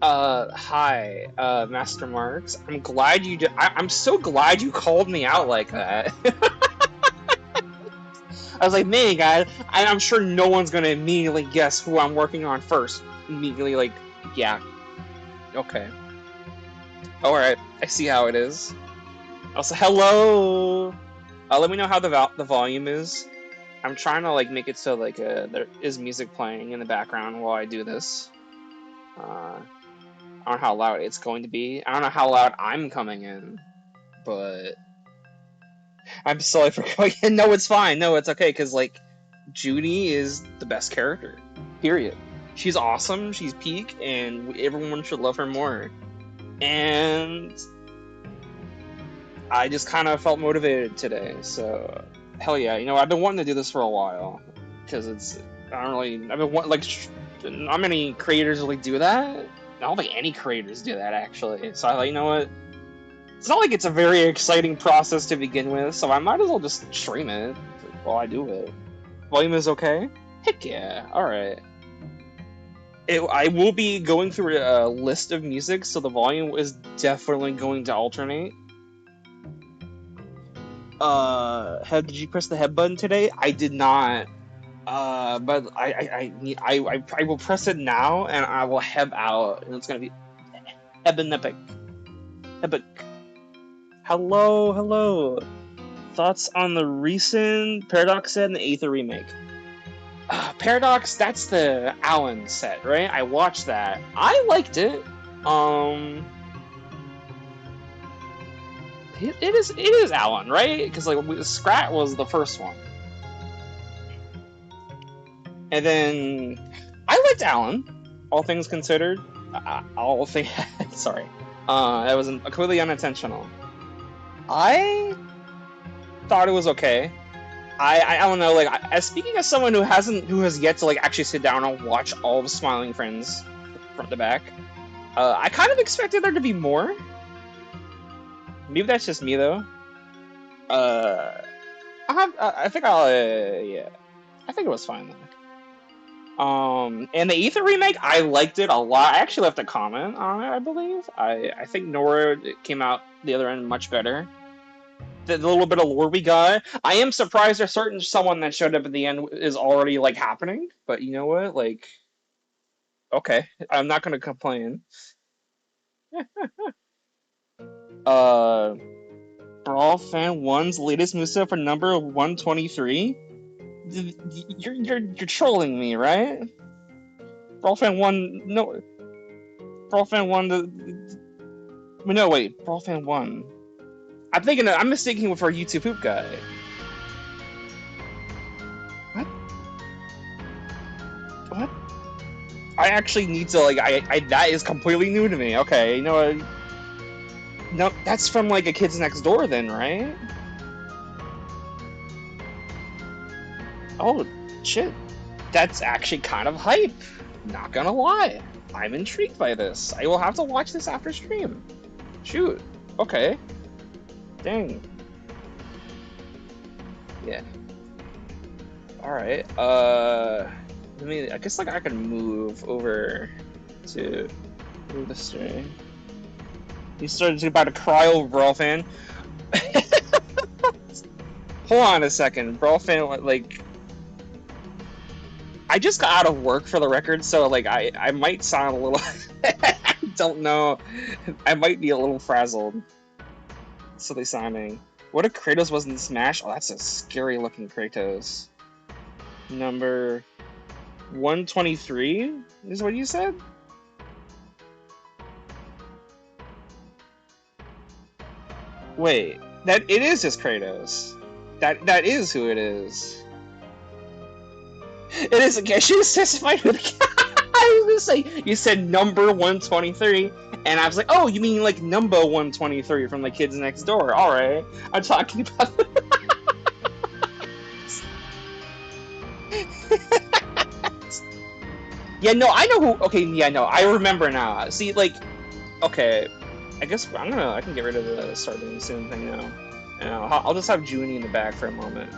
Hi, Master Marks. I'm glad you I'm so glad you called me out like that. I was like, man, guys, I'm sure no one's gonna immediately guess who I'm working on first. Immediately, like, yeah, okay. Alright, I see how it is. Also, hello! Let me know how the volume is. I'm trying to, like, make it so, like, there is music playing in the background while I do this. I don't know how loud it's going to be. I don't know how loud I'm coming in, but I'm sorry for going in. No, it's fine. No, it's okay, because, like, Judy is the best character. Period. She's awesome, she's peak, and everyone should love her more. And I just kind of felt motivated today, so hell yeah. You know, I've been wanting to do this for a while, because I don't really, I've been wanting, like, not many creators really do that. I don't think any creators do that, actually. So I thought, you know what? It's not like it's a very exciting process to begin with, so I might as well just stream it while I do it. Volume is okay? Heck yeah, alright. I will be going through a list of music, so the volume is definitely going to alternate. Did you press the head button today? I did not. But I will press it now, and I will heb out, and it's gonna be epic. Epic. Hello, hello. Thoughts on the recent Paradox set and the Aether remake? Paradox, that's the Alan set, right? I watched that. I liked it. It is Alan, right? Because like Scrat was the first one, and then I liked Alan. All things considered, all things sorry, that was completely unintentional. I thought it was okay. I don't know, like, as speaking as someone who has yet to like actually sit down and watch all of Smiling Friends front to back, I kind of expected there to be more. Maybe that's just me though. I think yeah, I think it was fine though. And the Aether remake, I liked it a lot. I actually left a comment on it, I believe. I think Nora came out the other end much better. The little bit of lore we got. I am surprised there's someone that showed up at the end is already like happening, but you know what? Like, okay, I'm not gonna complain. Brawl Fan 1's latest moveset for number 123. You're trolling me, right? Brawl Fan 1, no. Brawl Fan 1. No, wait. Brawl Fan 1. I'm mistaking it for YouTube Poop Guy. What? I actually need to, like, that is completely new to me. Okay, you know what? No, that's from, like, a Kids Next Door then, right? Oh, shit. That's actually kind of hype. Not gonna lie. I'm intrigued by this. I will have to watch this after stream. Shoot. Okay. Dang. Yeah. Alright, I guess, like, I can move over to move the stream. He started about to cry over Brawl Fan. Hold on a second. Brawl Fan, like, I just got out of work for the record, so, like, I might sound a little... I don't know. I might be a little frazzled. Silly sounding. What if Kratos was in Smash? Oh, that's a scary looking Kratos. Number 123 is what you said? Wait, it is just Kratos. That is who it is. It is again. She was testifying with I was gonna say you said number 123, and I was like, oh, you mean like number 123 from the Kids Next Door? All right, I'm talking about. Yeah, no, I know who. Okay, yeah, no, I remember now. See, like, okay, I guess I can get rid of the starting soon thing now. And I'll just have Junie in the back for a moment.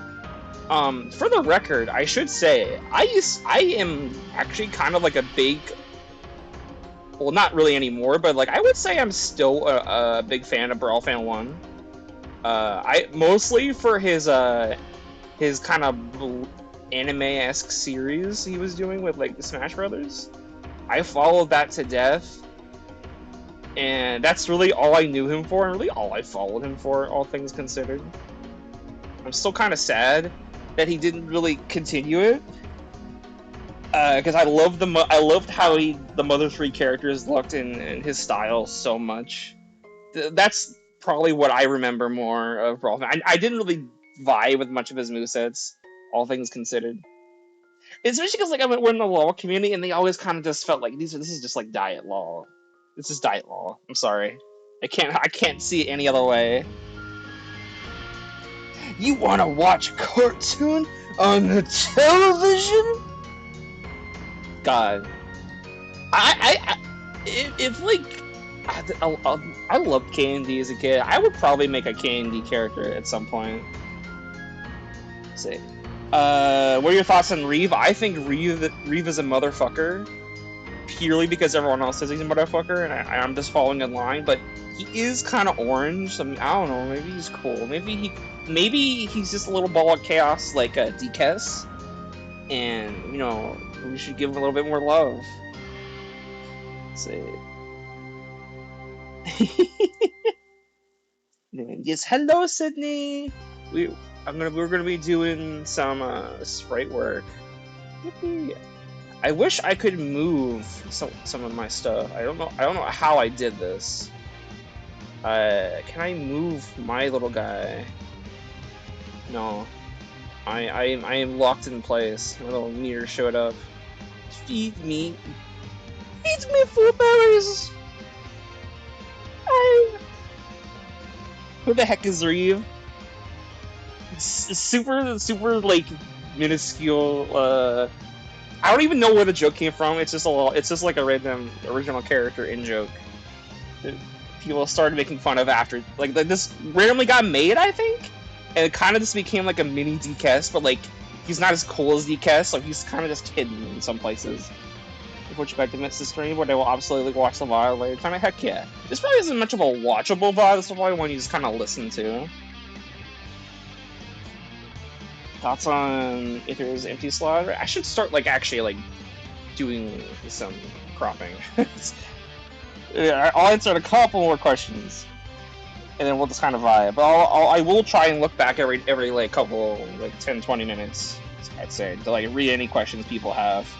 For the record, I should say I am actually kind of like a big well, not really anymore, but like I would say I'm still a big fan of Brawl Fan 1. I mostly for his kind of anime-esque series he was doing with like the Smash Brothers. I followed that to death, and that's really all I knew him for, and really all I followed him for, all things considered. I'm still kind of sad that he didn't really continue it, because I loved how the Mother 3 characters looked and his style so much. That's probably what I remember more of Brawl. I didn't really vibe with much of his movesets, all things considered. Especially because like we're in the Law community, and they always kind of just felt like this is just like Diet Law. This is Diet Law. I'm sorry, I can't see it any other way. You want to watch a cartoon on the television? God, if like I loved K&D as a kid. I would probably make a K&D character at some point. Let's see. What are your thoughts on Reeve? I think Reeve is a motherfucker, purely because everyone else says he's a motherfucker, and I'm just following in line. But he is kind of orange. So, I mean, I don't know. Maybe he's cool. Maybe he's just a little ball of chaos like DKS, and you know we should give him a little bit more love. Let's see. Yes, hello, Sydney. We're gonna be doing some sprite work. Yippee. I wish I could move some of my stuff. I don't know how I did this. Can I move my little guy? No. I am locked in place. A little meter showed up. Feed me. Feed me 4 berries. Who the heck is Reeve? It's super like minuscule. I don't even know where the joke came from. It's just like a random original character in joke that people started making fun of after like this randomly got made, I think, and it kind of just became like a mini DKS, but like he's not as cool as DKS, so he's kind of just hidden in some places. Which you to miss the stream, but I will absolutely watch the VOD later. Kind of heck yeah. This probably isn't much of a watchable VOD. This is probably one you just kind of listen to. Thoughts on if there's empty slot? I should start like actually like doing some cropping. Yeah, I'll answer a couple more questions, and then we'll just kind of vibe. But I will try and look back every like couple like 10-20 minutes. I'd say to like read any questions people have.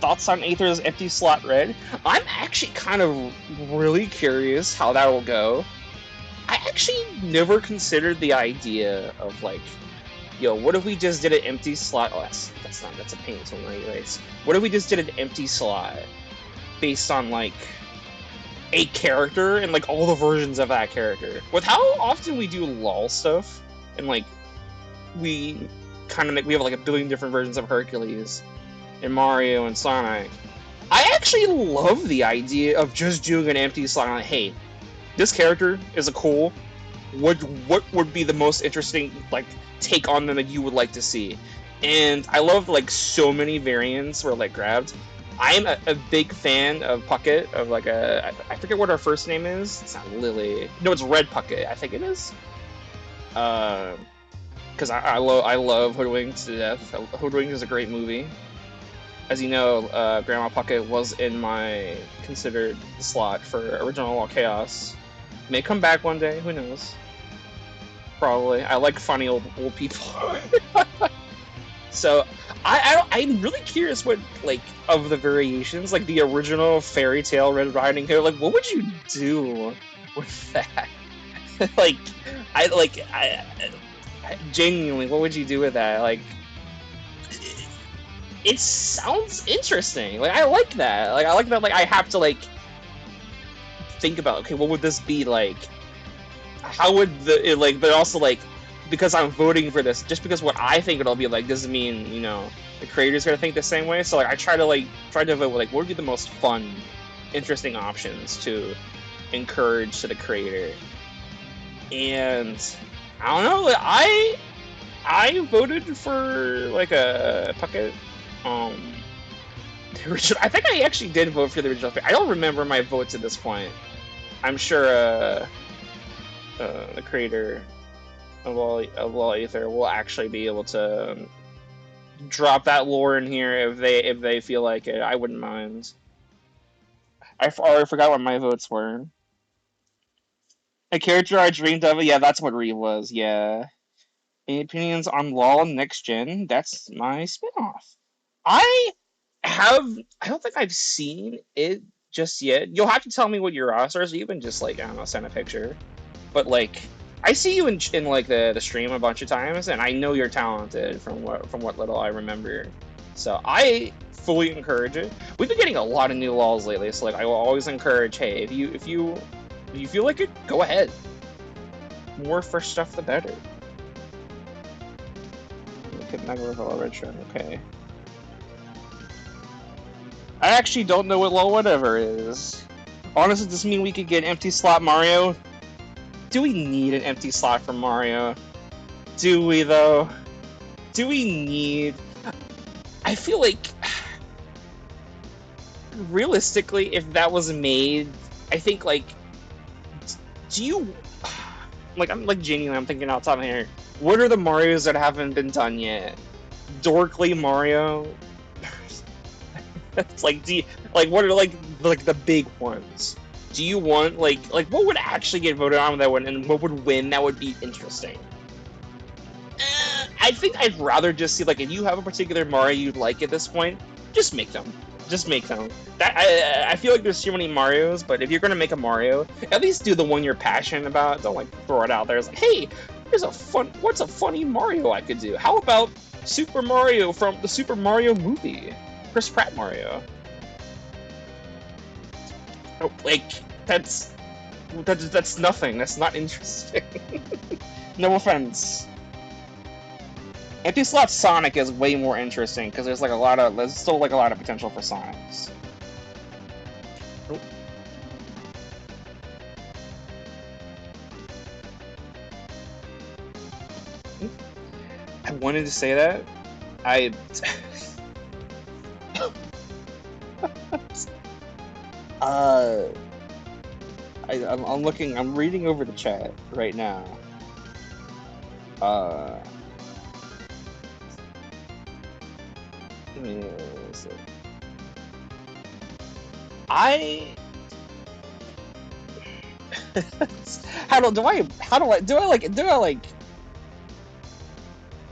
Thoughts on Aether's empty slot red? I'm actually kind of really curious how that will go. I actually never considered the idea of like, yo, what if we just did an empty slot? Oh, that's a painful race. What if we just did an empty slot based on like a character and like all the versions of that character? With how often we do Lawl stuff and like we have like a billion different versions of Hercules and Mario and Sonic. I actually love the idea of just doing an empty slot. Like, hey, this character is a cool. What would be the most interesting like take on them that you would like to see? And I love like so many variants were like grabbed. I'm a big fan of Puckett, of like I forget what her first name is. It's not Lily. No, it's Red Puckett. I think it is. Because I love Hoodwink to death. Hoodwink is a great movie. As you know, Grandma Puckett was in my considered slot for original Law Chaos. May come back one day, who knows? Probably. I like funny old people. So, I'm really curious what, like, of the variations, like the original Fairy Tale Red Riding Hood, like, what would you do with that? I genuinely, what would you do with that? Like, it sounds interesting. Like, I like that. Like, I have to, like, think about, okay, what would this be like? How would but also, like, because I'm voting for this, just because what I think it'll be like doesn't mean, you know, the creator's gonna think the same way. So, like, I try to vote, like, what would be the most fun, interesting options to encourage to the creator. And, I don't know, I voted for, like, a Puckett. The original. I think I actually did vote for the original. I don't remember my votes at this point. I'm sure the creator of Law Aether will actually be able to drop that lore in here if they feel like it. I wouldn't mind. I already forgot what my votes were. A character I dreamed of. Yeah, that's what Reeve was. Yeah. Any opinions on Law Next Gen? That's my spinoff. I I don't think I've seen it just yet. You'll have to tell me what your roster is. You can just like I don't know, send a picture. But like I see you in like the stream a bunch of times, and I know you're talented from what little I remember. So I fully encourage it. We've been getting a lot of new laws lately, so like I will always encourage. Hey, if you feel like it, go ahead. More fresh stuff, the better. Okay. I actually don't know what Law Whatever is. Honestly, does this mean we could get empty slot Mario? Do we need an empty slot for Mario? Do we, though? Do we need... I feel like... Realistically, if that was made, I think, like... Do you... Like, I'm like genuinely, I'm thinking outside here. What are the Marios that haven't been done yet? Dorkly Mario? It's like, what are like the big ones? Do you want like what would actually get voted on that one, and what would win? That would be interesting. I think I'd rather just see like if you have a particular Mario you'd like at this point, just make them. Just make them. That I feel like there's too many Marios, but if you're gonna make a Mario, at least do the one you're passionate about. Don't like throw it out there. It's like, hey, what's a funny Mario I could do? How about Super Mario from the Super Mario movie? Chris Pratt Mario. Oh, like that's nothing. That's not interesting. No offense. Empty slot Sonic is way more interesting because there's still like a lot of potential for Sonics. Oh. I wanted to say that. I'm reading over the chat right now. I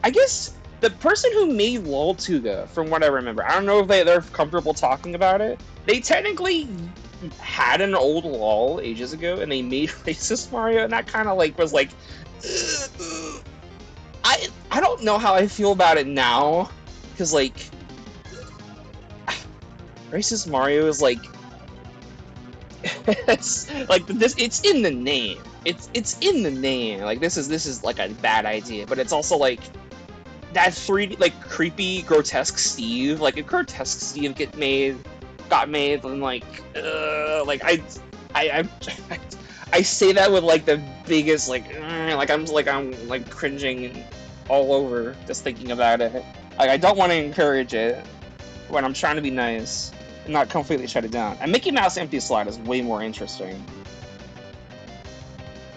guess the person who made Lawl Tuga, from what I remember, I don't know if they're comfortable talking about it. They technically had an old Lawl ages ago, and they made racist Mario, and that kind of like was like, I don't know how I feel about it now, because like, racist Mario is like, it's like this. It's in the name. It's in the name. Like this is like a bad idea, but it's also like that 3D like creepy grotesque Steve. Like if grotesque Steve got made, and like I say that with like the biggest I'm cringing all over just thinking about it. Like I don't want to encourage it when I'm trying to be nice and not completely shut it down. And Mickey Mouse empty slot is way more interesting.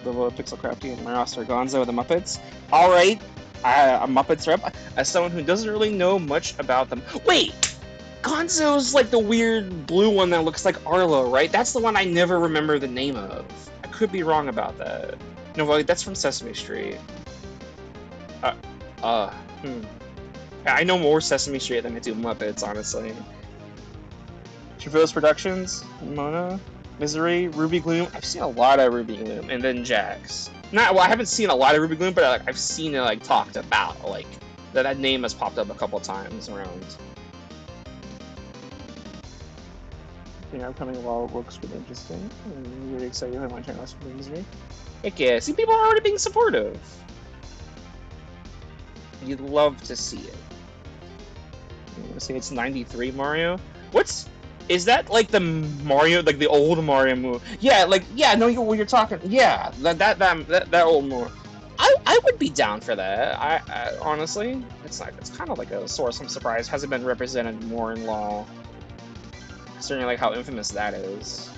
The Pixel Crafty and my roster Gonzo the Muppets. Alright, a Muppets rep. As someone who doesn't really know much about them. Wait! Gonzo's like the weird blue one that looks like Arlo, right? That's the one I never remember the name of. I could be wrong about that. No, well, that's from Sesame Street. I know more Sesame Street than I do Muppets, honestly. Traverse Productions, Mona, Misery, Ruby Gloom. I've seen a lot of Ruby Gloom, and then Jax. I haven't seen a lot of Ruby Gloom, but like I've seen it like talked about, like that name has popped up a couple times around. The upcoming Law looks really interesting. I'm really excited to have my channel for Misery. Heck yeah! See, people are already being supportive. You'd love to see it. I'm gonna say it's 93 Mario. Is that like the Mario, like the old Mario move? Yeah, like no, you're talking. Yeah, that old move. I would be down for that. I honestly, it's kind of like a source. I'm surprised hasn't been represented more in Law. Considering like how infamous that is.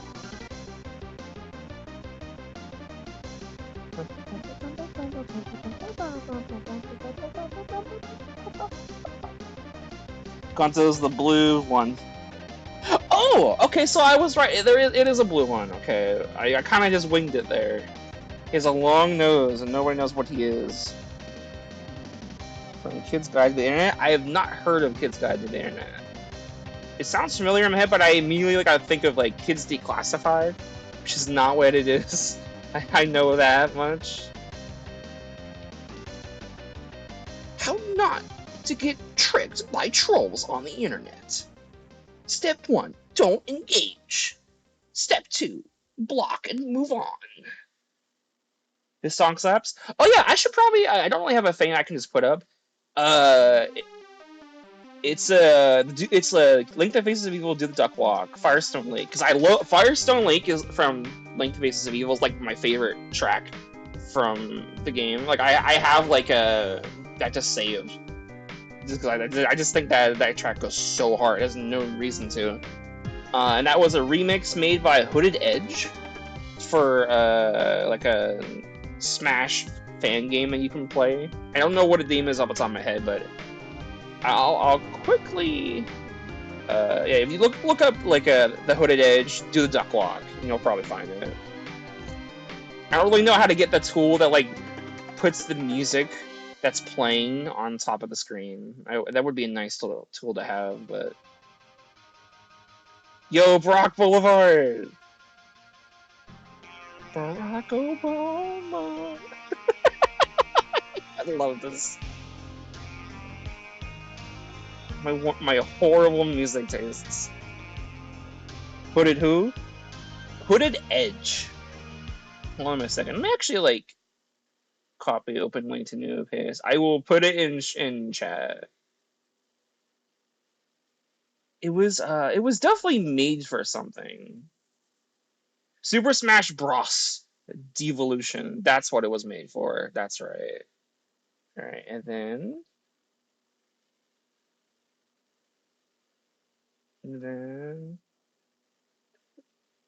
Gonzo's the blue one. Oh, okay, so I was right. It is a blue one. Okay, I kind of just winged it there. He has a long nose, and nobody knows what he is. From Kid's Guide to the Internet? I have not heard of Kid's Guide to the Internet. It sounds familiar in my head, but I immediately gotta think of like Kids Declassified, which is not what it is. I know that much. How not to get tricked by trolls on the internet. Step 1, don't engage. Step 2, block and move on. This song slaps. Oh yeah, I should probably. I don't really have a thing I can just put up. Uh, it's a Link to Faces of Evil, Do the Duck Walk, Firestone Lake. Because I love Firestone Lake is from Link to Faces of Evil is like my favorite track from the game. Like I have like a that just saved. Just because I just think that track goes so hard. There's no reason to. And that was a remix made by Hooded Edge for like a Smash fan game that you can play. I don't know what the name is off the top of my head, but I'll quickly yeah, if you look up like the Hooded Edge, Do the Duck Walk, and you'll probably find it. I don't really know how to get the tool that like puts the music that's playing on top of the screen. That would be a nice tool to have, but yo, Barack Boulevard! Barack Obama! I love this. My horrible music tastes. Hooded who? Hooded Edge. Hold on a second. Let me actually like copy open link to new paste. I will put it in chat. It was definitely made for something. Super Smash Bros. Devolution. That's what it was made for. That's right. All right, and then let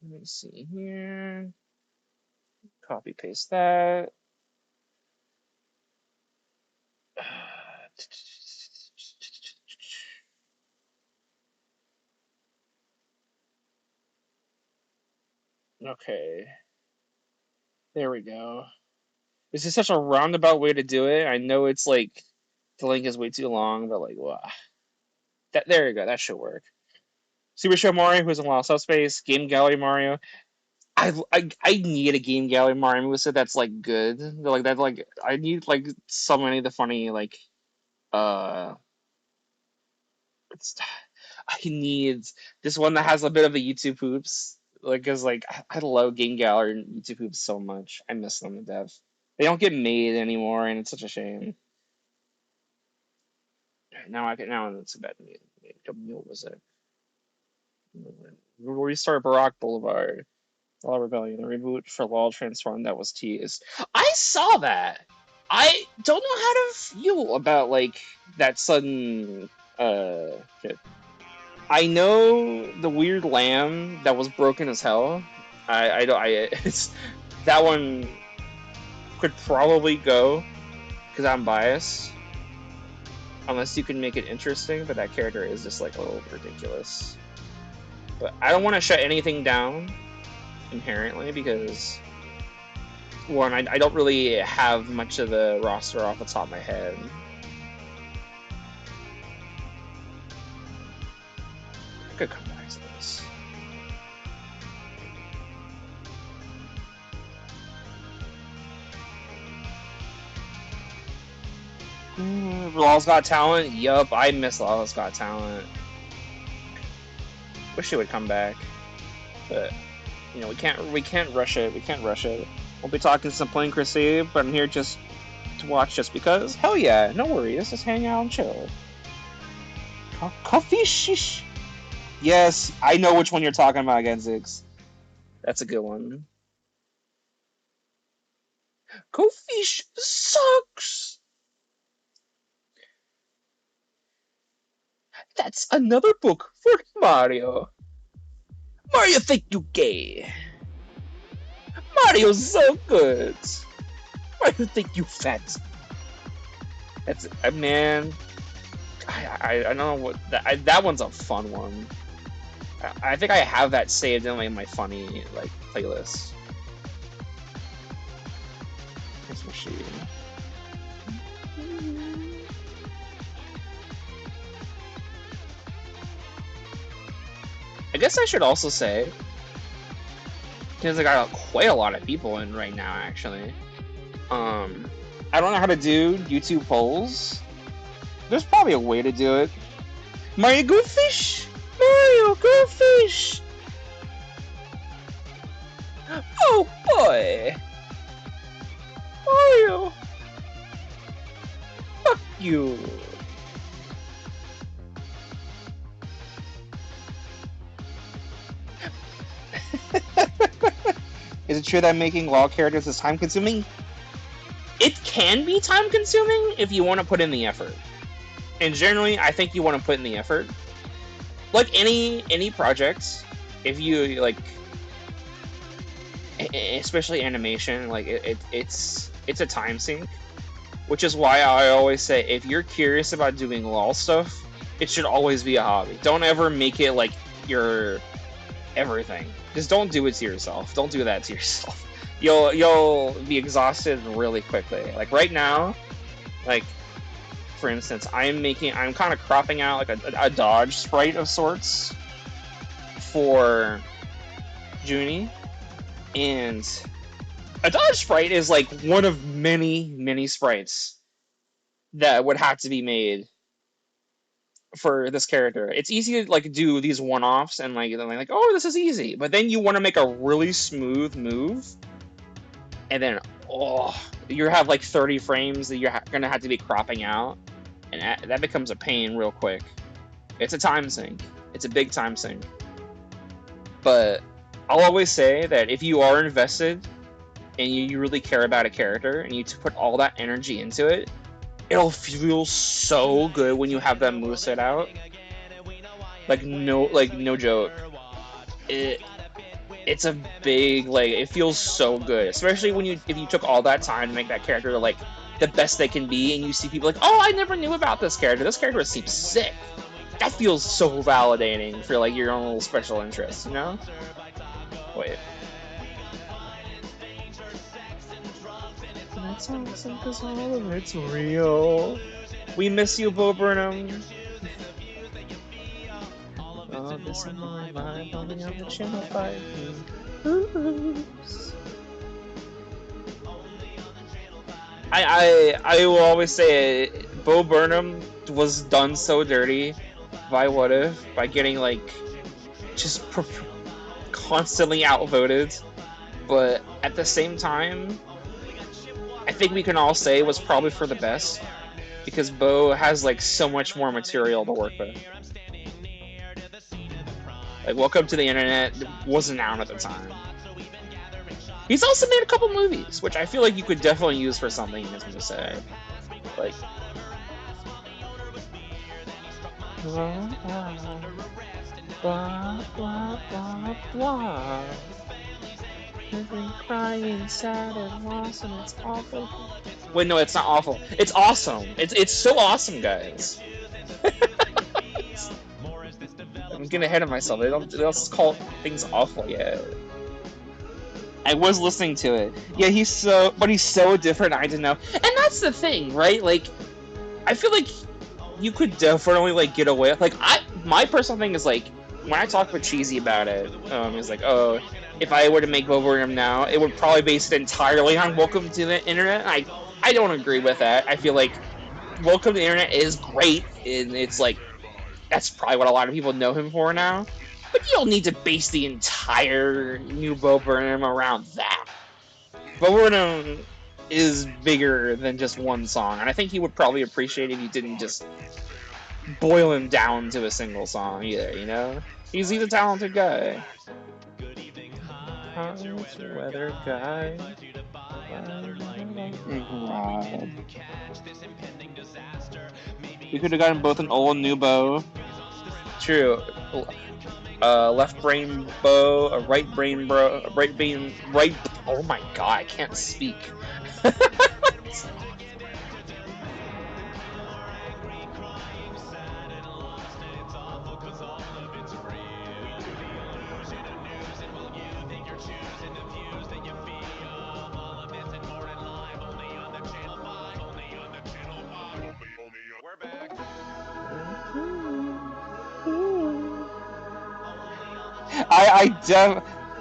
me see here. Copy paste that. Okay. There we go. This is such a roundabout way to do it. I know it's like the link is way too long, but like, wow. There you go. That should work. Super Show Mario, who's in Lost Subspace, Game Gallery Mario. I need a Game Gallery Mario movie that's like good. Like that like I need like so many of the funny like uh it's, I need this one that has a bit of a YouTube poops. Like, cause like I love Game Gallery and YouTube poops so much. I miss them to death. They don't get made anymore, and it's such a shame. Now it's a bad what was it? Restart Barack Boulevard. Law Rebellion, the reboot for Law Transform that was teased. I saw that. I don't know how to feel about like that sudden shit. I know the weird lamb that was broken as hell. I don't. It's that one could probably go because I'm biased. Unless you can make it interesting, but that character is just like a little ridiculous. But I don't want to shut anything down inherently because one, I don't really have much of the roster off the top of my head. I could come back to this. Law's Got Talent? Yup, I miss Law's Got Talent. Wish it would come back, but you know we can't rush it. We can't rush it. We'll be talking some Plane Crusade, but I'm here just to watch just because. Hell yeah, no worries. Just hang out and chill. Coffee shish. Yes, I know which one you're talking about, Genzix. That's a good one. Coffee sucks. That's another book for Mario. Mario think you gay. Mario's so good. Why do you think you fat? That's man. I don't know what that one's a fun one. I think I have that saved in like my funny like playlist. Nice machine. I guess I should also say, because I got quite a lot of people in right now, actually. I don't know how to do YouTube polls. There's probably a way to do it. Mario Goldfish! Mario Goldfish! Oh boy! Mario! Fuck you! Is it true that making Law characters is time consuming? It can be time consuming if you want to put in the effort. And generally, I think you want to put in the effort. Like any project, if you like, especially animation, like it's a time sink. Which is why I always say, if you're curious about doing LOL stuff, it should always be a hobby. Don't ever make it like your everything. Just don't do it to yourself. Don't do that to yourself. You'll be exhausted really quickly. Like right now, like for instance, I'm kind of cropping out like a dodge sprite of sorts for Junie, and a dodge sprite is like one of many sprites that would have to be made for this character. It's easy to like do these one-offs and like they're like, oh, this is easy, but then you want to make a really smooth move, and then oh, you have like 30 frames that you're gonna have to be cropping out, and that becomes a pain real quick. It's a time sink. It's a big time sink. But I'll always say that if you are invested and you really care about a character and you put all that energy into it, it'll feel so good when you have that moveset out. Like no joke. It's a big, like, it feels so good, especially when if you took all that time to make that character like the best they can be, and you see people like, oh, I never knew about this character. This character seems sick. That feels so validating for like your own little special interest, you know? Wait. That's awesome because all of it's real. We miss you, Bo Burnham. Oh, this is my mind on the channel 5. Oops. I will always say it, Bo Burnham was done so dirty by What If, by getting like just constantly outvoted, but at the same time, I think we can all say it was probably for the best, because Bo has like so much more material to work with. Like Welcome to the Internet wasn't out at the time. He's also made a couple movies, which I feel like you could definitely use for something he's gonna say. Like blah blah blah blah blah. I've been crying, sad, and lost, and it's awful. Wait, no, it's not awful. It's awesome. It's so awesome, guys. I'm getting ahead of myself. They don't call things awful yet. I was listening to it. Yeah, he's so different. I didn't know, and that's the thing, right? Like, I feel like you could definitely like get away. Like, my personal thing is like, when I talk with Cheesy about it, he's like, oh, if I were to make Bo Burnham now, it would probably base it entirely on Welcome to the Internet. I don't agree with that. I feel like Welcome to the Internet is great, and it's like, that's probably what a lot of people know him for now. But you don't need to base the entire new Bo Burnham around that. Bo Burnham is bigger than just one song, and I think he would probably appreciate if you didn't just boil him down to a single song either, you know? He's a talented guy. Weather guy. God. We could have gotten both an old and new Bo. True. left brain bow, a right brain bro, a right brain, right. Oh my god, I can't speak.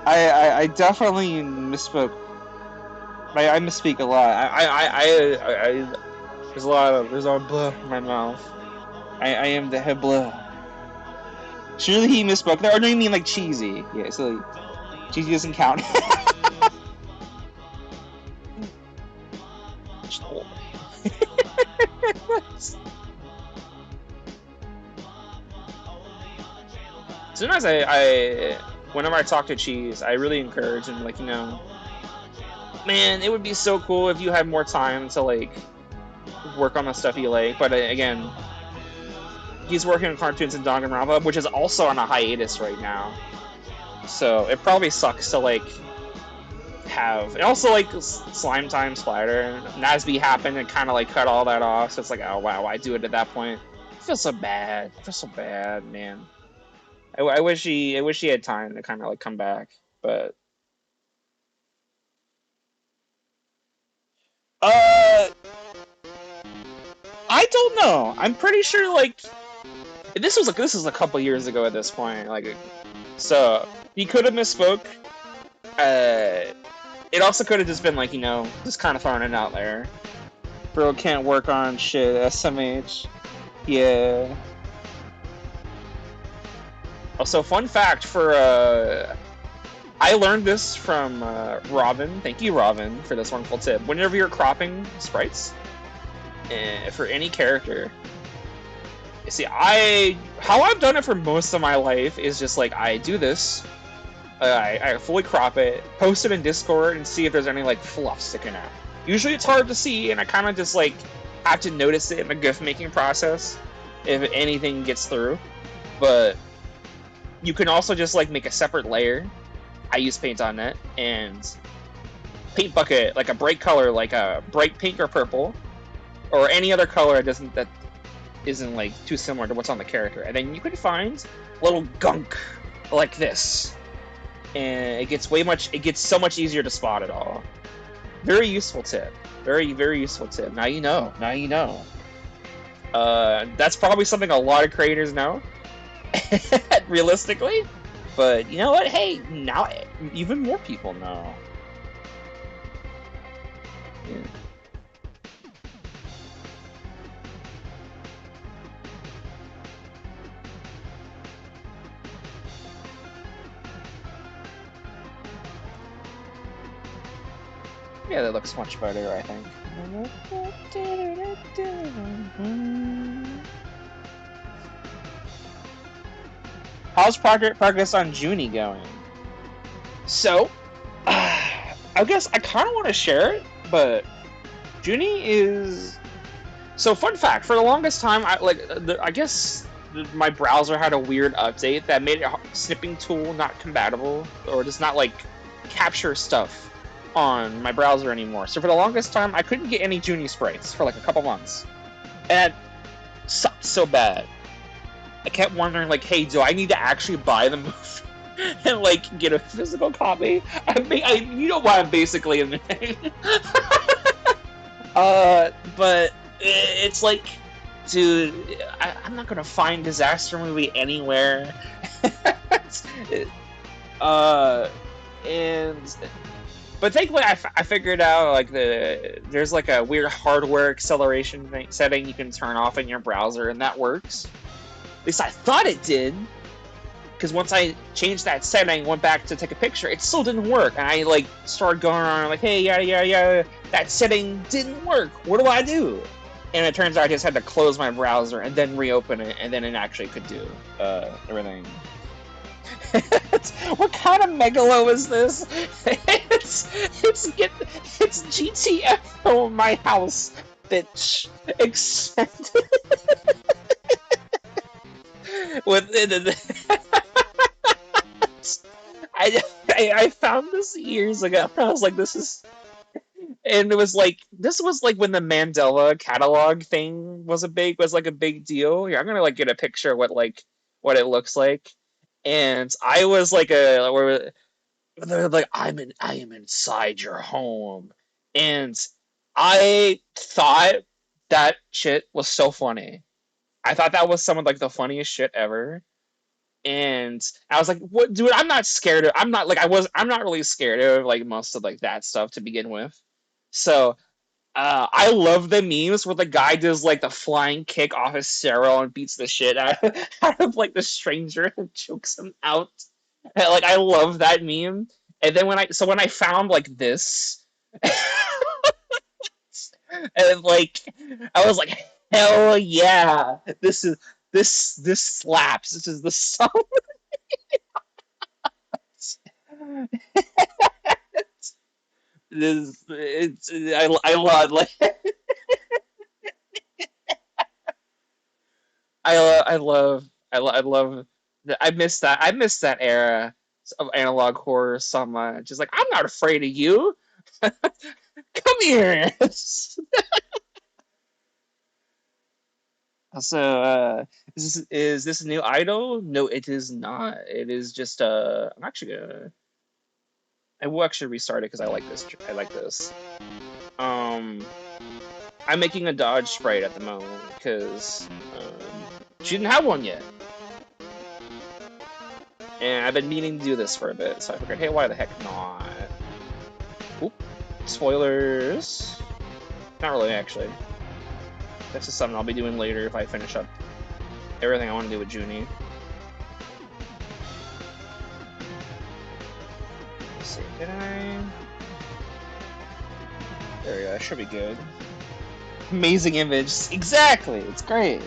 I definitely misspoke. I misspeak a lot. There's a lot of blah in my mouth. I am the head blah. Surely he misspoke there, or no, you mean like cheesy? Yeah, so like, cheesy doesn't count. Sometimes whenever I talk to Cheese, I really encourage him, like, you know, man, it would be so cool if you had more time to, like, work on the stuff you like, but again, he's working on cartoons in Danganronpa, which is also on a hiatus right now, so it probably sucks to, like, have, and also, like, Slime Time Splatter, and Nasby happened and kind of, like, cut all that off, so it's like, oh, wow, why do it at that point? I feel so bad, man. I wish he had time to kind of like come back, but I don't know. I'm pretty sure like this was a couple years ago at this point. Like, so he could have misspoke. It also could have just been like, you know, just kind of throwing it out there. Bro can't work on shit. SMH. Yeah. Also, fun fact for, I learned this from Robin. Thank you, Robin, for this wonderful tip. Whenever you're cropping sprites for any character, see, how I've done it for most of my life is just like, I do this, I fully crop it, post it in Discord, and see if there's any like fluff sticking out. Usually it's hard to see, and I kind of just like have to notice it in the GIF making process if anything gets through, but you can also just like make a separate layer. I use Paint.net and paint bucket like a bright color, like a bright pink or purple, or any other color that isn't like too similar to what's on the character. And then you can find little gunk like this, and it gets so much easier to spot it all. Very useful tip. Very, very useful tip. Now you know. Now you know. That's probably something a lot of creators know. Realistically, but you know what? Hey, now even more people know. Yeah. Yeah, that looks much better, I think. How's progress on Junie going? So, I guess I kind of want to share it, but Junie is... So, fun fact, for the longest time, I guess my browser had a weird update that made snipping tool not compatible, or just not, like, capture stuff on my browser anymore. So for the longest time, I couldn't get any Junie sprites for, like, a couple months. And it sucked so bad. I kept wondering, like, hey, do I need to actually buy the movie and, like, get a physical copy? You know why I'm basically admitting. But it's like, dude, I'm not gonna find Disaster Movie anywhere. But thankfully, I figured out, like, there's, like, a weird hardware acceleration setting you can turn off in your browser, and that works. At least I thought it did, because once I changed that setting, went back to take a picture, it still didn't work. And I, like, started going around, like, hey, yada, that setting didn't work. What do I do? And it turns out I just had to close my browser and then reopen it, and then it actually could do everything. What kind of megalo is this? It's GTFO for my house, bitch. With I found this years ago. I was like, this is, and it was like this was like when the Mandela catalog thing was like a big deal. Yeah, I'm gonna like get a picture of what it looks like, and I was like they're like I am inside your home, and I thought that shit was so funny. I thought that was some of like the funniest shit ever. And I was like, "What, dude? I'm not scared of. I'm not like I was. I'm not really scared of like most of like that stuff to begin with." So I love the memes where the guy does like the flying kick off his Sarah and beats the shit out of like the stranger and chokes him out. And, like I love that meme. And then when I found like this, and like I was like, hell yeah, this slaps. This is the song. This it's I love like I love I miss that. I miss that era of analog horror so much. It's like I'm not afraid of you. Come here. So, is this a new idol? No, it is not. It is just I'm actually gonna. I will actually restart it because I like this. I like this. Um, I'm making a dodge sprite at the moment because she didn't have one yet, and I've been meaning to do this for a bit. So I figured, hey, why the heck not? Oop, spoilers. Not really, actually. That's just something I'll be doing later if I finish up everything I want to do with Junie. Let's see, did I? There we go, that should be good. Amazing image. Exactly, it's great.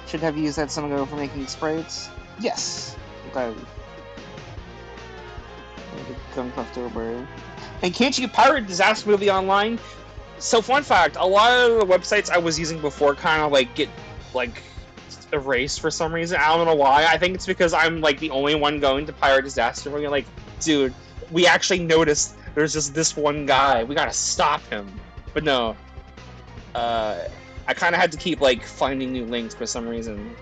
Should have used that some ago for making sprites. Yes. Okay. Gun October. And can't you pirate Disaster Movie online? So fun fact, a lot of the websites I was using before kind of like get like erased for some reason. I don't know why. I think it's because I'm like the only one going to Pirate Disaster. We're like, dude, we actually noticed there's just this one guy. We gotta stop him. But no, I kind of had to keep like finding new links for some reason.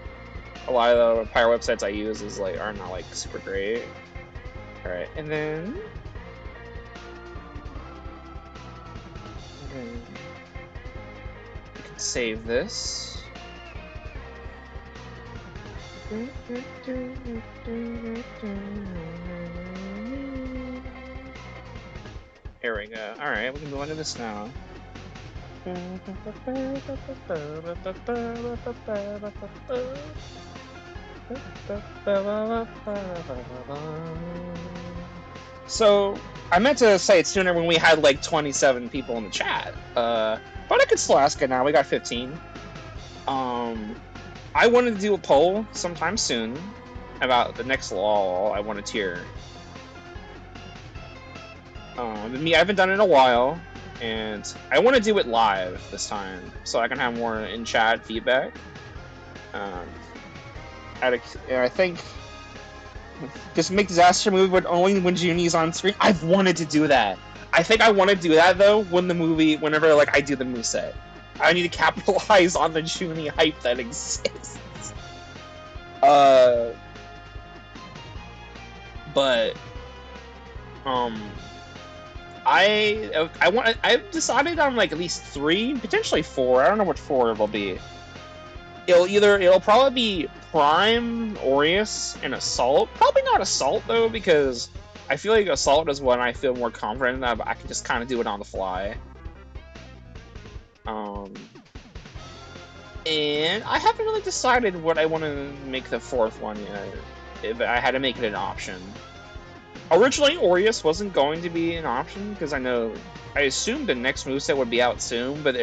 A lot of the pirate websites I use are not like super great. All right, and then. We can save this. Here we go. Alright, we can go into this now. So, I meant to say it sooner when we had like 27 people in the chat. But I could still ask it now. We got 15. I wanted to do a poll sometime soon about the next Lawl I want to tier. I haven't done it in a while, and I want to do it live this time so I can have more in-chat feedback. I think just make Disaster Movie, but only when Junie's on screen. I've wanted to do that. I think I want to do that though whenever like I do the moveset. I need to capitalize on the Junie hype that exists. But I've decided on like at least 3, potentially 4. I don't know what 4 it'll be. It'll probably be Prime, Aureus, and Assault. Probably not Assault though, because I feel like Assault is one I feel more confident in that I can just kind of do it on the fly. And I haven't really decided what I want to make the 4th one yet. If I had to make it an option. Originally, Aureus wasn't going to be an option because I assumed the next moveset would be out soon, but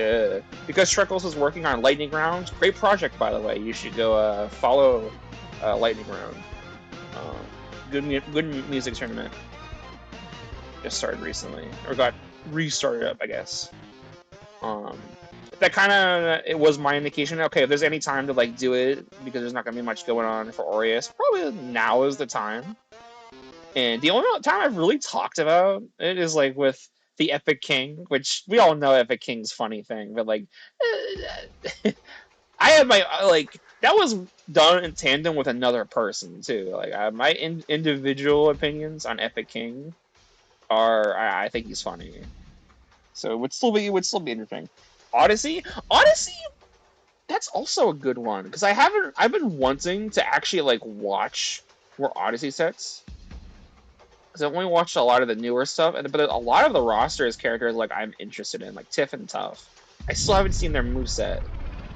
because Shreckles is working on Lightning Round, great project by the way. You should go follow Lightning Round. Good music tournament. Just started recently, or got restarted up, I guess. That kind of it was my indication. Okay, if there's any time to like do it, because there's not gonna be much going on for Aureus, probably now is the time. And the only time I've really talked about it is like with the Epic King, which we all know Epic King's funny thing, but like, I have my like that was done in tandem with another person too. Like my individual opinions on Epic King are I think he's funny, so it would still be interesting. Odyssey, that's also a good one because I've been wanting to actually like watch more Odyssey sets because I've only watched a lot of the newer stuff, but a lot of the roster is characters like I'm interested in, like Tiff and Tough. I still haven't seen their moveset,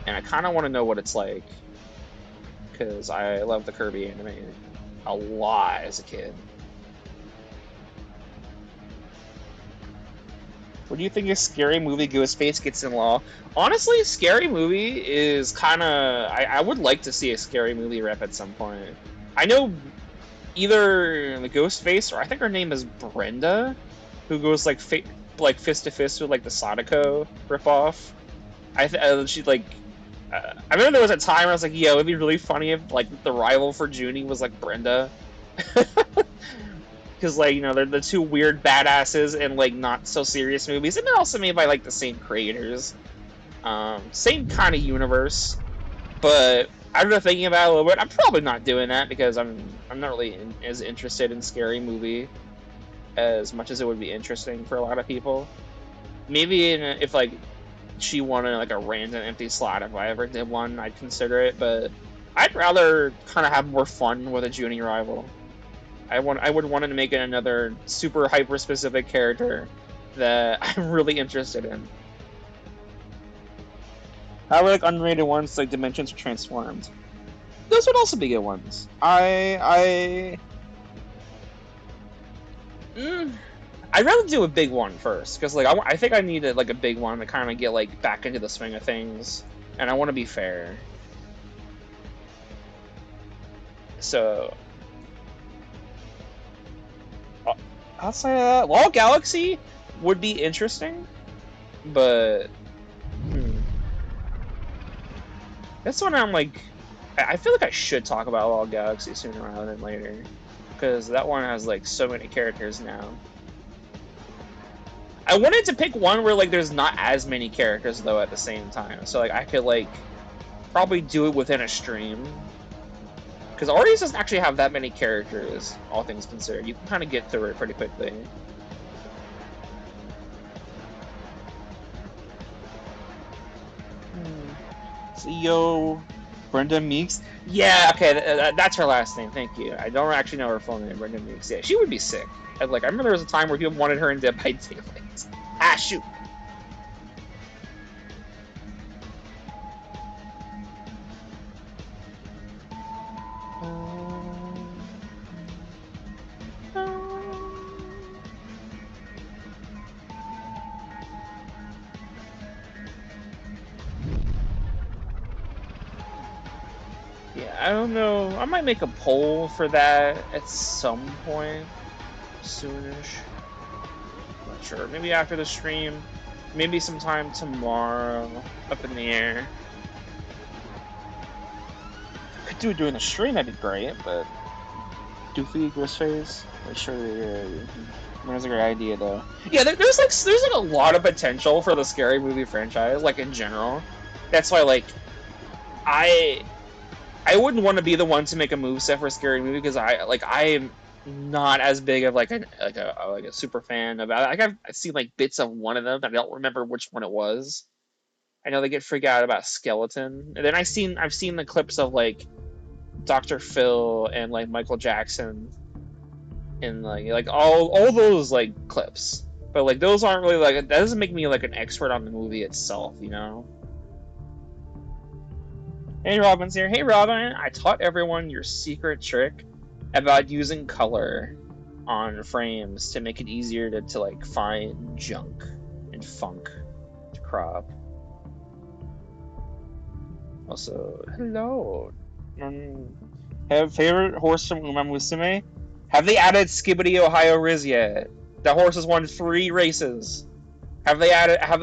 and I kind of want to know what it's like because I love the Kirby anime a lot as a kid. What do you think of Scary Movie Ghostface gets in Law? Honestly, Scary Movie is kind of... I would like to see a Scary Movie rep at some point. I know either the Ghostface, or I think her name is Brenda, who goes like fist to fist with like the Sadako ripoff. She like... I remember there was a time where I was like, yeah, it would be really funny if like the rival for Junie was like Brenda. Because like, you know, they're the two weird badasses in like not so serious movies, and they're also made by like the same creators, same kind of universe. But after thinking about it a little bit, I'm probably not doing that because I'm not really as interested in Scary Movie as much as it would be interesting for a lot of people. Maybe if like she wanted like a random empty slot, if I ever did one, I'd consider it. But I'd rather kind of have more fun with a Junie rival. I would want to make it another super hyper specific character that I'm really interested in. How are like underrated ones like Dimensions Transformed? Those would also be good ones. I'd rather do a big one first because like I think I need like a big one to kind of get like back into the swing of things, and I want to be fair. So. Outside of that, Law Galaxy would be interesting, but that's one I'm like, I feel like I should talk about Law Galaxy sooner rather than later, because that one has like so many characters now. I wanted to pick one where like there's not as many characters though at the same time, so like I could like probably do it within a stream. Because Aureus doesn't actually have that many characters, all things considered. You can kind of get through it pretty quickly. CEO Brenda Meeks? Yeah, okay, that's her last name, thank you. I don't actually know her full name, Brenda Meeks. Yeah, she would be sick. I remember there was a time where people wanted her in Dead by Daylight. Ah, shoot! Yeah, I don't know. I might make a poll for that at some point. Soonish. Not sure. Maybe after the stream. Maybe sometime tomorrow. Up in the air. Could do it during the stream, that'd be great, but... Doofy, Ghostface? I'm sure that's a great idea, though. Yeah, there's like a lot of potential for the Scary Movie franchise, like, in general. That's why, like, I wouldn't want to be the one to make a moveset for a Scary Movie because I am not as big of like a super fan about it. Like I've seen like bits of one of them, but I don't remember which one it was. I know they get freaked out about Skeleton, and then I've seen the clips of like Dr. Phil and like Michael Jackson, and like all those like clips. But like those aren't really like, that doesn't make me like an expert on the movie itself, you know. Hey, Robin's here. Hey, Robin, I taught everyone your secret trick about using color on frames to make it easier to like find junk and funk to crop. Also, hello. Have favorite horse from Uma Musume? Have they added Skibbity Ohio Riz yet? The horse has won 3 races. Have they added it? Have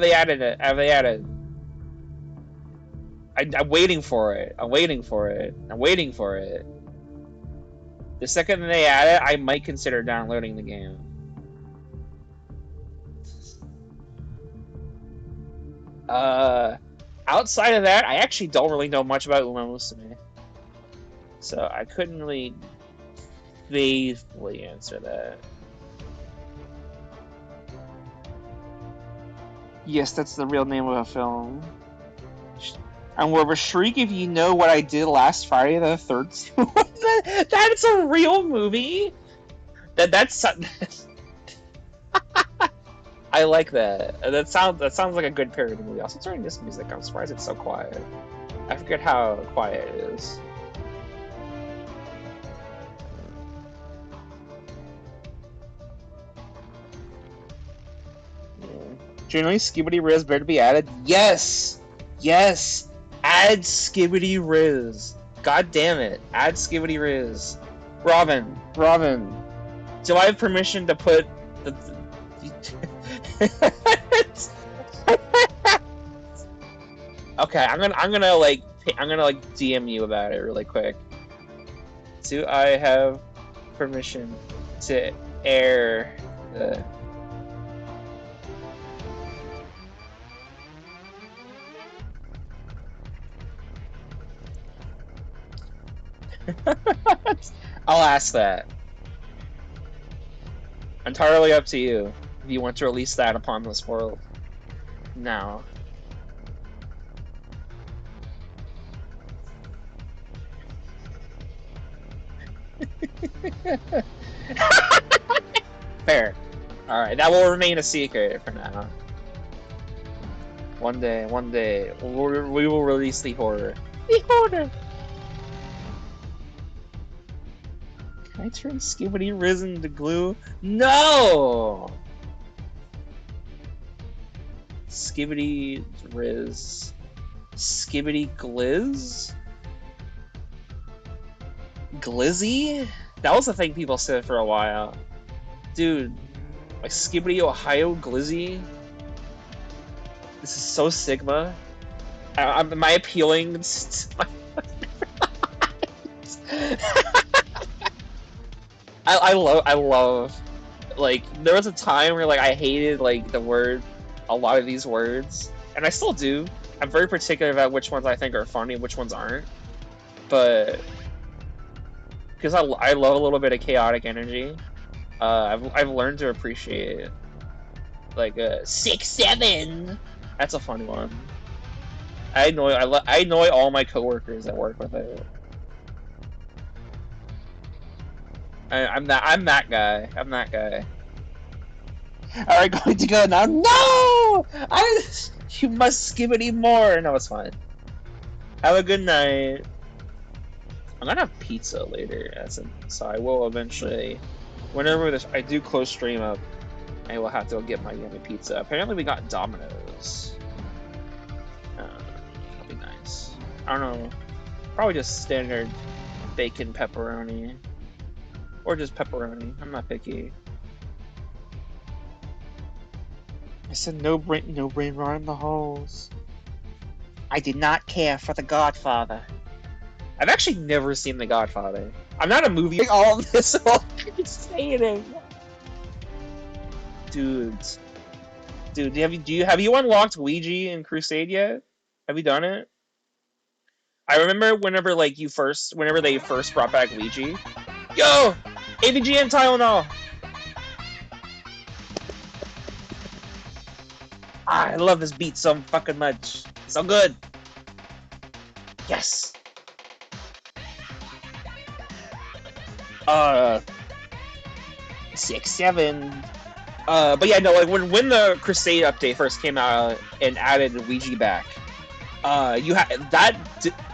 they added? I'm waiting for it. I'm waiting for it. I'm waiting for it. The second they add it, I might consider downloading the game. Outside of that, I actually don't really know much about Uma Musume. So I couldn't really faithfully answer that. Yes, that's the real name of a film. I'm more of a shriek if you know what I did last Friday the 13th. That's a real movie. That's I like that. That sounds like a good parody movie. Also, during this music, I'm surprised it's so quiet. I forget how quiet it is. Generally, Skibidi Riz better be added. Yes, yes. Add Skibidi Riz. God damn it! Add Skibidi Riz. Robin, do I have permission to put the? Okay, I'm gonna like DM you about it really quick. Do I have permission to air the? I'll ask that. Entirely up to you if you want to release that upon this world. Now. Fair. Alright, that will remain a secret for now. One day, we will release the horror. The horror! Can I turn Skibidi Riz into glue? No! Skibidi Riz. Skibidi Glizz? Glizzy? That was the thing people said for a while. Dude, like Skibidi Ohio Glizzy? This is so Sigma. Am I appealing to my I love, like, there was a time where, like, I hated, like, a lot of these words, and I still do. I'm very particular about which ones I think are funny and which ones aren't, but, because I love a little bit of chaotic energy, I've learned to appreciate it. Like, 6-7! That's a funny one. I annoy all my coworkers that work with it. I'm that guy. I'm that guy. Alright, going to go now. No! You must skibidi more. No, it's fine. Have a good night. I'm gonna have pizza later, so I will eventually, whenever I do close stream up, I will have to go get my yummy pizza. Apparently we got Domino's. That'll be nice. I don't know. Probably just standard bacon pepperoni. Or just pepperoni. I'm not picky. I said no brain rot in the halls. I did not care for The Godfather. I've actually never seen The Godfather. I'm not a movie. All of this while saying. Dude, have you unlocked Ouija in Crusade yet? Have you done it? I remember whenever they first brought back Ouija. Yo! AVG and Tylenol! I love this beat so fucking much. So good! Yes! 6-7. But yeah, no, like when the Crusade update first came out and added Ouija back, you had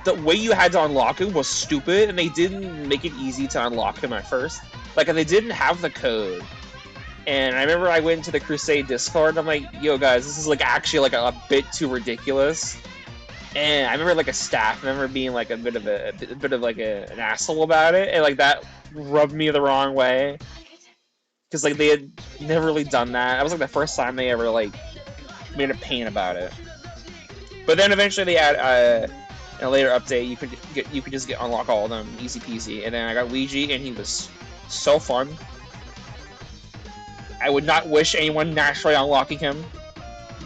the way you had to unlock him was stupid, and they didn't make it easy to unlock him at first. Like, they didn't have the code. And I remember I went into the Crusade Discord, and I'm like, yo guys, this is like actually like a bit too ridiculous. And I remember like a staff member being like a bit of an asshole about it, and like that rubbed me the wrong way. Because like they had never really done that. That was like the first time they ever like made a pain about it. But then eventually they In a later update, you could just get unlock all of them easy peasy. And then I got Ouija, and he was so fun. I would not wish anyone naturally unlocking him.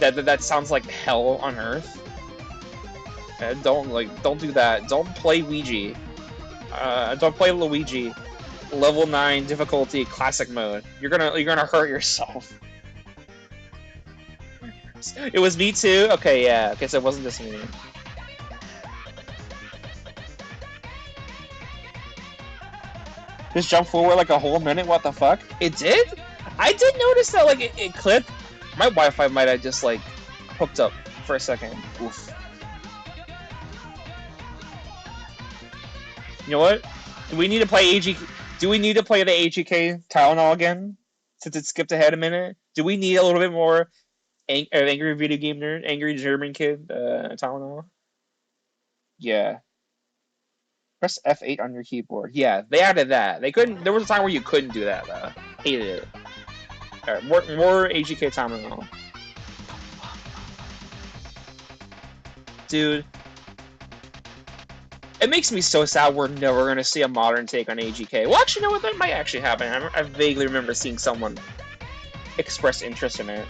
That sounds like hell on earth. Don't do that. Don't play Ouija. Don't play Luigi. Level 9 difficulty classic mode. You're gonna hurt yourself. It was me too. Okay, yeah. Okay, so it wasn't just me. Just jump forward like a whole minute. What the fuck? It did? I did notice that like it clipped. My Wi-Fi might have just like hooked up for a second. Oof. You know what? Do we need to play AG? Do we need to play the AGK Tylenol again? Since it skipped ahead a minute, do we need a little bit more angry video game nerd, angry German kid Tylenol? Yeah. Press F8 on your keyboard. Yeah, they added that. They couldn't. There was a time where you couldn't do that though. Hated it. All right, more AGK Tylenol. Dude. It makes me so sad we're never going to see a modern take on AGK. Well, actually, you know what? That might actually happen. I vaguely remember seeing someone express interest in it.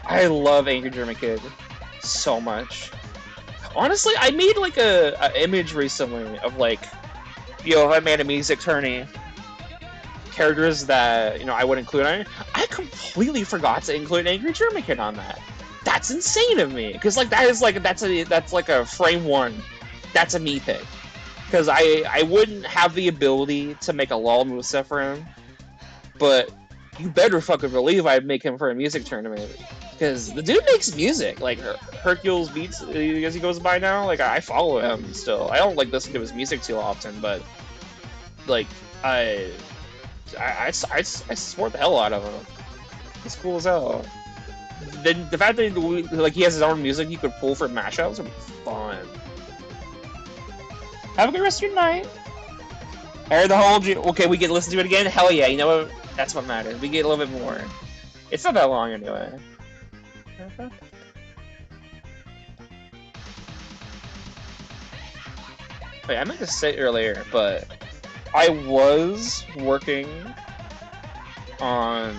I love Angry German Kid so much. Honestly, I made like a image recently of like, you know, if I made a music tourney, characters that, you know, I would include on it. I completely forgot to include Angry German Kid on that. That's insane of me. Because like that's like a frame 1. That's a me pick. Because I wouldn't have the ability to make a Lawl moveset for him. But you better fucking believe I'd make him for a music tournament. Because the dude makes music. Like, Hercules Beats, as he goes by now. Like, I follow him still. I don't, like, listen to his music too often, but... Like, I support the hell out of him. He's cool as hell. The fact that, like, he has his own music you could pull for mashups would be fun. Have a good rest of your night. I heard the whole... Okay, we get to listen to it again? Hell yeah, you know what? That's what matters. We get a little bit more. It's not that long anyway. Wait, I meant to say earlier, but I was working on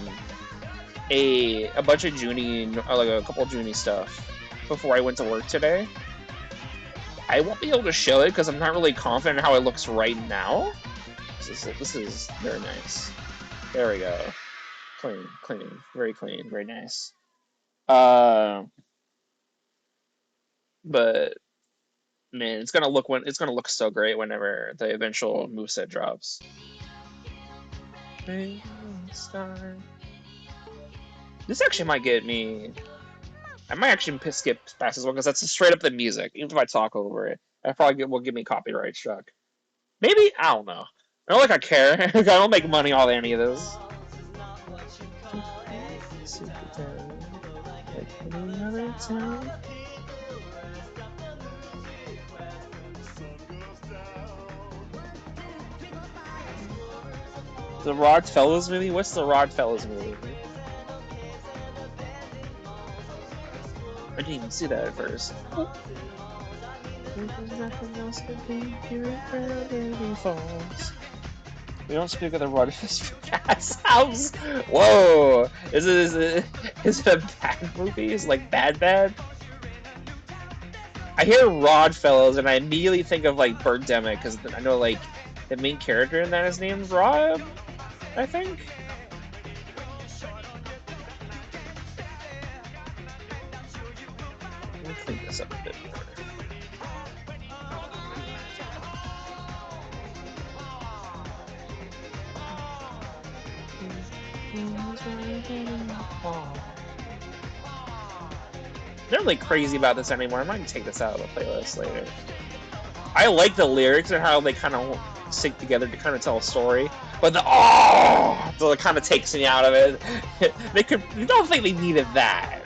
a bunch of Junie, like a couple of Junie stuff before I went to work today. I won't be able to show it because I'm not really confident in how it looks right now. This is very nice. There we go. Clean, very clean, very nice. But man, it's gonna look so great whenever the eventual moveset drops. This actually might get me. I might actually skip past as well because that's straight up the music. Even if I talk over it, that probably will give me copyright struck. Maybe, I don't know. I don't like I care. I don't make money off any of this. The Rod Fellows movie? What's the Rod Fellows movie? I didn't even see that at first. We don't speak of the Rod Fellows. Whoa! Is it a bad movie? Is it like bad? I hear Rod Fellows and I immediately think of like Birdemic because I know like the main character in that is named Rod, I think. Let me clean this up a bit more. I'm not really crazy about this anymore. I might take this out of the playlist later. I like the lyrics and how they kind of sync together to kind of tell a story, but so it kind of takes me out of it. You don't think they needed that.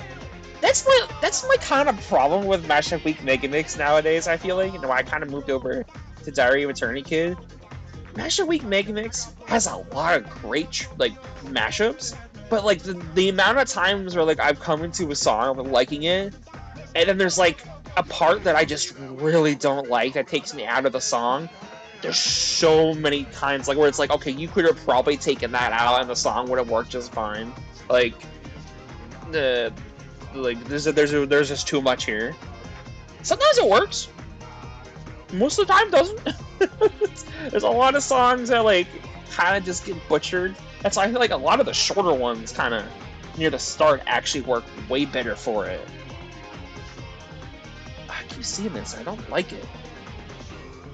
That's my kind of problem with Mashup Week Mega Mix nowadays. I feel like, you know, I kind of moved over to Diary of a Eternity Kid. Mashup Week Mega Mix has a lot of great like mashups, but like the amount of times where like I've come into a song of liking it, and then there's like a part that I just really don't like that takes me out of the song. There's so many times like where it's like, okay, you could have probably taken that out and the song would have worked just fine. Like the there's just too much here. Sometimes it works. Most of the time doesn't. There's a lot of songs that like kind of just get butchered. That's why I feel like a lot of the shorter ones kind of near the start actually work way better for it. I keep seeing this. I don't like it.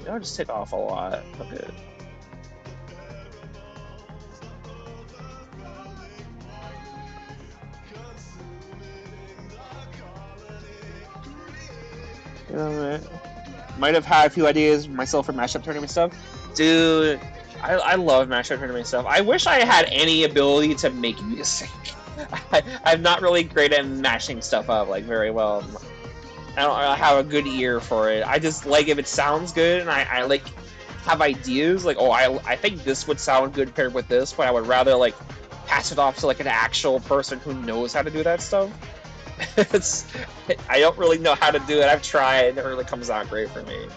I'll just take off a lot. Okay. You know, might have had a few ideas myself for mashup tournament stuff. Dude, I love mashup tournament stuff. I wish I had any ability to make music. I'm not really great at mashing stuff up like very well. I don't have a good ear for it. I just like if it sounds good and I like have ideas like, oh, I think this would sound good paired with this, but I would rather like pass it off to like an actual person who knows how to do that stuff. It's, I don't really know how to do it. I've tried. It never really comes out great for me.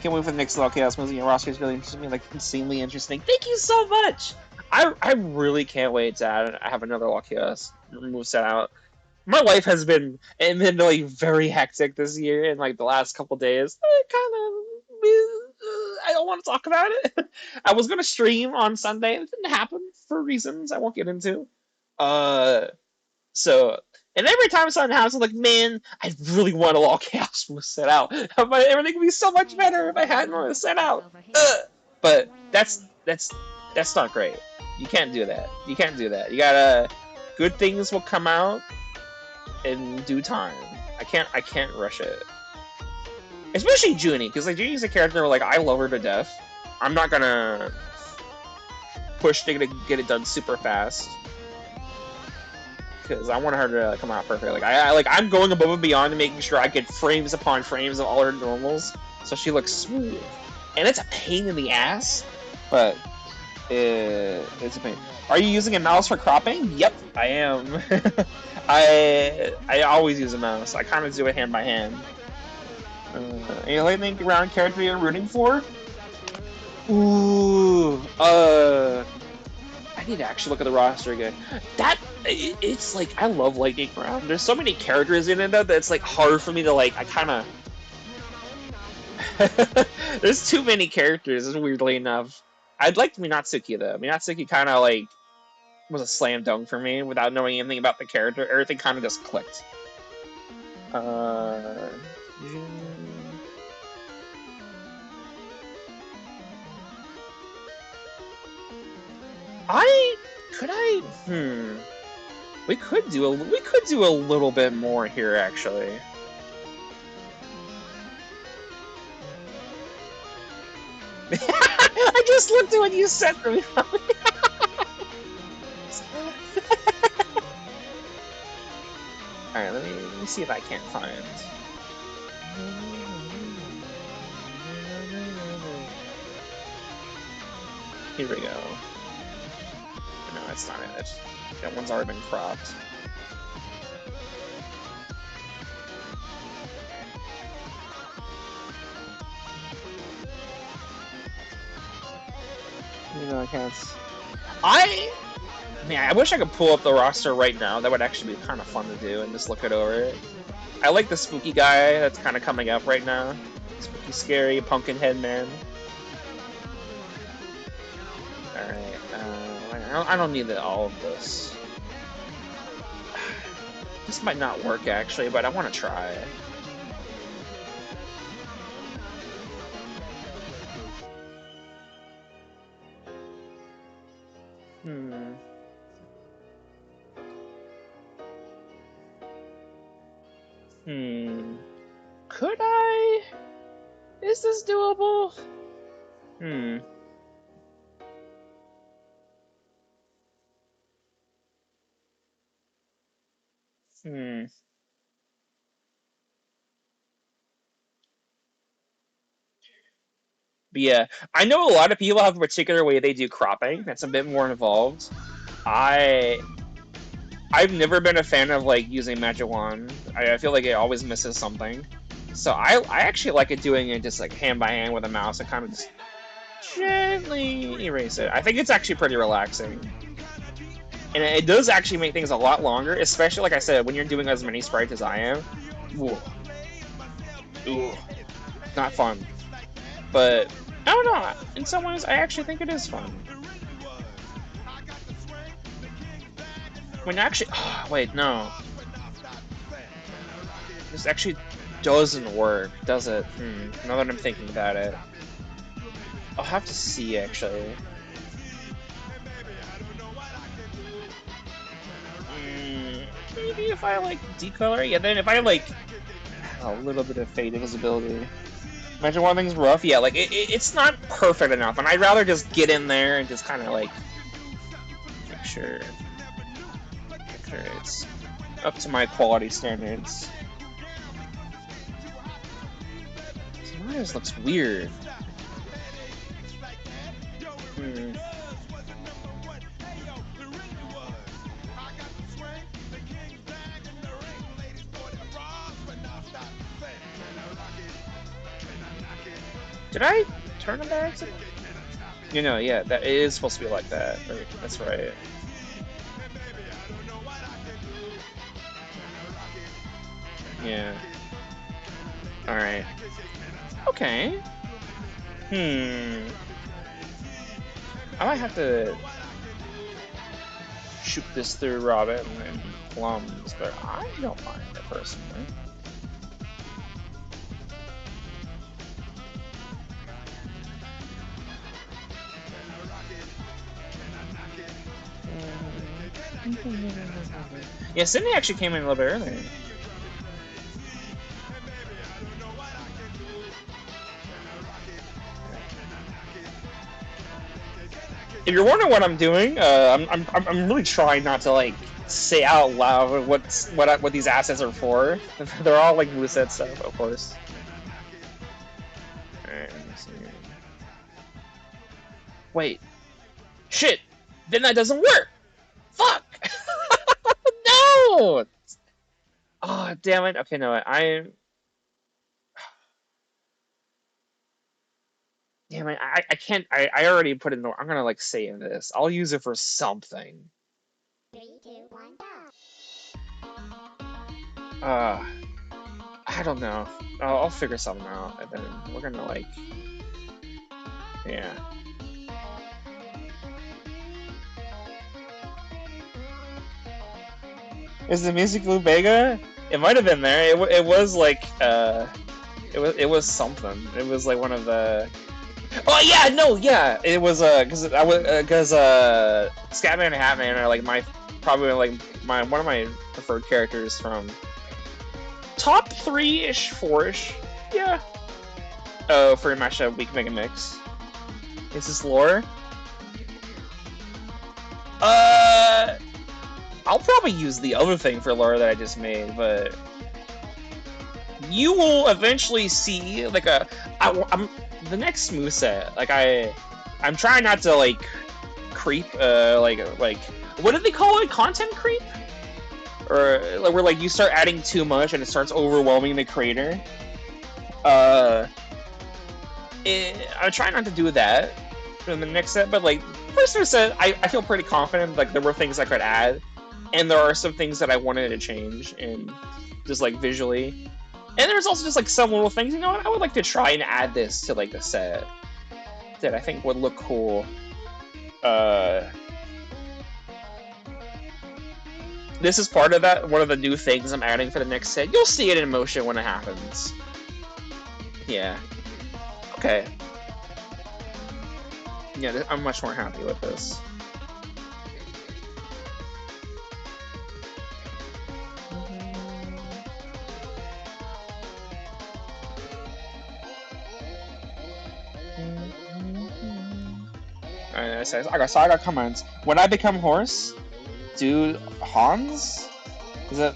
Can't wait for the next Law Chaos movie. Your roster is really interesting, like insanely interesting. Thank you so much. I really can't wait to have another Law Chaos move set out. My life has been like very hectic this year and like the last couple days. Kind of, I don't want to talk about it. I was gonna stream on Sunday. It didn't happen for reasons I won't get into. Uh, so and every time something happens, I'm like, man, I really want a Law Chaos move set out. But everything would be so much better if I hadn't one set out. But that's not great. You can't do that. You can't do that. You gotta. Good things will come out in due time. I can't rush it. Especially Junie, because like Junie's a character where like I love her to death. I'm not gonna push to get it done super fast. Because I want her to come out perfect. Like I'm going above and beyond and making sure I get frames upon frames of all her normals, so she looks smooth. And it's a pain in the ass, but it's a pain. Are you using a mouse for cropping? Yep, I am. I always use a mouse. I kind of do it hand by hand. Any lightning round character you're rooting for? Ooh, I need to actually look at the roster again. It's like I love lightning round. There's so many characters in it that it's like hard for me to like. I kind of there's too many characters. Weirdly enough, I'd like Minatsuki though. Minatsuki kind of like was a slam dunk for me without knowing anything about the character. Everything kind of just clicked. We could do a little bit more here actually. I just looked at what you said for me. Alright, let me see if I can't find. Here we go. No, that's not it. That one's already been cropped. You know, I can't. Man, I wish I could pull up the roster right now. That would actually be kind of fun to do and just look it over. I like the spooky guy that's kind of coming up right now. Spooky, scary, pumpkin head man. Alright, I don't need all of this. This might not work actually, but I want to try. Could I? Is this doable? But yeah, I know a lot of people have a particular way they do cropping that's a bit more involved. I've never been a fan of like using Magic Wand. I feel like it always misses something. So I actually like it doing it just like hand by hand with a mouse and kind of just gently erase it. I think it's actually pretty relaxing. And it does actually make things a lot longer, especially like I said, when you're doing as many sprites as I am. Ooh. Ooh. Not fun. But I don't know. In some ways, I actually think it is fun. When actually, oh, wait, no. This actually doesn't work, does it? Now that I'm thinking about it, I'll have to see actually. Maybe if I like decolor, yeah. Then if I like a little bit of fade invisibility. Imagine one thing's rough, yeah. Like it's not perfect enough, and I'd rather just get in there and just kind of like make sure it's up to my quality standards. This looks weird. Did I turn it by accident? You know, yeah, that it is supposed to be like that. Right? That's right. Yeah. Alright. Okay. I might have to shoot this through Robin and Plums, but I don't mind it personally. Yeah, Sydney actually came in a little bit earlier. If you're wondering what I'm doing, I'm really trying not to like say out loud what these assets are for. They're all like moveset stuff, of course. Alright, let me see. Wait, shit! Then that doesn't work. Fuck! No! Oh damn it! Okay, no, damn it! I can't. I already put it in. I'm gonna like save this. I'll use it for something. 3, 2, 1, go. I don't know. I'll figure something out, and then we're gonna like, yeah. Is the music Lou Bega? It might have been there. It was like it was something. It was like one of the. Oh yeah, no, yeah. It was because Scatman and Hatman are like probably like one of my preferred characters from top 3-ish, 4-ish. Yeah. Oh, for a mashup, we can make a mix. Is this lore? I'll probably use the other thing for lore that I just made, but you will eventually see like the next moveset. Like I'm trying not to like creep. Like what do they call it? Content creep? Or like where like you start adding too much and it starts overwhelming the creator. I'm trying not to do that in the next set, but like first set, I feel pretty confident. Like there were things I could add, and there are some things that I wanted to change, and just like visually. And there's also just like some little things, you know what? I would like to try and add this to like the set that I think would look cool. This is part of that, one of the new things I'm adding for the next set. You'll see it in motion when it happens. Yeah. Okay. Yeah, I'm much more happy with this. I got comments. When I become horse, do Hans? Is it?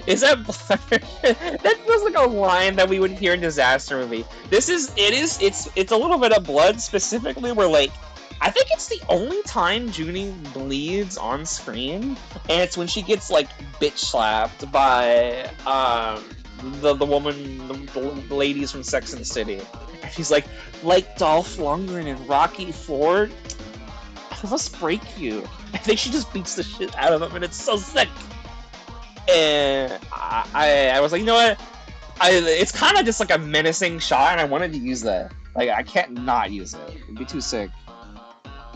Is that blood? That feels like a line that we would hear in a disaster movie. It's a little bit of blood specifically where like I think it's the only time Junie bleeds on screen, and it's when she gets like bitch slapped by the woman, the ladies from Sex and the City. And she's like Dolph Lundgren and Rocky Ford, I must break you. I think she just beats the shit out of him, and it's so sick. And I was like, you know what? It's kind of just like a menacing shot, and I wanted to use that. Like, I can't not use it. It'd be too sick.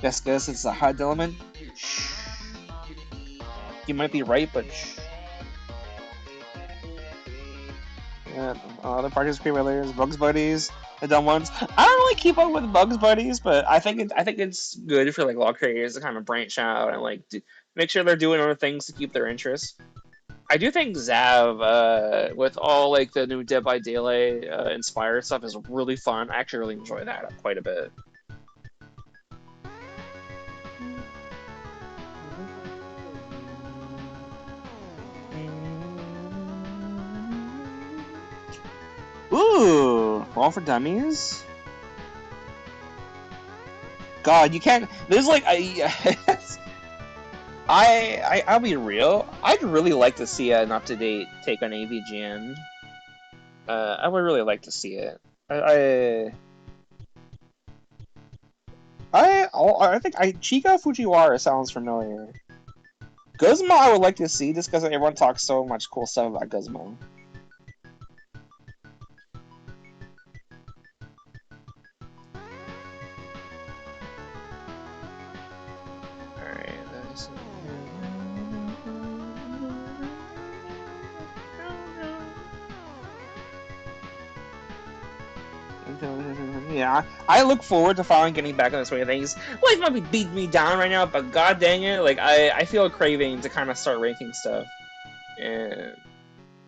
Yes, guess it's a hard element. Shh. You might be right, but shh. Yeah, other parties, pre-weathers, Bugs Buddies, the dumb ones. I don't really keep up with Bugs Buddies, but I think it's good for like law creators to kind of branch out and like make sure they're doing other things to keep their interest. I do think Zav, with all like the new Dead by Daylight inspired stuff, is really fun. I actually really enjoy that quite a bit. Ooh, Law for Dummies. God, you can't. There's like I'll be real. I'd really like to see an up-to-date take on AVGN. I would really like to see it. I think Chica Fujiwara sounds familiar. Guzma I would like to see just because everyone talks so much cool stuff about Guzma. Yeah, I look forward to finally getting back in the swing of things. Life might be beating me down right now, but god dang it, like I feel a craving to kind of start ranking stuff, and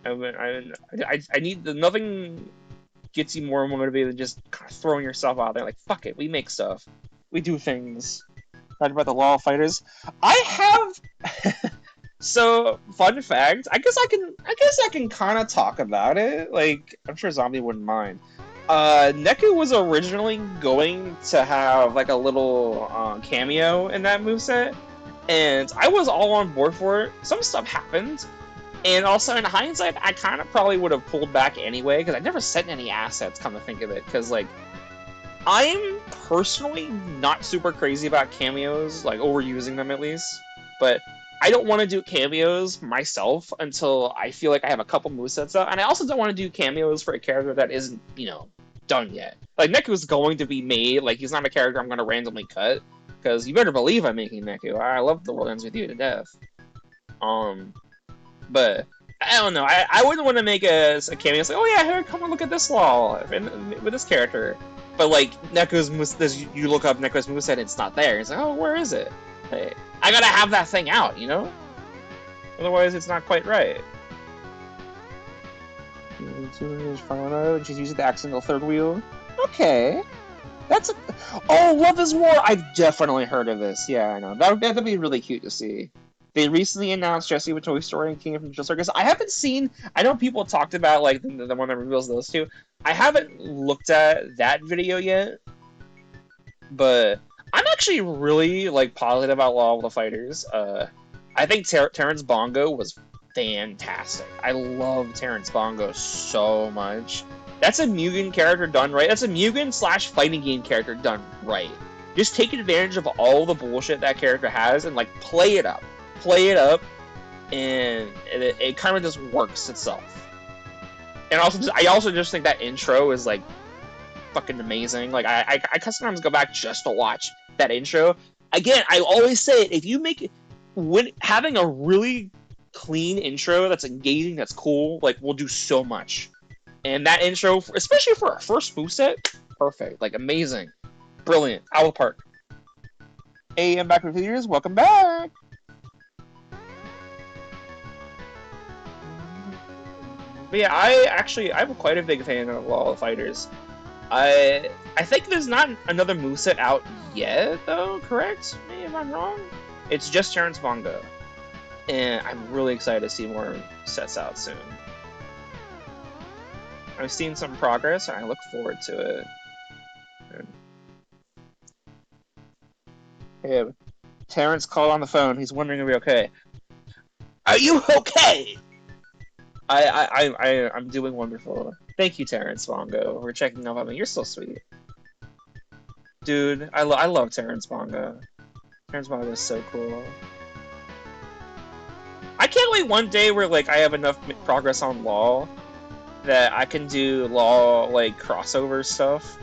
I need nothing gets you more motivated than just kind of throwing yourself out there. Like fuck it, we make stuff, we do things. Talk about the Law Fighters. I have so fun fact. I guess I can kind of talk about it. Like I'm sure Zombie wouldn't mind. Neku was originally going to have like a little cameo in that moveset, and I was all on board for it. Some stuff happened, and also in hindsight, I kind of probably would have pulled back anyway, because I never sent any assets, come to think of it, because like, I'm personally not super crazy about cameos, like overusing them at least, but I don't want to do cameos myself until I feel like I have a couple movesets up, and I also don't want to do cameos for a character that isn't, you know, done yet. Like, Neku's going to be made, like, he's not a character I'm going to randomly cut, because you better believe I'm making Neku. I love The World Ends With You to death. But, I don't know, I wouldn't want to make a cameo, it's like, oh yeah, here, come and look at this Law, with this character. But, like, you look up Neku's moveset and it's not there, it's like, oh, where is it? Like, I gotta have that thing out, you know? Otherwise, it's not quite right. She's using the accidental third wheel. Okay. That's a... Oh, Love is War! I've definitely heard of this. Yeah, I know. That'd be really cute to see. They recently announced Jessie with Toy Story and King of Digital Circus. I haven't seen... I know people talked about, like, the one that reveals those two. I haven't looked at that video yet. But I'm actually really, like, positive about Law of the Fighters. I think Terrence Bongo was fantastic. I love Terrence Bongo so much. That's a Mugen character done right. That's a Mugen / fighting game character done right. Just take advantage of all the bullshit that character has and, like, play it up. Play it up, and it kind of just works itself. And also, I also just think that intro is, like, fucking amazing. Like, I sometimes go back just to watch that intro. Again, I always say it, if you make it, having a really clean intro that's engaging, that's cool, like, will do so much. And that intro, especially for our first moveset, perfect. Like, amazing. Brilliant. Owl Park. Hey, I'm back with viewers. Welcome back! But yeah, I'm quite a big fan of Law of Fighters. I think there's not another moveset out yet, though, correct? Maybe if I'm wrong? It's just Terrence Bongo. and I'm really excited to see more sets out soon. I've seen some progress, and I look forward to it. Hey, Terrence called on the phone. He's wondering if we're okay. Are you okay? I'm doing wonderful. Thank you, Terrence Bongo, for checking up on me. You're so sweet. Dude, I love Terrence Bongo. Terrence Bongo is so cool. I can't wait one day where, like, I have enough progress on Law that I can do Law, like, crossover stuff.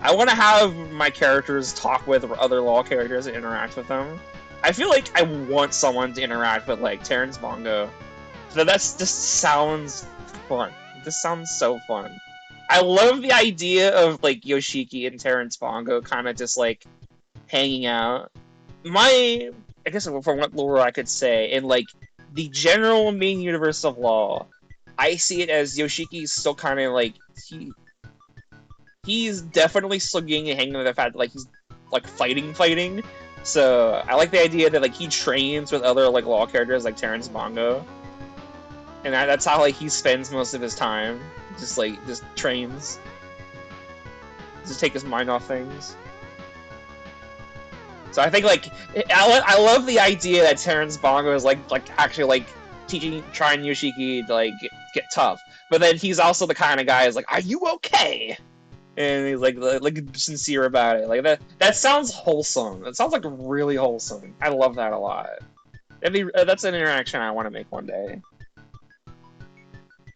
I want to have my characters talk with other Law characters and interact with them. I feel like I want someone to interact with, like, Terrence Bongo. So this sounds fun. This sounds so fun. I love the idea of, like, Yoshiki and Terrence Bongo kind of just, like, hanging out. I guess from what lore I could say, in, like, the general main universe of Law, I see it as Yoshiki's still kind of, like, he's definitely still getting a hang of the fact that, like, he's, like, fighting. So, I like the idea that, like, he trains with other, like, Law characters, like Terrence Bongo. And that's how, like, he spends most of his time. Just trains. Just take his mind off things. So I think, like, I love the idea that Terrence Bongo is, like actually, like, trying Yoshiki to, like, get tough. But then he's also the kind of guy who's like, are you okay? And he's, like sincere about it. Like, that sounds wholesome. That sounds, like, really wholesome. I love that a lot. That's an interaction I want to make one day.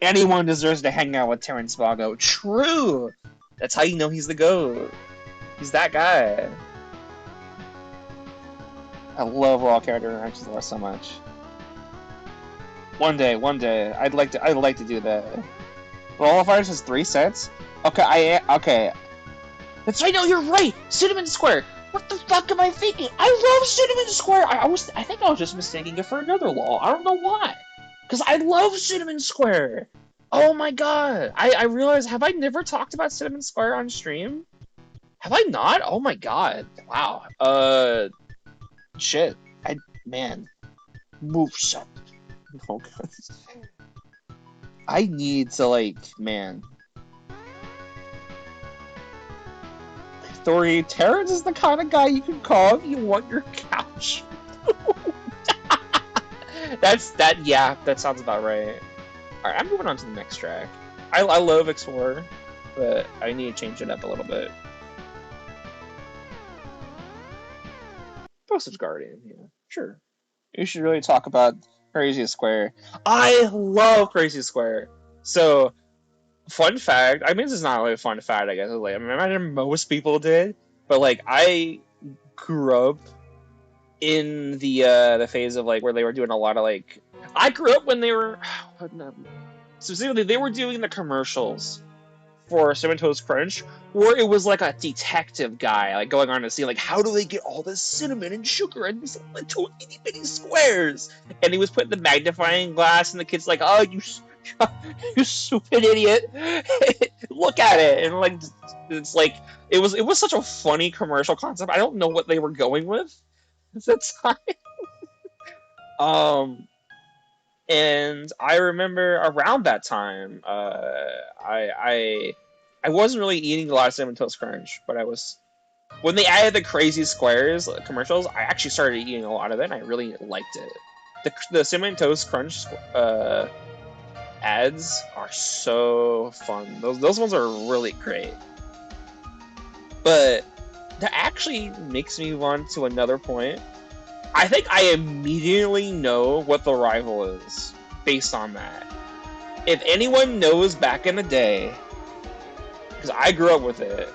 Anyone deserves to hang out with Terrence Bongo. True! That's how you know he's the GOAT. He's that guy. I love Law character interactions so much. One day, I'd like to do that. Law of Fighters has 3 sets? Okay. That's right, no, you're right! Cinnamon Square! What the fuck am I thinking? I love Cinnamon Square! I think I was just mistaking it for another Law. I don't know why. Because I love Cinnamon Square! Oh my god! I realized, have I never talked about Cinnamon Square on stream? Have I not? Oh my god. Wow. Shit. Man. Moveset. Oh god. I need to, like, man. Thori, Terrence is the kind of guy you can call if you want your couch. Yeah, that sounds about right. Alright, I'm moving on to the next track. I love Explorer, but I need to change it up a little bit. Postage Guardian, yeah, sure. You should really talk about Crazy Square. I love Crazy Square! So, fun fact, I mean, this is not really a fun fact, I guess. Like, I imagine most people did, but, like, I grew up in the phase of, like, where they were doing a lot of, like, I grew up when they were, specifically, they were doing the commercials for Cinnamon Toast Crunch, where it was like a detective guy, like, going on to see, like, how do they get all this cinnamon and sugar in these little itty bitty squares? And he was putting the magnifying glass, and the kid's like, oh, you stupid idiot! Look at it, and, like, it's like it was such a funny commercial concept. I don't know what they were going with at the time. And I remember around that time, I wasn't really eating a lot of Cinnamon Toast Crunch, but when they added the Crazy Squares commercials, I actually started eating a lot of it, and I really liked it. The Cinnamon Toast Crunch ads are so fun. Those ones are really great. But that actually makes me want to another point. I think I immediately know what the rival is, based on that. If anyone knows back in the day, because I grew up with it,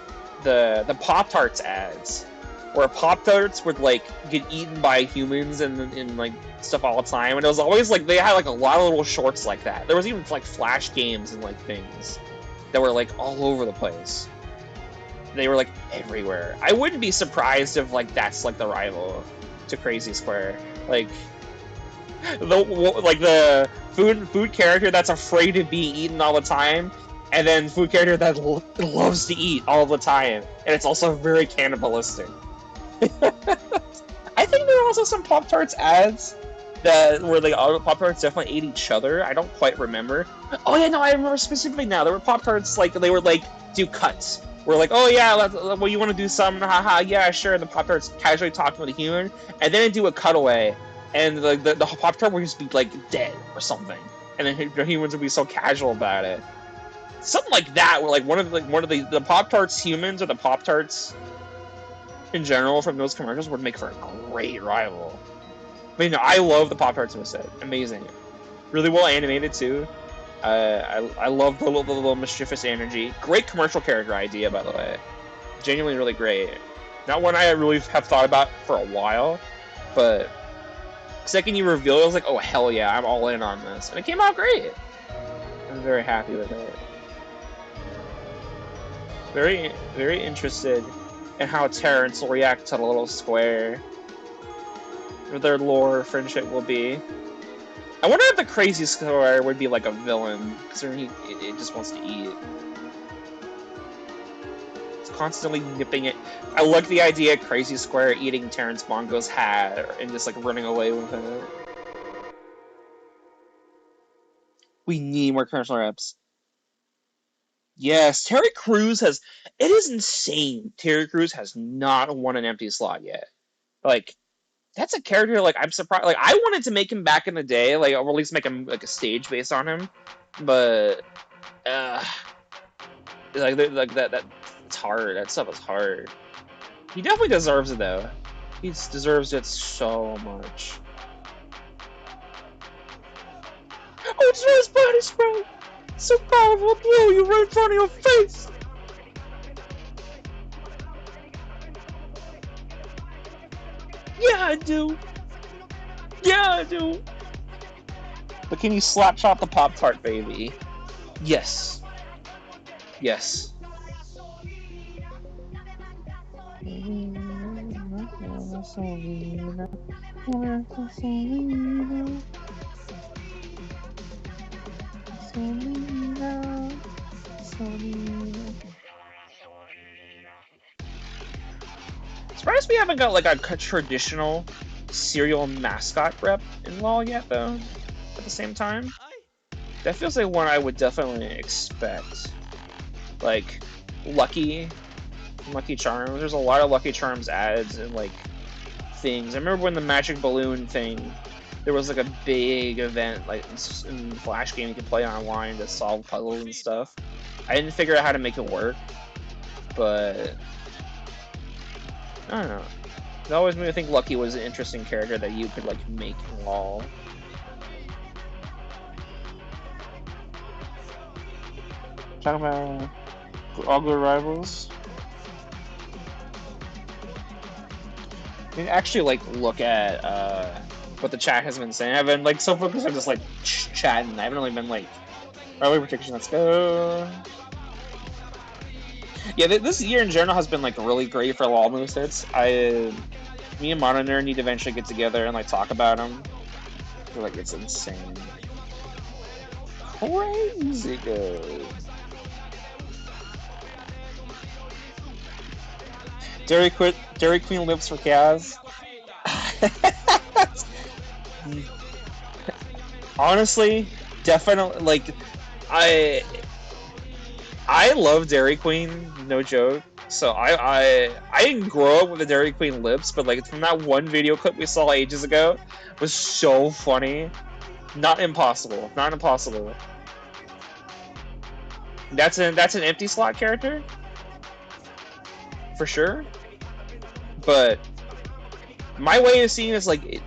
the Pop-Tarts ads, where Pop-Tarts would, like, get eaten by humans and like, stuff all the time, and it was always, like, they had, like, a lot of little shorts like that. There was even, like, Flash games and, like, things that were, like, all over the place. They were, like, everywhere. I wouldn't be surprised if, like, that's, like, the rival to Crazy Square. Like the food character that's afraid to be eaten all the time, and then food character that loves to eat all the time, and it's also very cannibalistic. I think there are also some Pop-Tarts ads that where like all the Pop-Tarts definitely ate each other. I don't quite remember. Oh yeah, no, I remember specifically now. There were Pop-Tarts like they would like do cuts. We're like, oh yeah, well you want to do something? Haha, yeah, sure. And the Pop-Tarts casually talking with a human, and then do a cutaway, and the Pop-Tart would just be like dead or something, and then the humans would be so casual about it. Something like that, where like one of the Pop-Tarts humans or the Pop-Tarts in general from those commercials would make for a great rival. I mean, I love the Pop-Tarts in the set. Amazing. Really well animated, too. I love the little mischievous energy. Great commercial character idea, by the way. Genuinely really great. Not one I really have thought about for a while, but second you reveal it, I was like, oh, hell yeah, I'm all in on this. And it came out great. I'm very happy with it. Very, very interested in how Terrence will react to the little square. What their lore friendship will be. I wonder if the crazy square would be like a villain, considering it just wants to eat. It's constantly nipping it. I like the idea of Crazy Square eating Terrence Bongo's hat and just like running away with it. We need more commercial reps. Yes, Terry Crews has. It is insane. Terry Crews has not won an empty slot yet. Like, that's a character, like, I'm surprised. Like, I wanted to make him back in the day, like, or at least make him, like, a stage based on him. But, like that, it's hard. That stuff is hard. He definitely deserves it, though. He deserves it so much. Oh, it's his body spray! So powerful, blow you right in front of your face! Yeah, I do. Yeah, I do. But can you slap chop the Pop-Tart, baby? Yes. Yes. Surprised we haven't got like a traditional cereal mascot rep in Law yet, though. At the same time, that feels like one I would definitely expect. Like Lucky Charms. There's a lot of Lucky Charms ads and like things. I remember when the Magic Balloon thing, there was like a big event like in Flash game you could play online to solve puzzles and stuff. I didn't figure out how to make it work, but I don't know. It always made me think Lucky was an interesting character that you could like make in Law. Talking about all good rivals. You can actually like look at what the chat has been saying. I've been like so focused on just like chatting. I haven't really been like early prediction. Let's go. Yeah, this year in general has been like really great for Law movesets. Me and Monitor need to eventually get together and like talk about them. I feel like it's insane. Crazy good. Dairy Queen lips for Kaz. Honestly, definitely like I love Dairy Queen, no joke. So I didn't grow up with the Dairy Queen lips, but like from that one video clip we saw ages ago, it was so funny. Not impossible. Not impossible. That's an empty slot character? For sure. But my way of seeing it is like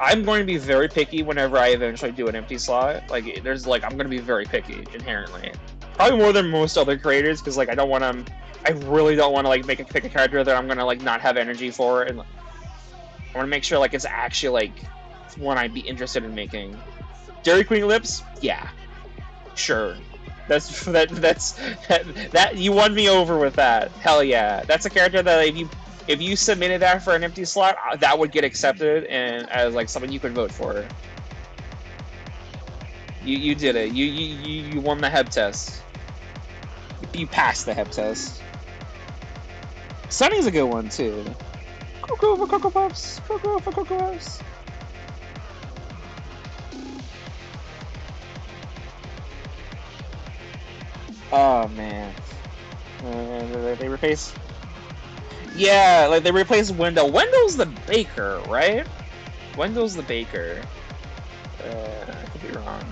I'm going to be very picky whenever I eventually do an empty slot. Like there's like I'm going to be very picky inherently. Probably more than most other creators, because like I really don't want to like pick a character that I'm gonna like not have energy for, and I want to make sure like it's actually like one I'd be interested in making. Dairy Queen lips, yeah, sure. That you won me over with that. Hell yeah, that's a character that if you submitted that for an empty slot, that would get accepted and as like something you could vote for. You did it. You won the Heb test. You passed the Heb test. Sunny's a good one too. Cocoa for Cocoa Puffs. Cocoa for Cocoa Puffs. Oh man. They replace. Yeah, like they replaced Wendell. Wendell's the baker, right? Wendell's the baker. I could be wrong.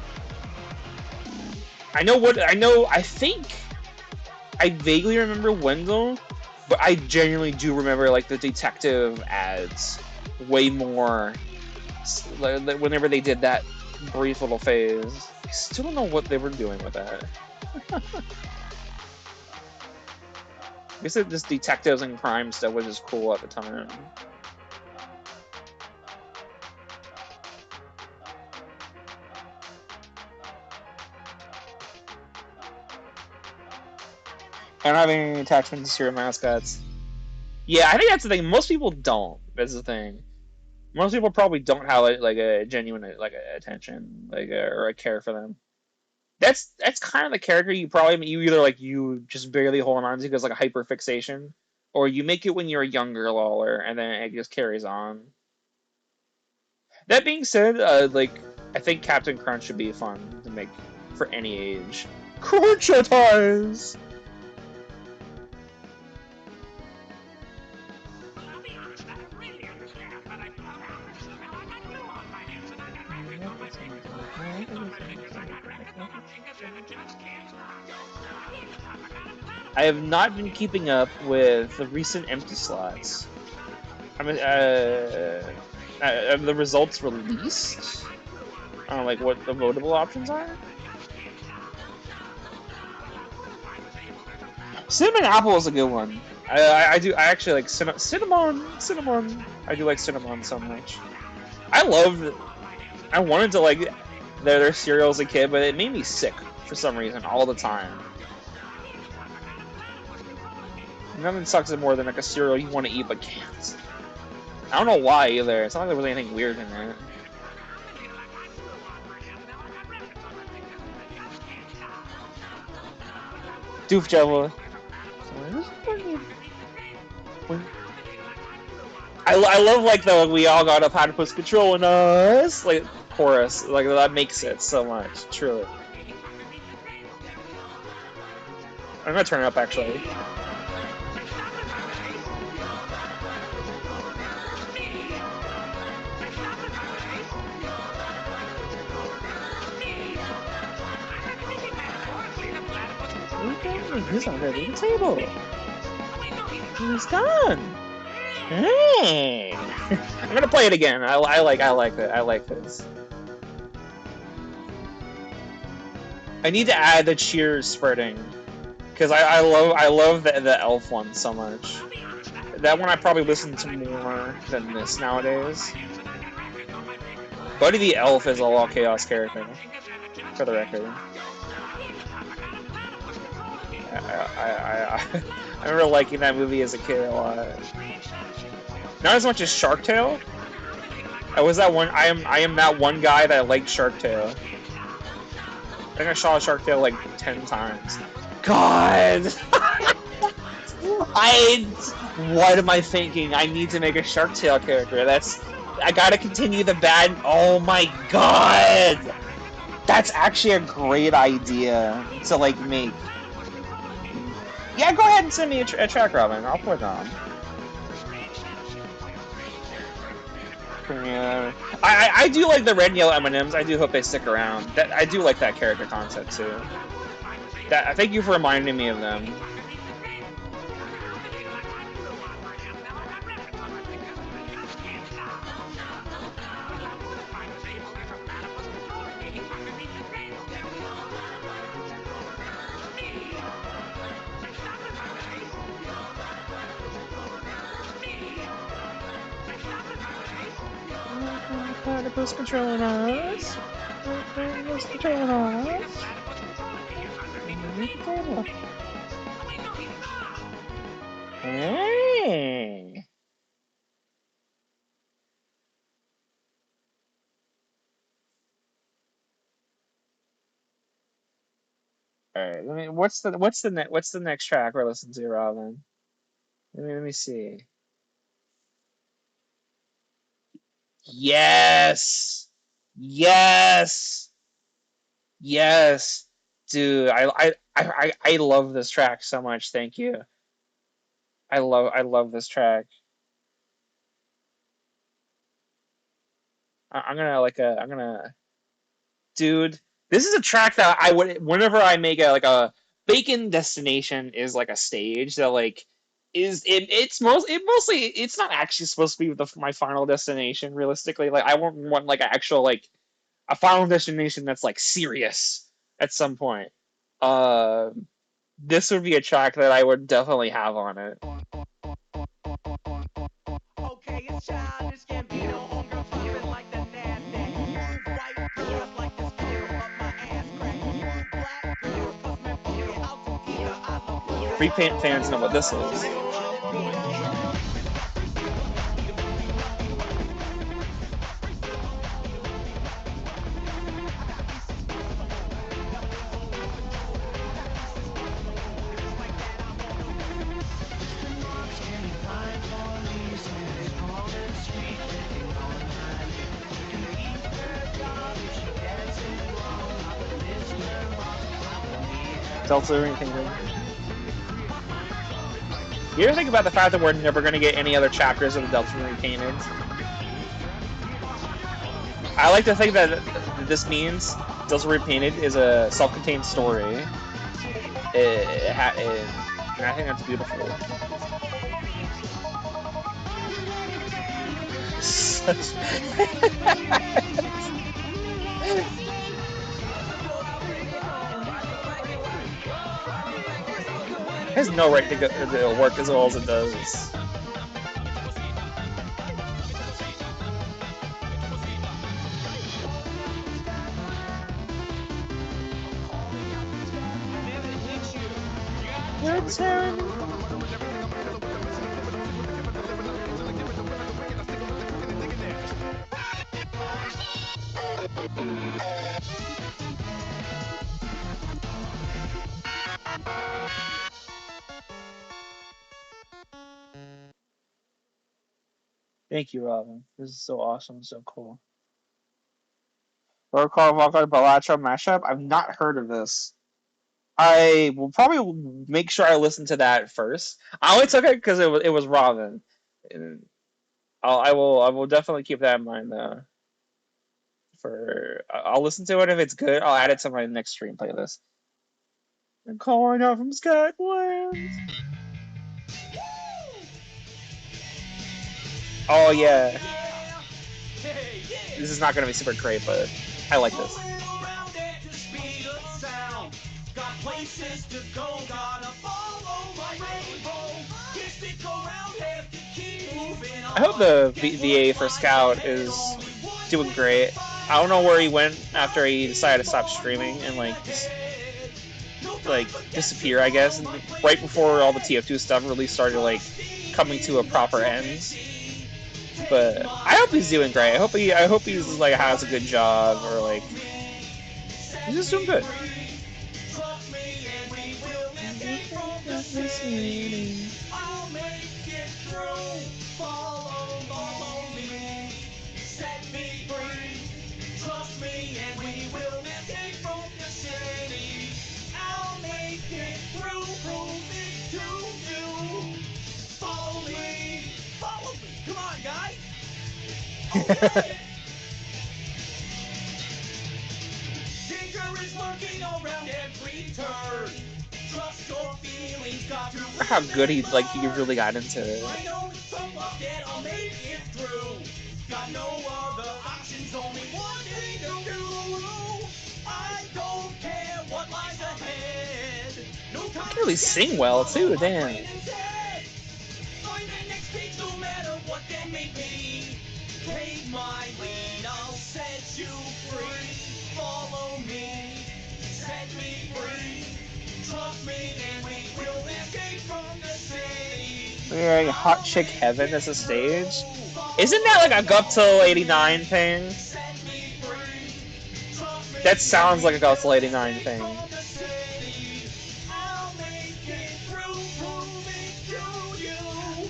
I know what I know. I think I vaguely remember Wendell, but I genuinely do remember like the detective ads way more. Whenever they did that brief little phase, I still don't know what they were doing with that. I guess it just detectives and crime stuff was just cool at the time. I don't have any attachments to your mascots. Yeah, I think that's the thing. Most people don't. That's the thing. Most people probably don't have like a genuine like a attention or a care for them. That's kind of the character you either like you just barely hold on to because like a hyper fixation, or you make it when you're a younger Lawler and then it just carries on. That being said, like I think Captain Crunch should be fun to make for any age. Crunchitize! I have not been keeping up with the recent empty slots. I mean, have the results released? I don't know, like what the votable options are. Cinnamon apple is a good one. I actually like cinnamon. I do like cinnamon so much. I loved. I wanted to like their cereal as a kid, but it made me sick for some reason all the time. Nothing sucks more than like a cereal you want to eat but can't. I don't know why either. It's not like there was anything weird in it. Doof Java. I love like the we all got a platypus controlling us like chorus. Like that makes it so much. Truly. I'm gonna turn it up actually. He's under the table. He's gone. Hey! I'm gonna play it again. I like it. I like this. I need to add the cheers spurting because I love the elf one so much. That one I probably listen to more than this nowadays. Buddy the Elf is a Law Chaos character, for the record. I remember liking that movie as a kid a lot. Not as much as Shark Tale. I was that one. I am that one guy that liked Shark Tale. I think I saw Shark Tale like 10 times. God. What am I thinking? I need to make a Shark Tale character. I gotta continue the bad. Oh my god. That's actually a great idea to like make. Yeah, go ahead and send me a track, Robin. I'll put it on. Yeah. I do like the red and yellow M&Ms. I do hope they stick around. I do like that character concept too. Thank you for reminding me of them. Platypus controlling us. Platypus controlling us. Hey. All right. What's the next track we're listening to, Robin? Let me see. Yes. Yes. Yes. Dude, I love this track so much. Thank you. I love this track. I'm gonna I'm gonna dude. This is a track that I would whenever I make a Bacon Destination is like a stage that like is it mostly it's not actually supposed to be my final destination realistically. Like I want like an actual like a final destination that's like serious at some point. Uh, this would be a track that I would definitely have on it. Okay, it's childish, Gambino, homegirl poppin' like the NASDAQ. White girls like this color, but my ass crack. Black girls, cause me funky out to either I love Free Paint fans know what this is. Delta or anything. You ever think about the fact that we're never going to get any other chapters of the Delta Repainted? I like to think that this means Delta Repainted is a self-contained story. And I think that's beautiful. It has no right to work as well as it does. Your turn. Thank you, Robin. This is so awesome, so cool. Lord Call Valkyrie Balatro mashup. I've not heard of this. I will probably make sure I listen to that first. I only took it because it was Robin. And I will definitely keep that in mind though. I'll listen to it if it's good. I'll add it to my next stream playlist. I'm calling out from Scotland. Oh yeah. This is not gonna be super great, but I like this. I hope the VA for Scout is doing great. I don't know where he went after he decided to stop streaming and just disappear, I guess. And right before all the TF2 stuff really started coming to a proper end. But I hope he's doing great. I hope he's has a good job or he's just doing good. How good he really got into it. He can really sing well too, damn. We're Hot Chick Heaven as a stage. Isn't that a Up Till 89 thing? That sounds like a Up Till 89 thing.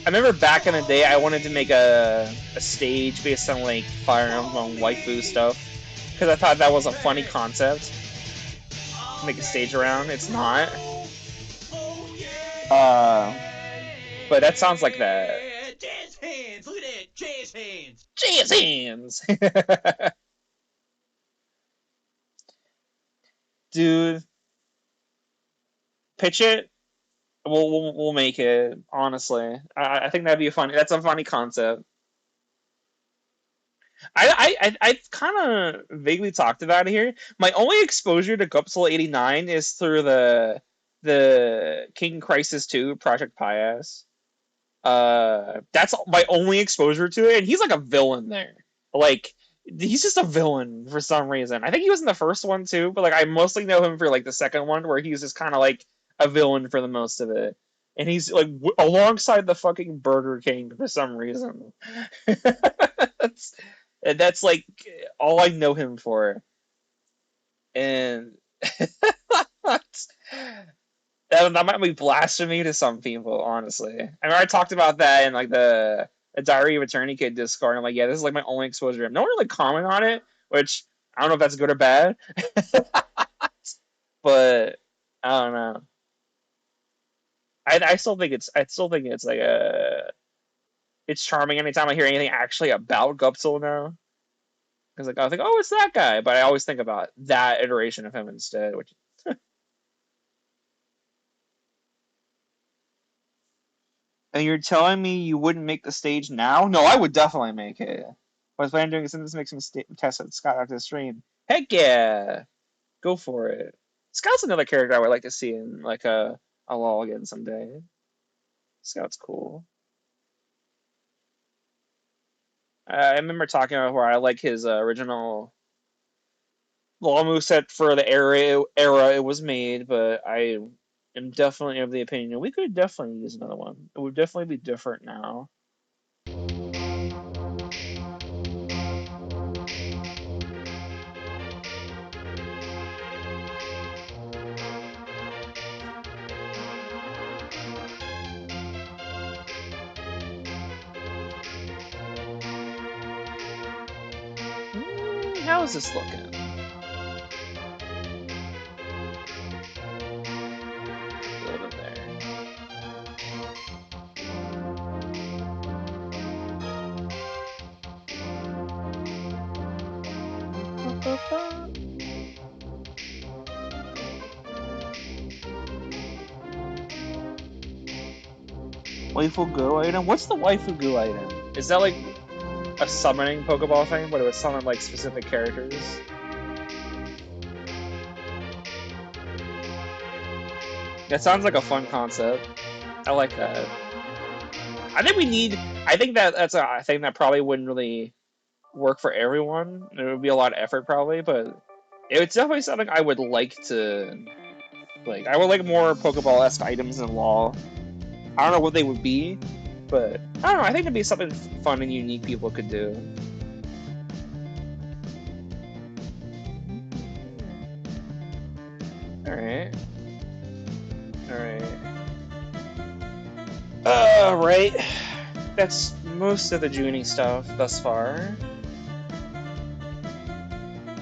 I remember back in the day I wanted to make a stage based on Fire Emblem waifu stuff because I thought that was a funny concept. make a stage around. It's not. Oh yeah. But that sounds like that. Jazz hands. Look at that. Jazz hands. Jazz hands. Dude, pitch it. We'll make it. Honestly, I think that'd be a funny. That's a funny concept. I kind of vaguely talked about it here. My only exposure to Gupsel 89 is through the King Crisis 2 Project Pias. That's my only exposure to it, and he's like a villain there. Like he's just a villain for some reason. I think he was in the first one too, but like I mostly know him for like the second one where he's just kind of like a villain for the most of it. And he's like alongside the fucking Burger King for some reason. that's that's like all I know him for. And that might be blasphemy to some people, honestly. I mean, I talked about that in like the Diary of a Attorney Kid Discord. I'm like, yeah, this is like my only exposure to him. No one really comment on it, which I don't know if that's good or bad. But I don't know. I still think it's like it's charming anytime I hear anything actually about Gupsel now. Because like I think, oh, it's that guy, but I always think about that iteration of him instead, which. And you're telling me you wouldn't make the stage now? No, I would definitely make it. I was planning on doing it since this makes some test at Scott after the stream. Heck yeah! Go for it. Scout's another character I would like to see in like a Lawl again someday. Scout's cool. I remember talking about where I like his original Law moveset for the era it was made, but I am definitely of the opinion we could definitely use another one. It would definitely be different now. How is this looking? A little bit there. Waifu Go item? What's the Waifu Go item? Is that like a summoning Pokeball thing, but it would summon like specific characters? That sounds like a fun concept. I like that. I think that's a thing that probably wouldn't really work for everyone. It would be a lot of effort probably, but it's definitely something I would like to like. I would like more Pokeball-esque items in Law. I don't know what they would be, but I don't know. I think it'd be something fun and unique people could do. Alright. Alright. That's most of the Junie stuff thus far.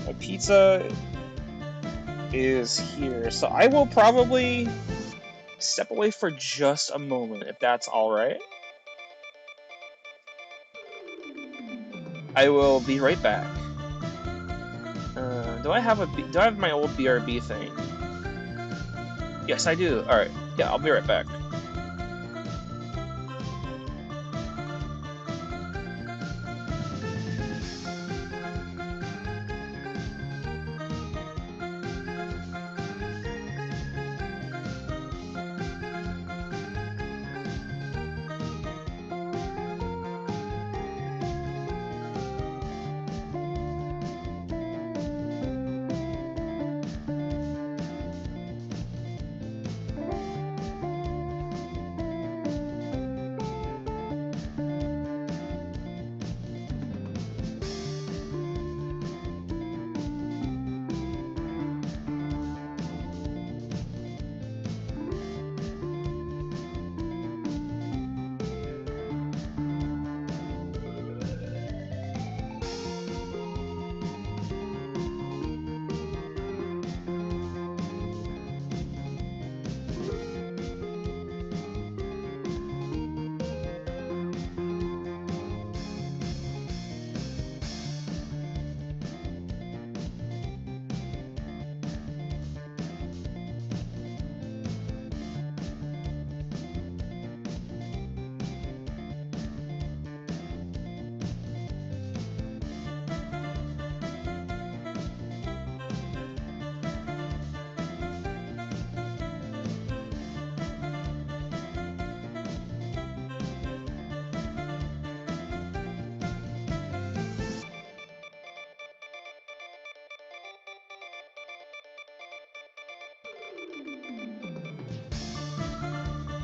My pizza is here, so I will probably step away for just a moment, if that's alright. I will be right back. Do I have my old BRB thing? Yes, I do. Alright. Yeah, I'll be right back.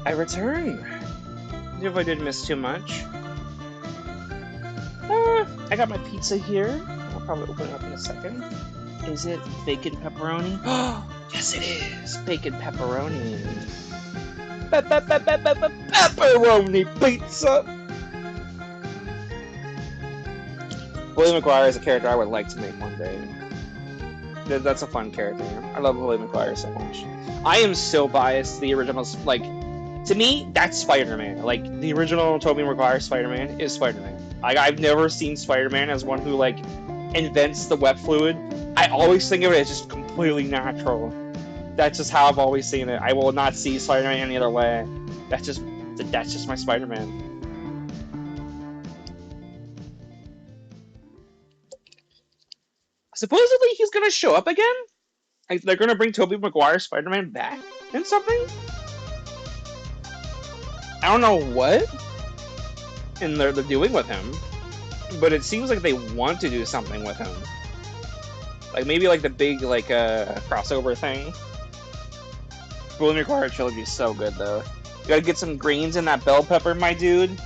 I return. If I didn't miss too much. I got my pizza here. I'll probably open it up in a second. Is it bacon pepperoni? Oh, yes it is! Bacon pepperoni. Pepperoni pizza! William McGuire is a character I would like to make one day. That's a fun character. I love William McGuire so much. I am so biased to the original, like, to me, that's Spider-Man. Like, the original Tobey Maguire Spider-Man is Spider-Man. I've never seen Spider-Man as one who, like, invents the web fluid. I always think of it as just completely natural. That's just how I've always seen it. I will not see Spider-Man any other way. That's just my Spider-Man. Supposedly he's gonna show up again? Like, they're gonna bring Tobey Maguire Spider-Man back in something? I don't know what and they're doing with him, but it seems like they want to do something with him. Like, maybe like the big, like, crossover thing. William McGuire trilogy is so good, though. You gotta get some greens in that bell pepper, my dude.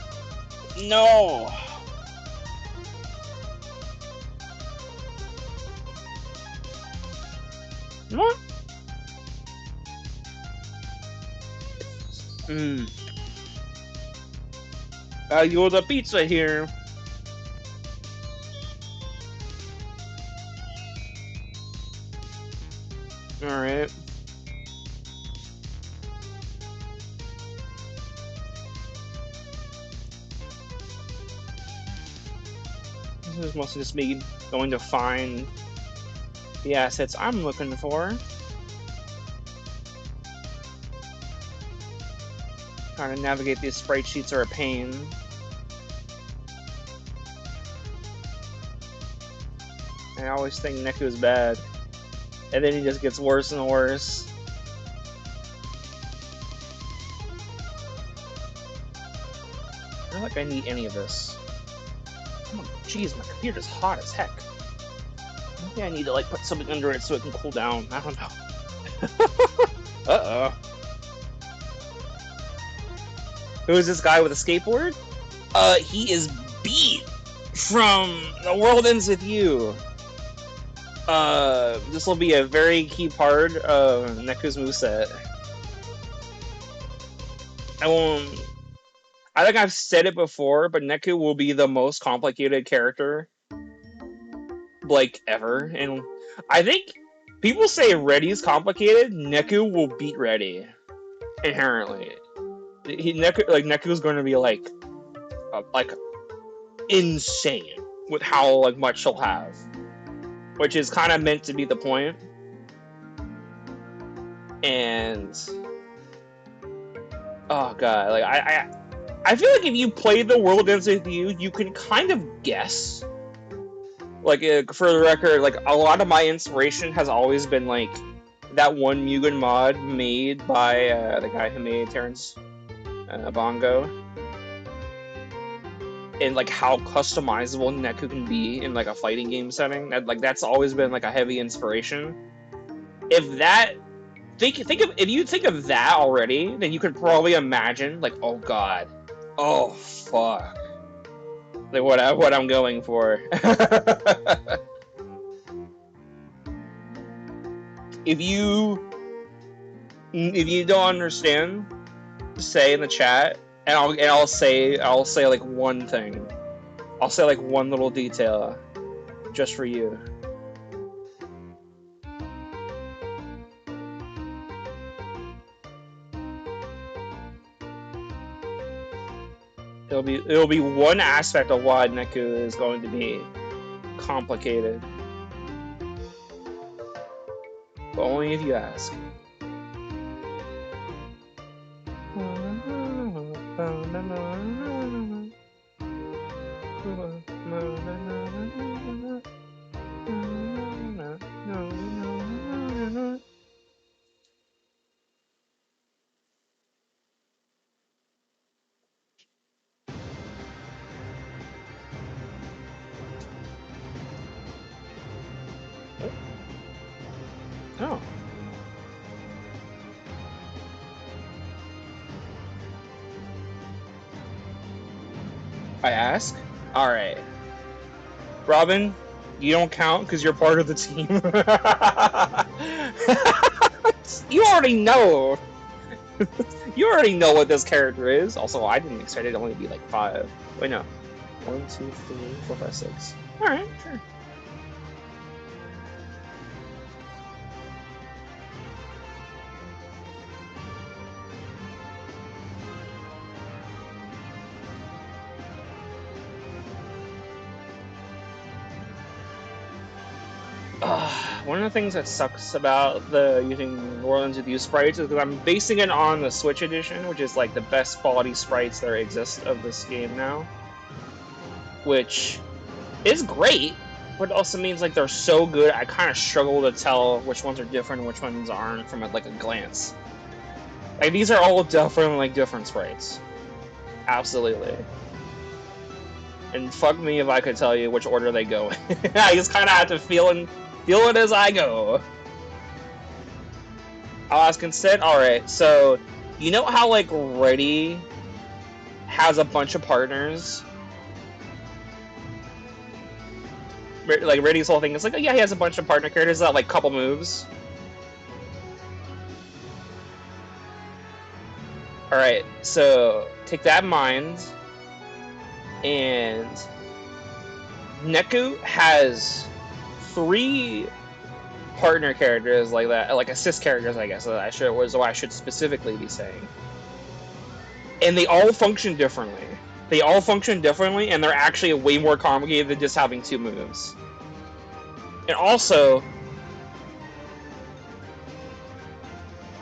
No! What? You order pizza here. Alright. This is mostly just me going to find the assets I'm looking for. Trying to navigate these sprite sheets are a pain. I always think Neku's bad. And then he just gets worse and worse. I don't think I need any of this. Oh, jeez, my computer's hot as heck. Maybe I need to, like, put something under it so it can cool down. I don't know. Uh-oh. Who is this guy with a skateboard? He is Beat from The World Ends With You. This will be a very key part of Neku's moveset. I think I've said it before, but Neku will be the most complicated character, like, ever. And I think people say Reddy's complicated. Neku will beat Reddy inherently. Neku's going to be like insane with how, like, much he'll have, which is kind of meant to be the point. And oh god, like I feel like if you play The World Ends With You, you can kind of guess. Like, for the record, like, a lot of my inspiration has always been like that one Mugen mod made by the guy who made Terrence Bongo, and like how customizable Neku can be in like a fighting game setting. That's always been like a heavy inspiration. If you think of that already, then you could probably imagine, like, oh god, oh fuck, like what I'm going for. If you don't understand, say in the chat, and I'll say like one thing. I'll say like one little detail, just for you. It'll be one aspect of why Neku is going to be complicated, but only if you ask. Oh. I ask? Alright. Robin, you don't count because you're part of the team. You already know. You already know what this character is. Also, I didn't expect it to only be like 5. Wait, no. 1, 2, 3, 4, 5, 6. Alright, sure. One of the things that sucks about the using New Orleans with you sprites is that I'm basing it on the Switch edition, which is like the best quality sprites there exist of this game now. Which is great, but also means like they're so good I kind of struggle to tell which ones are different and which ones aren't from like a glance. Like these are all definitely like different sprites. Absolutely. And fuck me if I could tell you which order they go in. I just kind of have to feel it as I go. I'll ask instead. Alright, so you know how like Ready has a bunch of partners? Like Ready's whole thing is like, oh yeah, he has a bunch of partner characters that like couple moves. Alright, so take that in mind. And Neku has 3 partner characters like that, like assist characters, I guess, that I should specifically be saying. And they all function differently. They all function differently, and they're actually way more complicated than just having 2 moves. And also,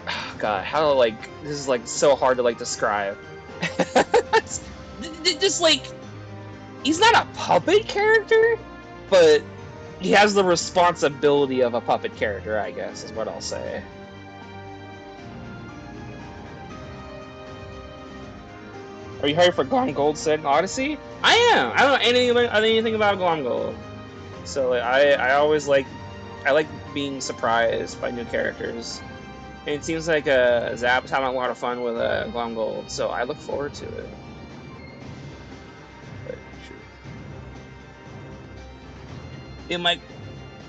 oh God, how like this is like so hard to like describe. Just like. He's not a puppet character, but he has the responsibility of a puppet character, I guess, is what I'll say. Are you hyped for Glom Gold said Odyssey? I am! I don't know anything about Glom Gold. So like, I always like being surprised by new characters. And it seems like Zap's having a lot of fun with Glom Gold, so I look forward to it. Am I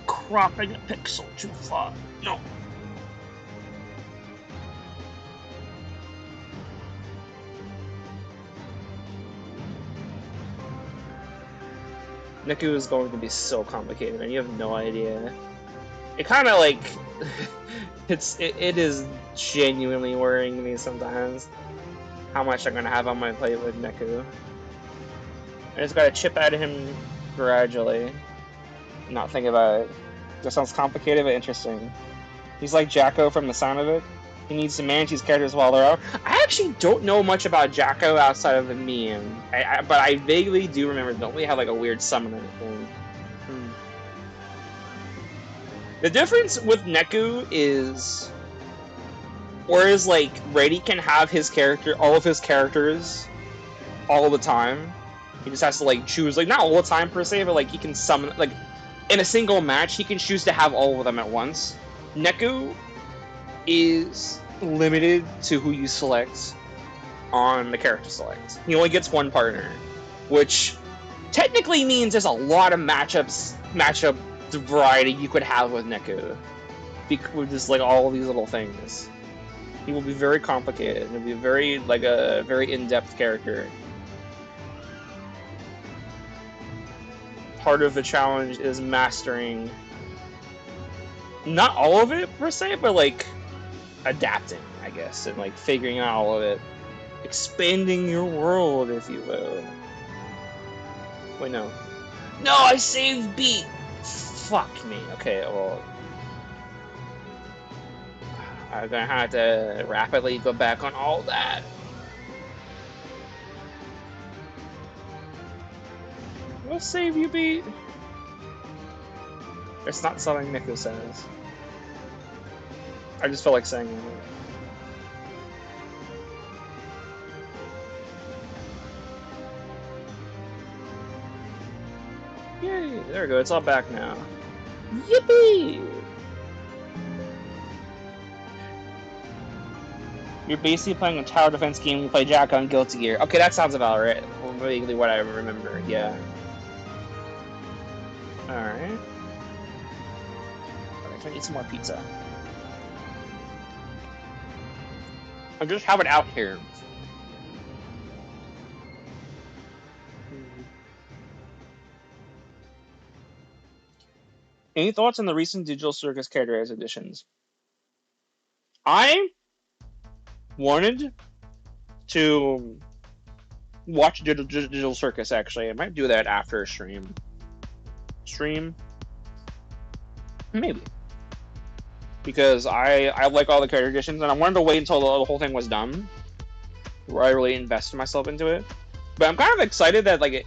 cropping a pixel too far? No. Neku is going to be so complicated, and you have no idea. It kind of like it is genuinely worrying me sometimes how much I'm gonna have on my plate with Neku. I just gotta chip out of him gradually. Not think about it. That sounds complicated but interesting. He's like Jacko from the sound of it. He needs to manage these characters while they're out. I actually don't know much about Jacko outside of the meme. But I vaguely do remember, don't we have like a weird summoner thing? The difference with Neku is, whereas like Ready can have his character, all of his characters, all the time. He just has to like choose, like not all the time per se, but like he can summon, like in a single match, he can choose to have all of them at once. Neku is limited to who you select on the character select. He only gets 1 partner, which technically means there's a lot of matchup variety you could have with Neku. With just like all of these little things. He will be very complicated. He'll be very in-depth character. Part of the challenge is mastering not all of it per se, but like adapting, I guess, and like figuring out all of it, expanding your world, if you will. Wait, no, I saved beat. Fuck me. Okay, well, I'm gonna have to rapidly go back on all that. We'll save you, beat. It's not something Neku says. I just feel like saying it. Yay! There we go. It's all back now. Yippee! You're basically playing a tower defense game. You play Jack on Guilty Gear. Okay, that sounds about right. Well, vaguely what I remember. Yeah. All right. I need some more pizza. I'll just have it out here. Any thoughts on the recent Digital Circus characterized editions? I wanted to watch Digital Circus, actually. I might do that after a stream. Maybe. Because I like all the character editions, and I wanted to wait until the whole thing was done, where I really invested myself into it. But I'm kind of excited that like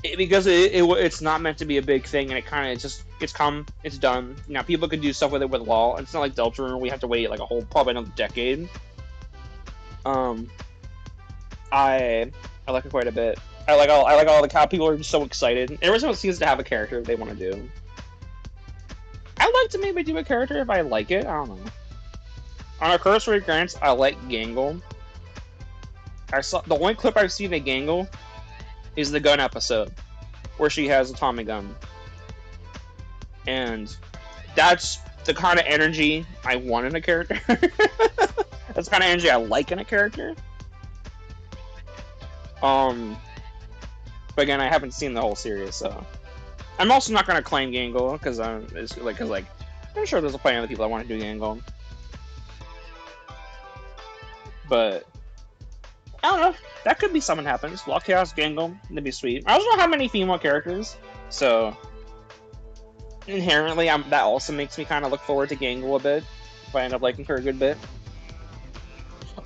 because it's not meant to be a big thing, and it kind of it's done. Now people can do stuff with it with Lawl. It's not like Deltarune, we have to wait like a whole probably another decade. I like it quite a bit. I like all the how people are just so excited. Everyone seems to have a character they want to do. I'd like to maybe do a character if I like it. I don't know. On a cursory glance, I like Gangle. The only clip I've seen of Gangle is the gun episode, where she has a Tommy gun. And that's the kind of energy I want in a character. That's the kind of energy I like in a character. But again, I haven't seen the whole series, so I'm also not gonna claim Gangle because I'm sure there's plenty of other people that want to do Gangle. But I don't know. That could be something happens. Law Chaos Gangle, that'd be sweet. I also don't have many female characters, so inherently, that also makes me kind of look forward to Gangle a bit. If I end up liking her a good bit.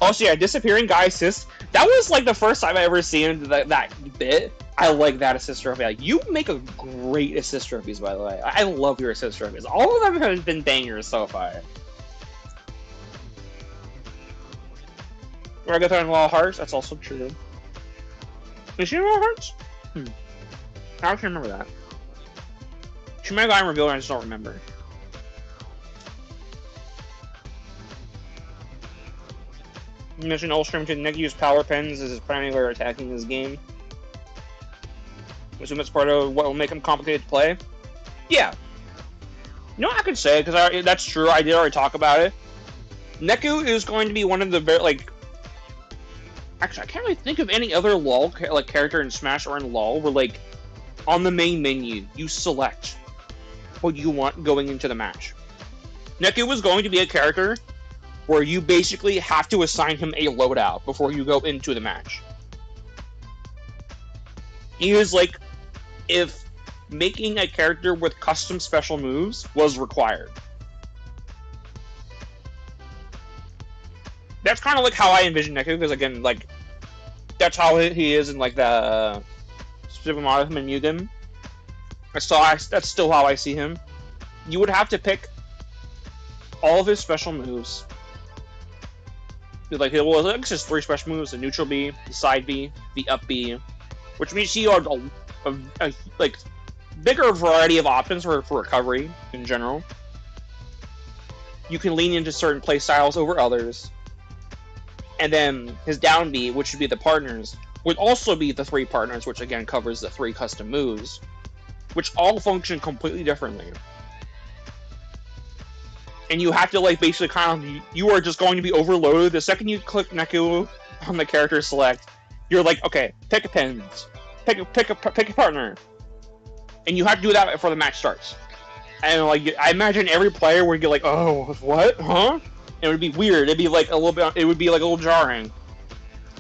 Also, yeah, Disappearing Guy Assist. That was like the first time I ever seen that bit. I like that assist trophy. Like, you make a great assist trophies, by the way. I love your assist trophies. All of them have been bangers so far. Regathon and Law Hearts, that's also true. Is she in Law Hearts? I don't remember that. She might have gotten revealed, I just don't remember. You mentioned Ulstrom can use power pens as his primary way of attacking this game. I assume that's part of what will make him complicated to play. Yeah. You know what I could say, because that's true, I did already talk about it. Neku is going to be one of the very, like... Actually, I can't really think of any other LoL character in Smash or in LoL where, like, on the main menu, you select what you want going into the match. Neku is going to be a character where you basically have to assign him a loadout before you go into the match. He is like, if making a character with custom special moves was required. That's kind of like how I envision Neku, because again, like, that's how he is in like the specific model of him in Mugen. That's still how I see him. You would have to pick all of his special moves. Like, well, it's just 3 special moves: the neutral B, the side B, the up B, which means he had a like bigger variety of options for recovery in general. You can lean into certain play styles over others. And then his down B, which would be the partners, would also be the 3 partners, which again covers the 3 custom moves, which all function completely differently. And you have to, like, basically kind of, you are just going to be overloaded. The second you click Neku on the character select, you're like, okay, pick a pins, pick a partner, and you have to do that before the match starts. And like, I imagine every player would get like, oh, what, huh? It would be weird. It'd be like a little bit. It would be like a little jarring.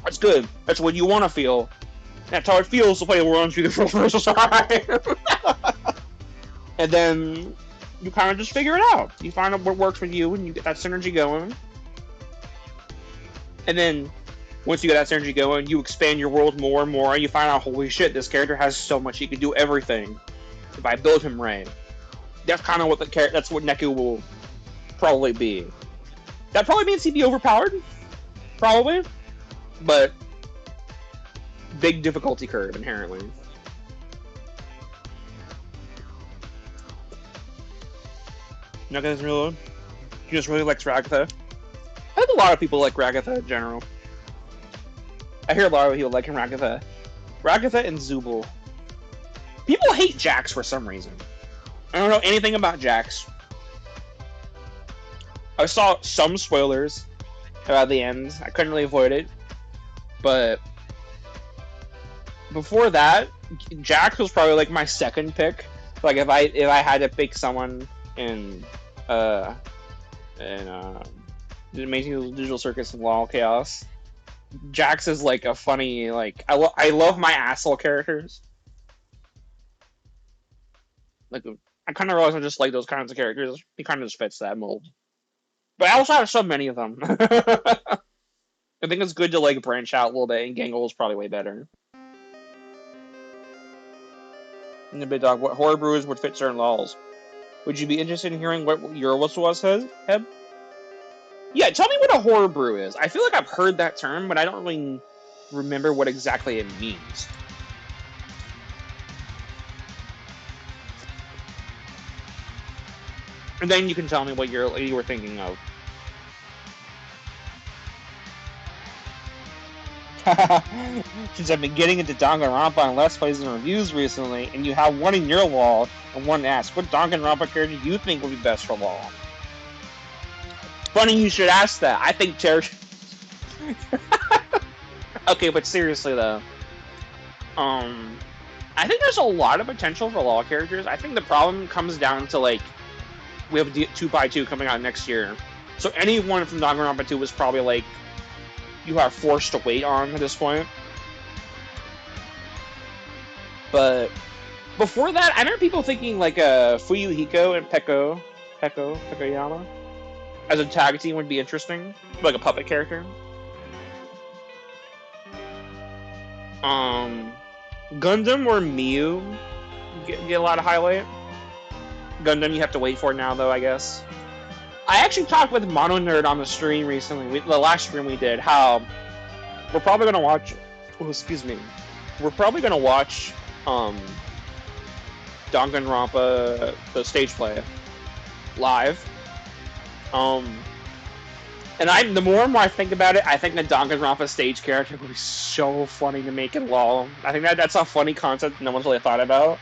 That's good. That's what you want to feel. That's how it feels to play the World through the first time. And then you kind of just figure it out. You find out what works for you, and you get that synergy going. And then once you get that synergy going, you expand your world more and more, and you find out, holy shit, this character has so much. He can do everything if I build him right. That's kind of what that's what Neku will probably be. That probably means he'd be overpowered, probably, but big difficulty curve inherently. Nugget is real. He just really likes Ragatha. I think a lot of people like Ragatha in general. I hear a lot of people liking Ragatha. Ragatha and Zubul. People hate Jax for some reason. I don't know anything about Jax. I saw some spoilers about the end. I couldn't really avoid it. But before that, Jax was probably like my second pick. Like if I had to pick someone in the Amazing Digital Circus and Law Chaos, Jax is like a funny, like I love my asshole characters. Like I kind of realize I just like those kinds of characters. He kind of just fits that mold. But I also have so many of them. I think it's good to like branch out a little bit, and Gangle is probably way better. In the Big Dog, what horror brews would fit certain laws? Would you be interested in hearing what your whistle was, Heb? Yeah, tell me what a horror brew is. I feel like I've heard that term, but I don't really remember what exactly it means. And then you can tell me what you were thinking of. Since I've been getting into Danganronpa on Let's Plays and reviews recently, and you have one in your wall, and one asks, what Danganronpa character do you think would be best for LOL? Funny you should ask that. I think Okay, but seriously though, I think there's a lot of potential for LOL characters. I think the problem comes down to like, we have 2x2 coming out next year, so anyone from Danganronpa 2 was probably like, you are forced to wait on at this point. But before that, I remember people thinking like Fuyuhiko and Pekoyama as a tag team would be interesting, like a puppet character. Gundam or Miu get a lot of highlight. Gundam you have to wait for now though, I guess. I actually talked with Mono Nerd on the stream recently, the last stream we did, how we're probably gonna watch. Oh, excuse me. We're probably gonna watch Danganronpa the stage play live. And the more and more I think about it, I think the Danganronpa stage character would be so funny to make in LOL. I think that's a funny concept no one's really thought about.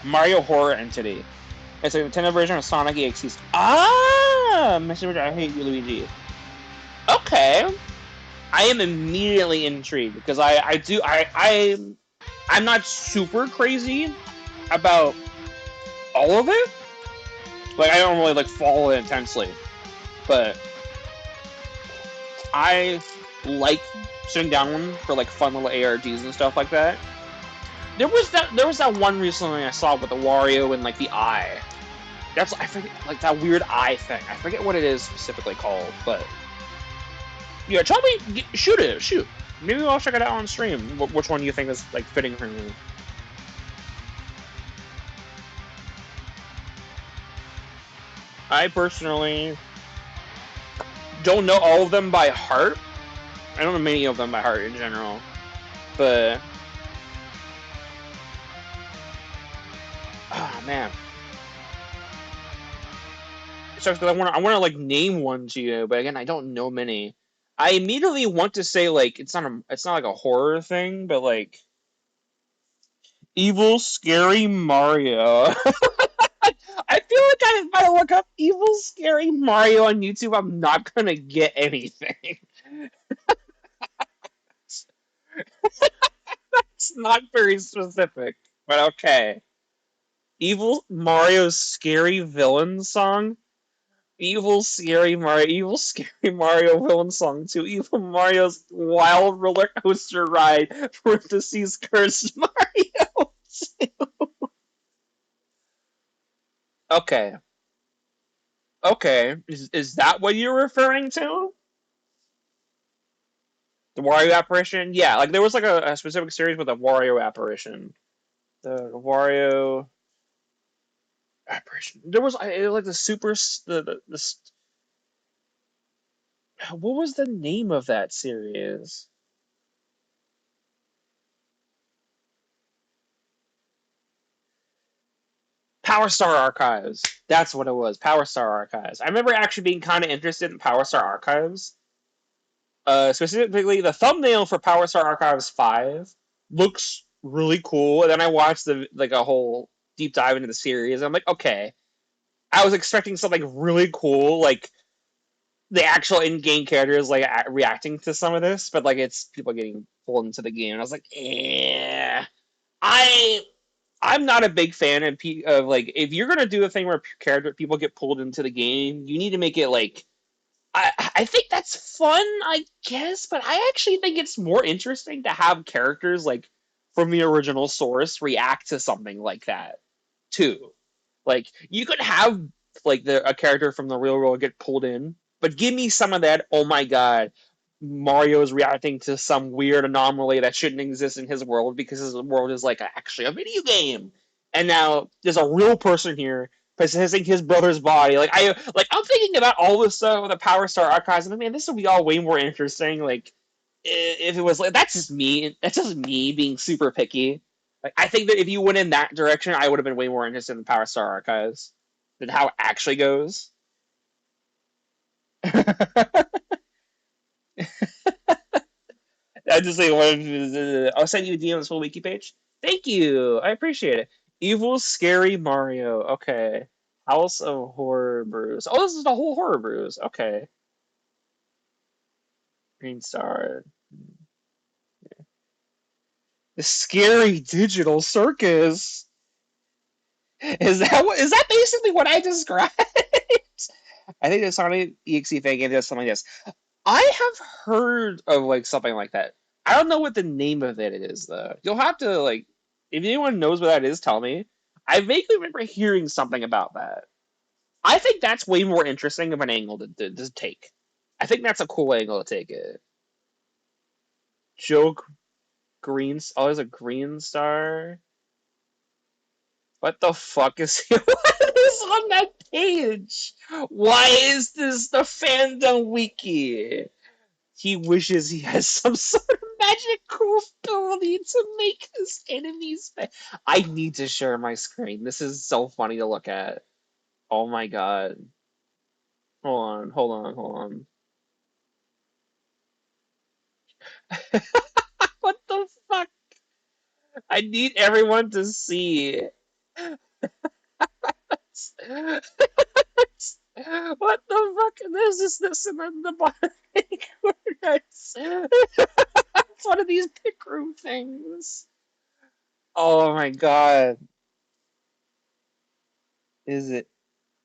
Mario Horror Entity. It's a Nintendo version of Sonic EXE's. Mr. Richard, I hate you, Luigi. Okay. I am immediately intrigued because I'm not super crazy about all of it. Like I don't really like follow it intensely, but I like sitting down for like fun little ARGs and stuff like that. There was that one recently I saw with the Wario and like the eye. I forget, like that weird eye thing. I forget what it is specifically called, but yeah, tell me, shoot. Maybe I'll check it out on stream. Which one do you think is like fitting for me? I personally don't know all of them by heart. I don't know many of them by heart in general, but oh man. So I want to like name one to you, but again, I don't know many. I immediately want to say like it's not like a horror thing, but like evil, scary Mario. I feel like if I look up evil, scary Mario on YouTube, I'm not gonna get anything. It's not very specific, but okay. Evil Mario's scary villain song. Evil scary Mario villain song 2. Evil Mario's wild roller coaster ride. Parentheses cursed Mario 2. Okay. Okay. Is that what you're referring to? The Wario apparition? Yeah, like there was like a specific series with a Wario apparition. The Wario apparition. There was like the super what was the name of that series? Power Star Archives. That's what it was. Power Star Archives. I remember actually being kind of interested in Power Star Archives. Specifically, the thumbnail for Power Star Archives 5 looks really cool. And then I watched a whole deep dive into the series. I'm like, okay. I was expecting something really cool, like the actual in-game characters like reacting to some of this, but like it's people getting pulled into the game. And I was like, eh. I I'm not a big fan of like if you're gonna do a thing where character people get pulled into the game, you need to make it like I think that's fun, I guess, but I actually think it's more interesting to have characters like from the original source react to something like that too. Like you could have like a character from the real world get pulled in, but give me some of that. Oh my god, Mario is reacting to some weird anomaly that shouldn't exist in his world because his world is like actually a video game, and now there's a real person here possessing his brother's body. I'm thinking about all this stuff with the Power Star Archives, and I'm like, man, this would be all way more interesting. Like if it was like that's just me. That's just me being super picky. Like I think that if you went in that direction, I would have been way more interested in Power Star Archives than how it actually goes. I just like I'll send you a DM on this whole wiki page. Thank you. I appreciate it. Evil Scary Mario. Okay. House of Horror Brews. Oh, this is the whole Horror Brews. Okay. Green Star. The Scary Digital Circus. Is that basically what I described? I think it's Sonic EXE thing and just something like this. I have heard of like something like that. I don't know what the name of it is though. You'll have to like if anyone knows what that is, tell me. I vaguely remember hearing something about that. I think that's way more interesting of an angle to take. I think that's a cool angle to take it. Joke Green. Oh, there's a Green Star. What the fuck is what is on that page? Why is this the fandom wiki? He wishes he has some sort of magical ability to make his enemies. I need to share my screen. This is so funny to look at. Oh my god. Hold on. What the fuck? I need everyone to see. What the fuck? There's this and then the bottom. It's one of these pick room things. Oh my god. Is it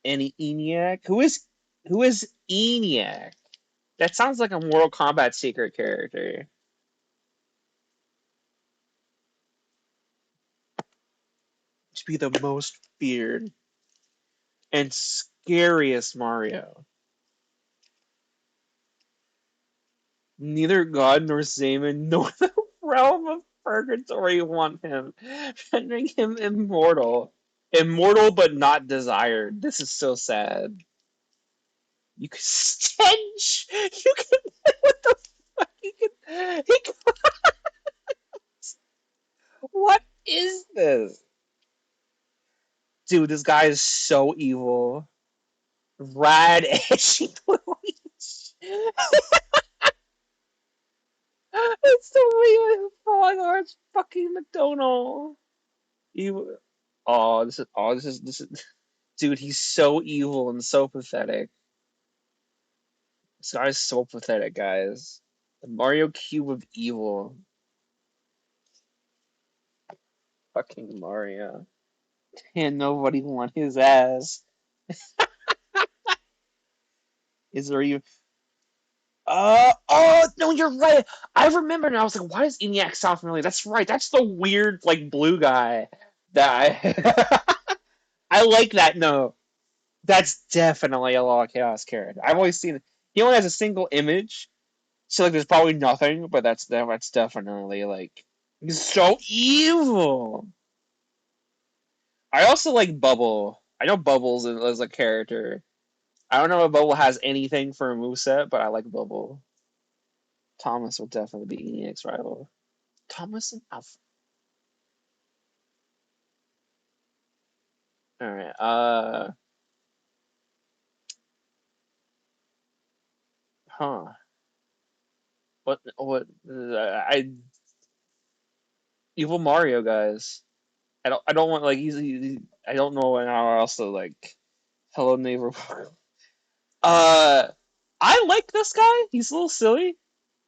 any ENIAC? Who is ENIAC? That sounds like a Mortal Kombat secret character. To be the most feared and scariest Mario. Neither God nor Zaman nor the realm of purgatory want him, rendering him immortal. Immortal but not desired. This is so sad. You can stench. You can. What the fuck? He can. What is this? Dude, this guy is so evil. Rad edgy Luigi. It's the way falling arms fucking McDonald. You this is dude, he's so evil and so pathetic. This guy's so pathetic, guys. The Mario Cube of evil. Fucking Mario. And nobody want his ass. Is there even oh no, you're right. I remember and I was like, why does ENIAC sound familiar? That's right. That's the weird like blue guy that I I like that. No, that's definitely a Law of Chaos character. I've always seen it. He only has a single image, so like there's probably nothing, but that's definitely like he's so evil. I also like Bubble. I know Bubbles as a character. I don't know if Bubble has anything for a moveset, but I like Bubble. Thomas would definitely be ENIAC's rival. Thomas and Alpha. All right. Huh. What? I Evil Mario guys. I don't want like I don't know how else to like. Hello neighbor. Uh, I like this guy. He's a little silly.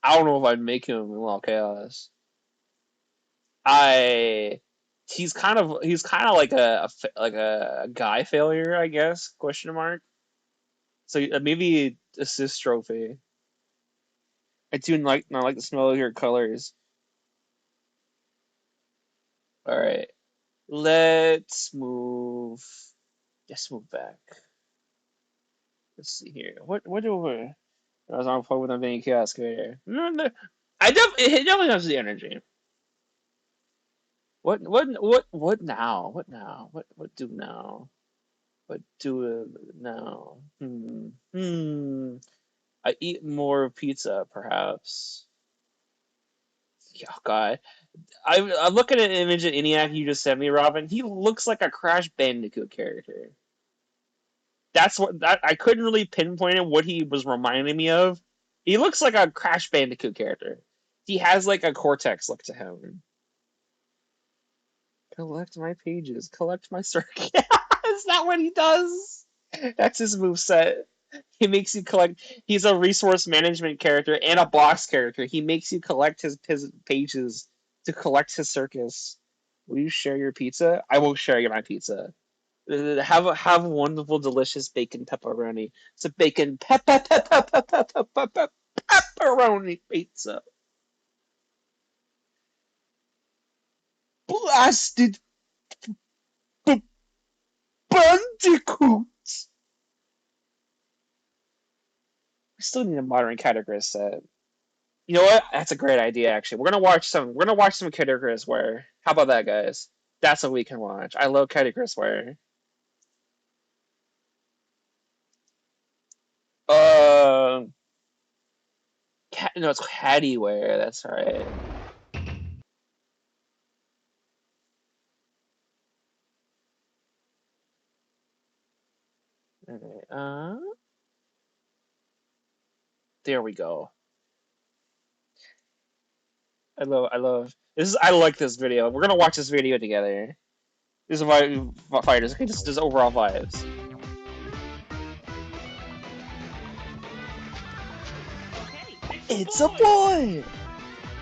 I don't know if I'd make him in Law Chaos. I he's kind of like like a guy failure, I guess? Question mark. So maybe assist trophy. I do like not like the smell of your colors. All right, let's move. Let's move back. Let's see here. What do we? I was on point with a main chaos creator. No, no, it definitely has the energy. What now? What now? What do now? What do now? I eat more pizza, perhaps. Oh God, I look at an image of ENIAC you just sent me, Robin. He looks like a Crash Bandicoot character. That's what that I couldn't really pinpoint it what he was reminding me of. He looks like a Crash Bandicoot character. He has like a Cortex look to him. Collect my pages. Collect my circuit. Is that what he does? That's his move set. He makes you collect. He's a resource management character and a boss character. He makes you collect his pages to collect his circus. Will you share your pizza? I will share my pizza. Have a wonderful, delicious bacon pepperoni. It's a bacon pepperoni pizza. Blasted bandicoot. I still need a modern category set. You know what? That's a great idea. Actually, We're gonna watch some Kid Icarus Wear. How about that, guys? That's what we can watch. I love Kid Icarus Wear. Uh, no, it's Caddy Wear. That's right. Okay, there we go. I love this. I like this video. We're gonna watch this video together. This is why fighters. Okay, just overall vibes. It's a boy.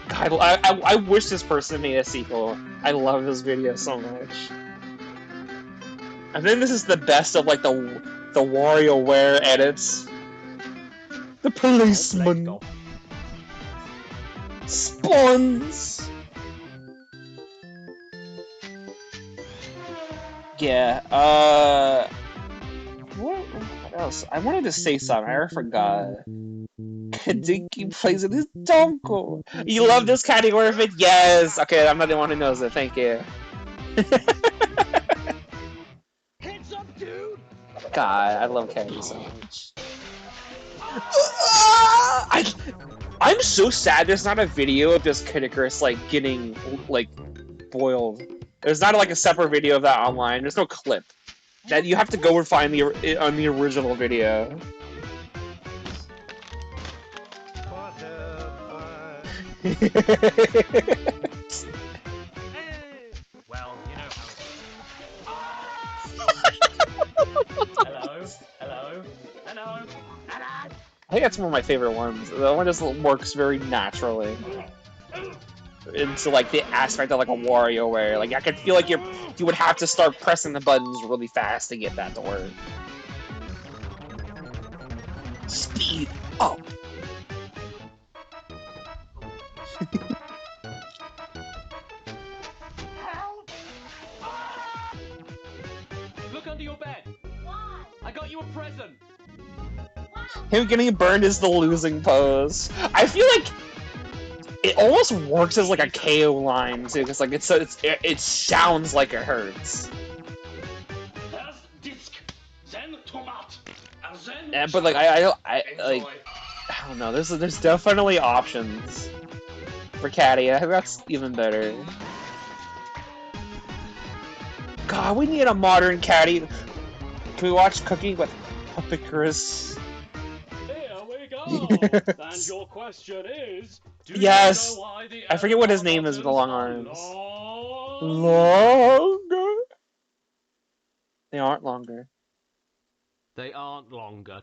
God, I wish this person made a sequel. I love this video so much. I think this is the best of like the WarioWare edits. The policeman spawns. Yeah. What else? I wanted to say something. I forgot. Kadinky plays in his donko. You love this category of it? Yes. Okay, I'm not the one who knows it. Thank you. Hands up, dude! God, I love Candy so much. I'm so sad there's not a video of this Kid Icarus like getting like boiled. There's not like a separate video of that online. There's no clip. That you have to go and find on the original video. Well, you know how. Hello? Hello? Hello? Hello? I think that's one of my favorite ones. The one just works very naturally into like the aspect of like a WarioWare. Like I could feel like you would have to start pressing the buttons really fast to get that to work. Speed up. Look under your bed. Why? I got you a present. Him getting burned is the losing pose. I feel like it almost works as like a KO line too, because like it sounds like it hurts. Yeah, but like I like I don't know. There's definitely options for Caddy. I think that's even better. God, we need a modern caddy. Can we watch Cooking with Epicurus? Here we go. And your question is, do you Yes. know why the I forget what his L&R name is with the buttons long are arms. long? Longer. They aren't longer. They aren't longer.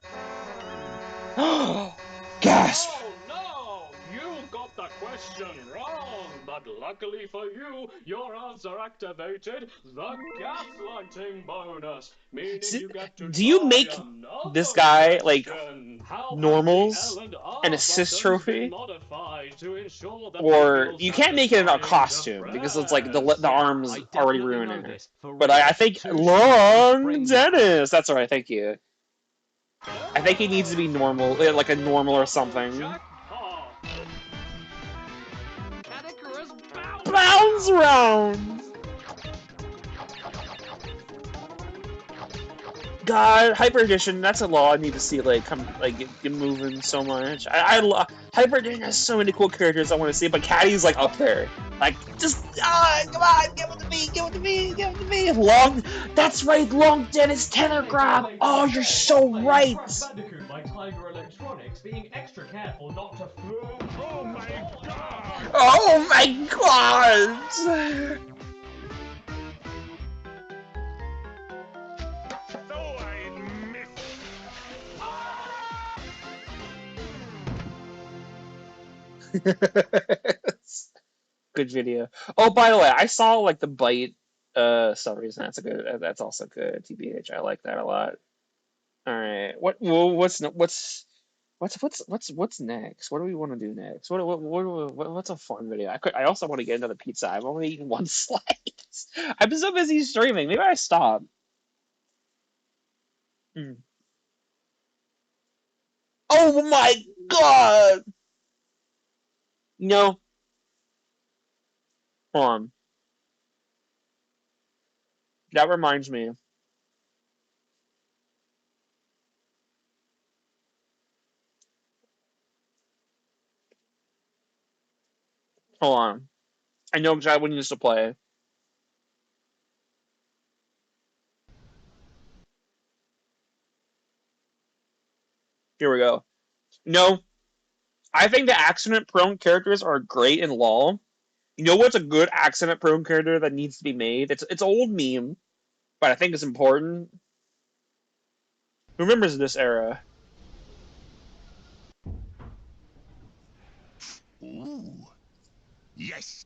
Gasp! Oh no! You got the question wrong! But luckily for you, your answer activated the gaslighting bonus, meaning you get to Do you try make another this guy like question. How normals have the L&R an assist buttons trophy? been modified to ensure that Or they feel you can't make it in a satisfying to costume because it's like the press? arms I already definitely ruin know it. this. For But real. I think Two shoes with Long springs Dennis. That's right. Thank you. I think he needs to be normal, like a normal or something. Jackpot. Categories Bounce round. God, Hyper Edition. That's a law I need to see. Like come, like get moving so much. I love Hyper Edition has so many cool characters I want to see, but Caddy's like up there. Like just come on, give it to me, give it to me, give it to me. Long. That's right, Long Dennis Telegram. Oh, you're so right. Bandicoot by Tiger Electronics, being extra careful not to. Oh my god! Oh my god. So I missed. Good video. Oh, by the way, I saw like the bite summaries, and that's also good. TBH, I like that a lot. All right, what's next? What do we want to do next? What's a fun video? I also want to get into the pizza. I've only eaten one slice. I've been so busy streaming. Maybe I stop. Hmm. Oh my god! No, hold on. That reminds me. Hold on. I know exactly what needs to play. Here we go. No, I think the accident-prone characters are great in LoL. You know what's a good accident-prone character that needs to be made? It's an old meme, but I think it's important. Who remembers this era? Ooh. Yes.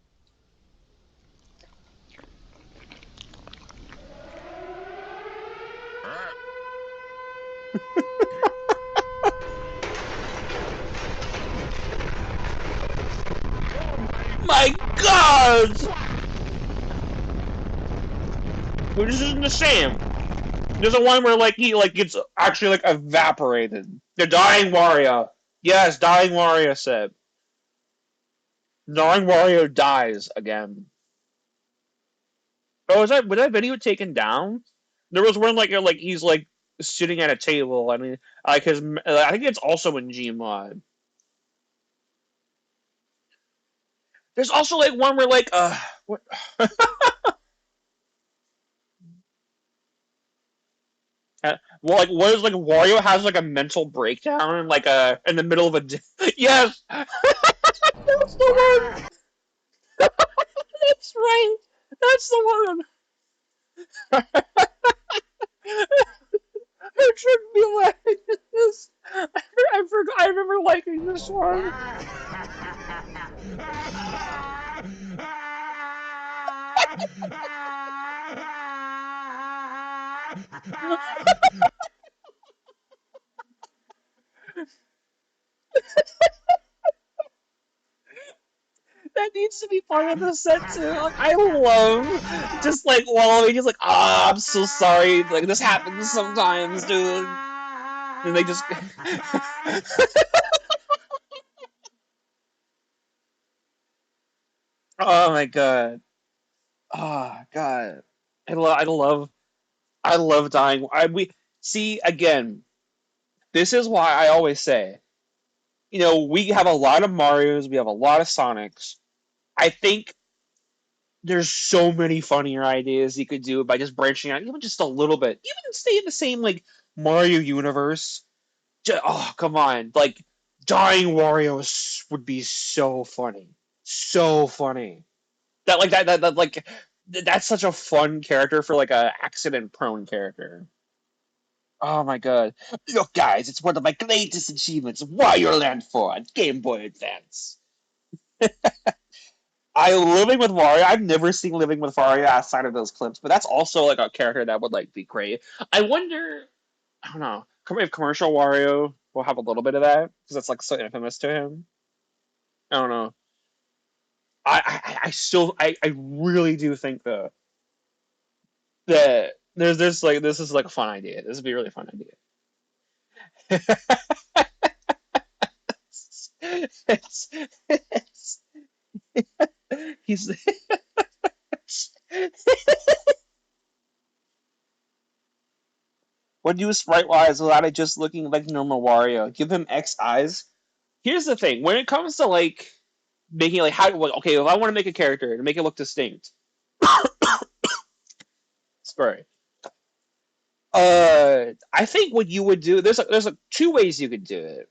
My God! This isn't the same. There's a one where like he like gets actually like evaporated. The dying Wario. Yes, dying Wario said. Dying Wario dies again. Oh, was that video taken down? There was one like he's like sitting at a table. I mean, like his. I think it's also in Gmod. There's also like one where like what? Well, like what is like Wario has like a mental breakdown and like in the middle of a yes, that's the one. That's right. That's the one. It shouldn't be like this. I forgot. I remember liking this one. That needs to be part of the set too. Like, I love just like wallowing. He's like, ah, I'm so sorry. Like this happens sometimes, dude. And they just. Oh my god. Oh god. I love dying. We see again. This is why I always say, you know, we have a lot of Mario's, we have a lot of Sonics. I think there's so many funnier ideas you could do by just branching out even just a little bit. Even stay in the same like Mario universe. Oh, come on. Like dying Wario would be so funny. So funny. That's such a fun character for like a accident prone character. Oh my god. Look guys, it's one of my greatest achievements. Wario Land 4 on Game Boy Advance. Living with Wario. I've never seen Living with Wario outside of those clips, but that's also like a character that would like be great. I wonder. I don't know. If commercial Wario will have a little bit of that because that's like so infamous to him. I don't know. I really do think though that there's like this is like a fun idea. This would be a really fun idea. it's, it's, he's What do sprite wise without it just looking like normal Wario? Give him X eyes. Here's the thing: when it comes to like making like how okay, if I want to make a character to make it look distinct, sorry. I think what you would do there's two ways you could do it,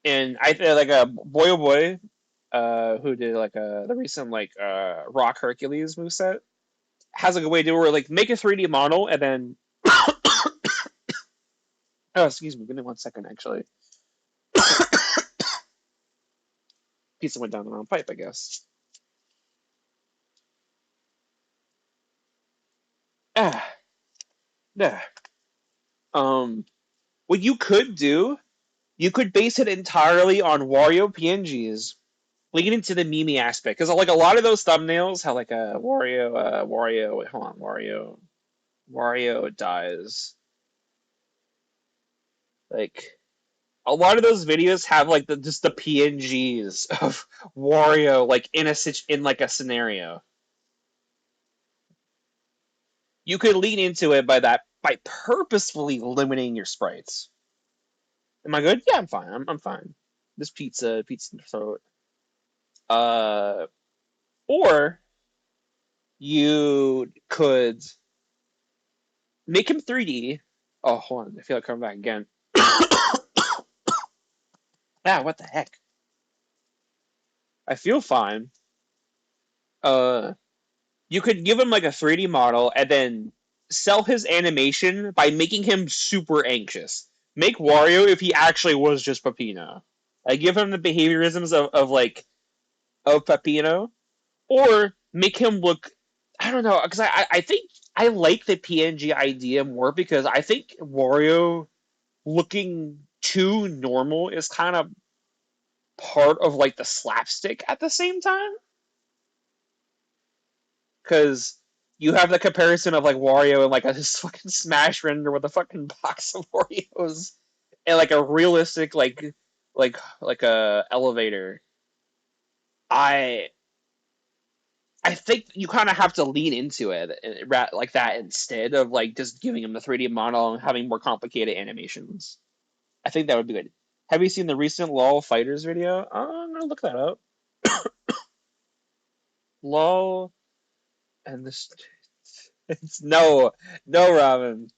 and I feel like a boy oh boy, who did like the recent like Rock Hercules moveset has like a way to do where like make a 3D model and then oh excuse me, give me 1 second actually. Pizza went down the wrong pipe, I guess. Ah, yeah. What you could do, you could base it entirely on Wario PNGs, lean into the meme aspect, because like a lot of those thumbnails have like a Wario. Wait, hold on, Wario dies. Like a lot of those videos have like just the PNGs of Wario, like in like a scenario. You could lean into it by purposefully limiting your sprites. Am I good? Yeah, I'm fine. I'm fine. This pizza in the throat. Uh, or you could make him 3D. Oh, hold on. I feel like coming back again. Ah, what the heck? I feel fine. Uh, you could give him like a 3D model and then sell his animation by making him super anxious. Make Wario if he actually was just Peppino. I give him the behaviorisms of like of Peppino, or make him look. I don't know because I think I like the PNG idea more because I think Wario looking too normal is kind of part of like the slapstick at the same time because you have the comparison of like Wario and like a this fucking Smash render with a fucking box of Oreos and like a realistic like a elevator. I I think you kind of have to lean into it like that instead of like just giving him the 3D model and having more complicated animations. I think that would be good. Have you seen the recent Lawl Fighters video? I'm gonna look that up. Lawl and this. It's no, Robin.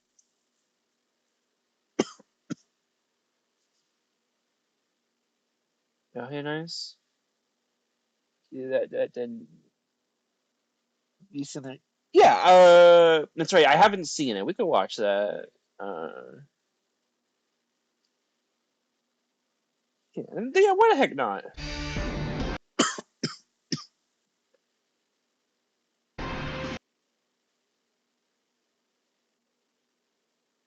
Okay, nice. Yeah, that then you seen that? Yeah, that's right. I haven't seen it. We could watch that. Yeah, why the heck not?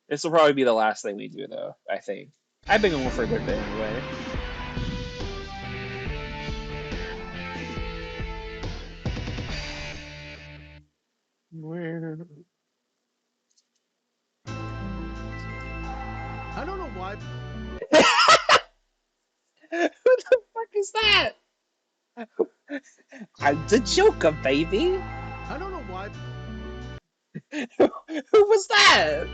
This will probably be the last thing we do, though. I think. I've been going for a good bit anyway. Where? I don't know why. Who the fuck is that? I'm the Joker, baby. I don't know why. Who was that?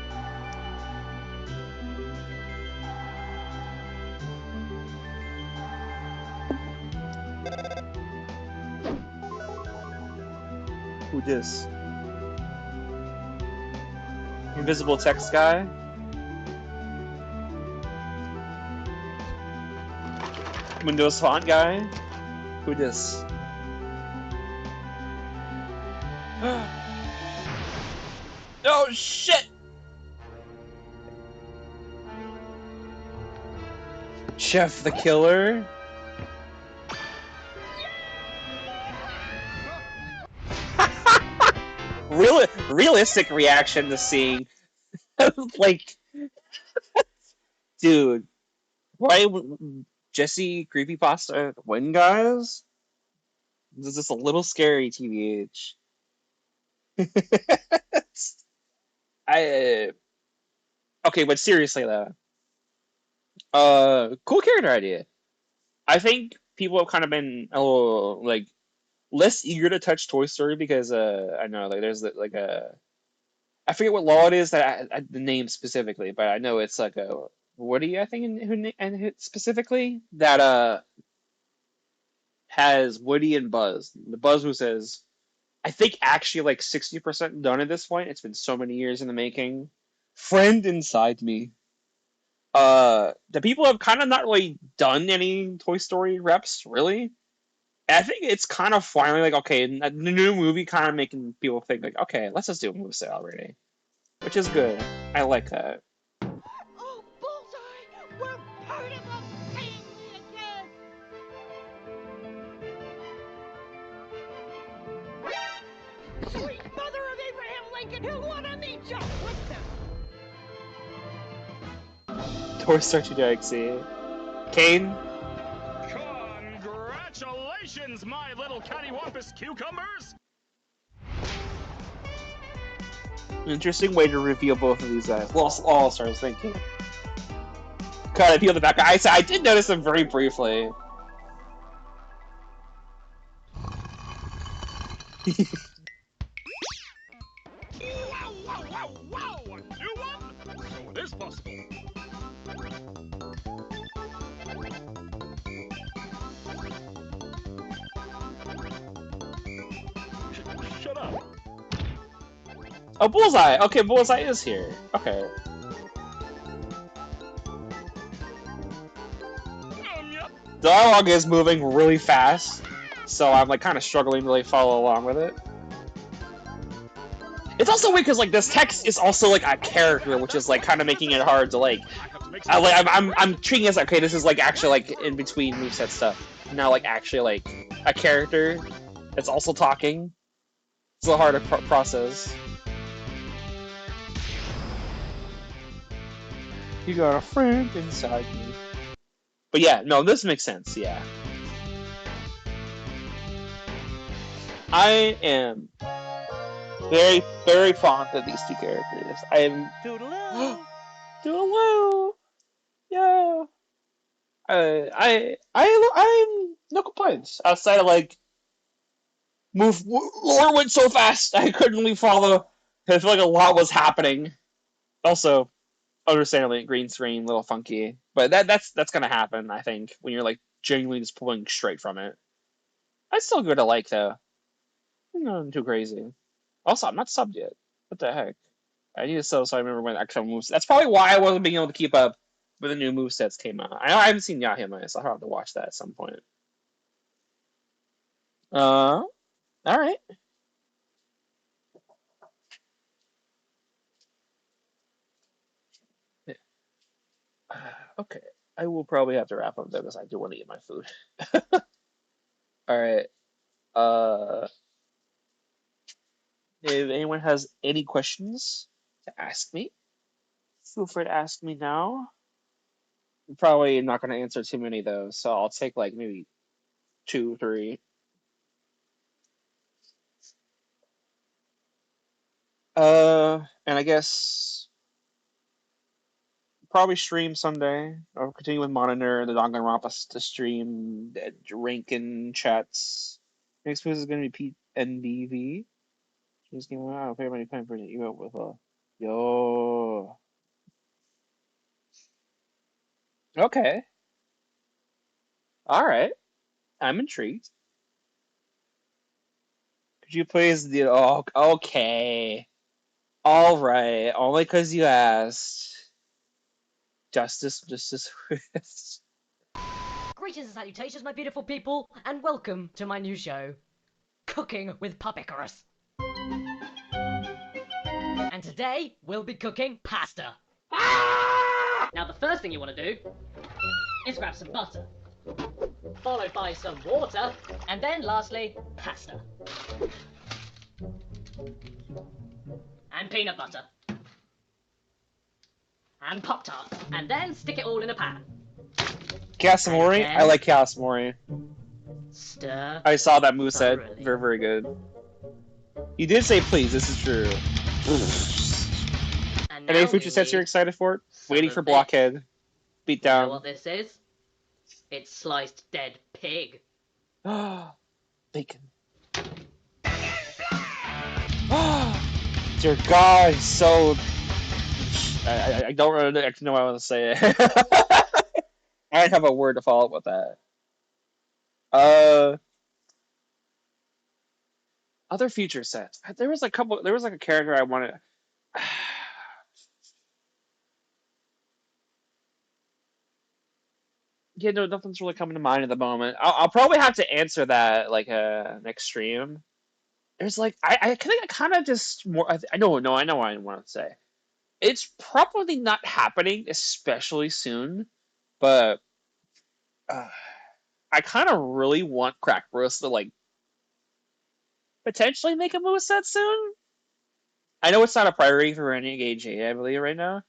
Who this? Invisible text guy? Windows font guy? Who this? Oh shit! Chef the Killer? Realistic reaction to seeing like, dude, why Jesse creepypasta win, guys? This is just a little scary, TBH. I okay, but seriously though, cool character idea. I think people have kind of been a little like less eager to touch Toy Story because I know like there's like a I forget what law it is that the name specifically, but I know it's like a Woody, I think, and specifically that has Woody and Buzz. The Buzz who says, I think actually like 60% done at this point. It's been so many years in the making. Friend inside me. The people have kind of not really done any Toy Story reps, really. And I think it's kind of finally like, okay, the new movie kind of making people think like, okay, let's just do a moveset already. Which is good. I like that. Oh, Bullseye! We're part of a family again! Sweet mother of Abraham Lincoln, who wanna meet ya? What's that? Toy Story 2 Galaxy. Kane? Congratulations, my little cattywampus cucumbers! Interesting way to reveal both of these guys. Well, all stars, thank you. God, I peeled the back. I did notice them very briefly. Wow, wow, wow, wow! A new one? So it is possible. Shut up. Oh, Bullseye! Okay, Bullseye is here. Okay. Yep. The dialogue is moving really fast, so I'm like kind of struggling to like follow along with it. It's also weird because like this text is also like a character, which is like kind of making it hard to like. I'm treating it as okay, this is like actually like in between moveset stuff. Now like actually like a character that's also talking. It's a little hard to process. You got a friend inside me. But yeah, no, this makes sense, yeah. I am very, very fond of these two characters. I am... Toodaloo! Toodaloo! Yeah. I'm no complaints. Outside of like... Lore went so fast, I couldn't really follow. I feel like a lot was happening. Also, understandably, green screen, a little funky, but that's gonna happen. I think when you're like genuinely just pulling straight from it. That's still good to like though. Nothing too crazy. Also, I'm not subbed yet. What the heck? I need to sub so I remember when actual moves. That's probably why I wasn't being able to keep up with the new movesets came out. I know I haven't seen Yahima, so I'll have to watch that at some point. All right. Okay. I will probably have to wrap up though because I do want to eat my food. All right. Uh, if anyone has any questions to ask me, feel free to ask me now. I'm probably not going to answer too many though, so I'll take like maybe 2, 3. And I guess probably stream Sunday. I'll continue with Monitor, the Danganronpa to stream Rankin chats. Next week is going to be PNBV. This game out. I'll pay money time for it. You with yo. Okay. All right. I'm intrigued. Could you please do? Oh, okay. All right. Only because you asked. Justice. Greetings and salutations, my beautiful people, and welcome to my new show, Cooking with Puppicurus. And today, we'll be cooking pasta. Now, the first thing you want to do is grab some butter, followed by some water, and then lastly, pasta. And peanut butter. And Pop-Tart. And then stick it all in a pan. Casamori? And then- I like Casamori. Stir. I saw that moveset. thoroughly. Very, very good. You did say please, this is true. And Any now food we sets you're need excited for? some Waiting of for this. Blockhead. Beat You know down. what this is? It's sliced dead pig. Bacon. Dear God, so... I don't really actually know what I want to say. I don't have a word to follow up with that. Other feature sets. There was a couple. There was like a character I wanted. Yeah, no, nothing's really coming to mind at the moment. I'll probably have to answer that like next stream. There's like I think I kind of just more. I know what I want to say. It's probably not happening, especially soon, but I kind of really want Crack Bros to like potentially make a moveset soon. I know it's not a priority for Renegade J, I believe, right now.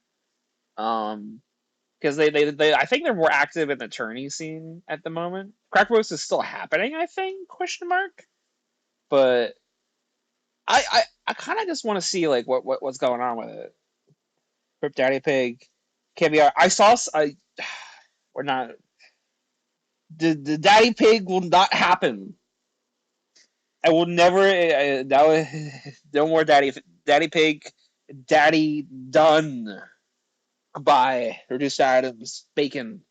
Because they I think they're more active in the tourney scene at the moment. Crack Bros is still happening, I think, question mark. But I kind of just want to see like what's going on with it. Rip Daddy Pig, Caviar. We're not. The Daddy Pig will not happen. I will never. No more Daddy Pig. Daddy done. Goodbye. Reduced items. Bacon.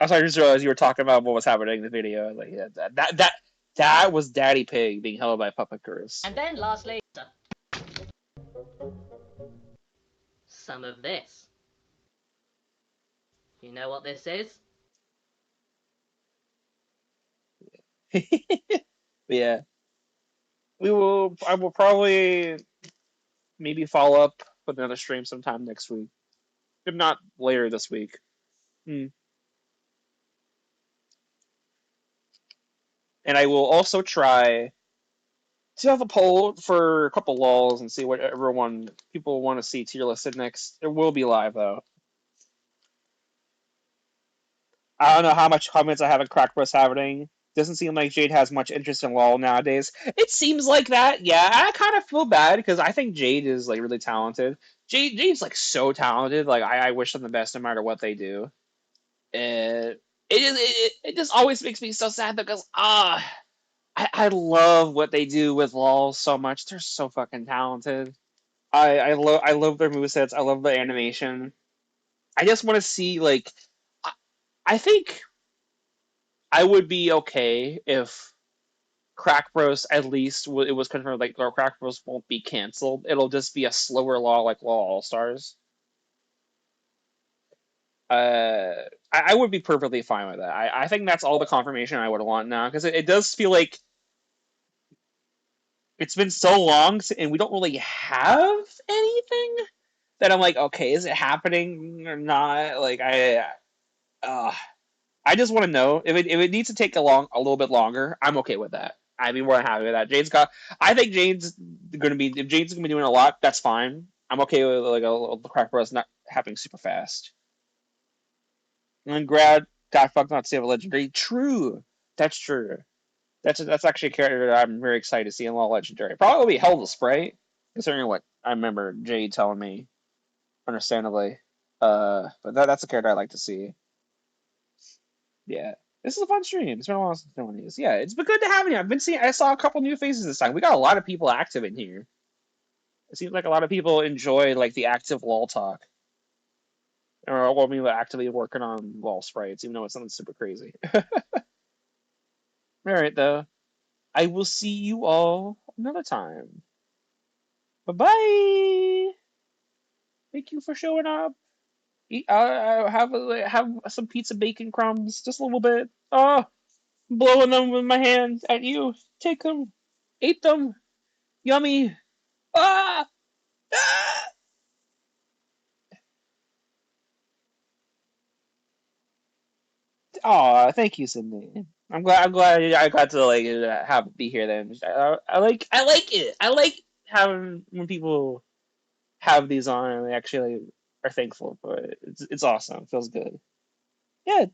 I thought I just realized you were talking about what was happening in the video. Like yeah, that was Daddy Pig being held by Puppicurus. And then lastly, some of this. You know what this is? Yeah. I will probably maybe follow up with another stream sometime next week. If not later this week. And I will also try to have a poll for a couple lulls and see what people want to see tier listed next. It will be live though. I don't know how much comments I have in Crack Bros happening. Doesn't seem like Jade has much interest in Lawl nowadays. It seems like that, yeah. I kind of feel bad because I think Jade is like really talented. Jade's like so talented. Like I wish them the best no matter what they do. It just always makes me so sad because I love what they do with Lawl so much. They're so fucking talented. I love their movesets. I love the animation. I just want to see like I think I would be okay if Crack Bros at least it was confirmed like Crack Bros won't be canceled. It'll just be a slower Law like Law All Stars. I would be perfectly fine with that. I think that's all the confirmation I would want now because it does feel like it's been so long and we don't really have anything that I'm like, okay, is it happening or not? Like I just want to know if it needs to take a little bit longer. I'm okay with that. I'd be more than happy with that. I think Jade's gonna be doing a lot. That's fine. I'm okay with like a Crack Bros not happening super fast. And then Grad got fucked not save a legendary. True, that's true. That's actually a character that I'm very excited to see in Law Legendary. Probably Hell to Spray, considering what I remember Jade telling me, understandably. But that's a character I like to see. Yeah, this is a fun stream. It's been a while since no one is. Yeah, it's been good to have you. I saw a couple new faces this time. We got a lot of people active in here. It seems like a lot of people enjoy like the active LOL talk. Or well, we were actively working on LOL sprites, even though it's something super crazy. All right, though. I will see you all another time. Bye bye. Thank you for showing up. Eat, have some pizza bacon crumbs, just a little bit. Oh, blowing them with my hands at you. Take them. Eat them. Yummy. Ah! Ah! Aw, thank you, Sydney. I'm glad I got to like have be here then. I like it. I like having when people have these on and they actually are thankful for it. It's awesome. It feels good. Yeah,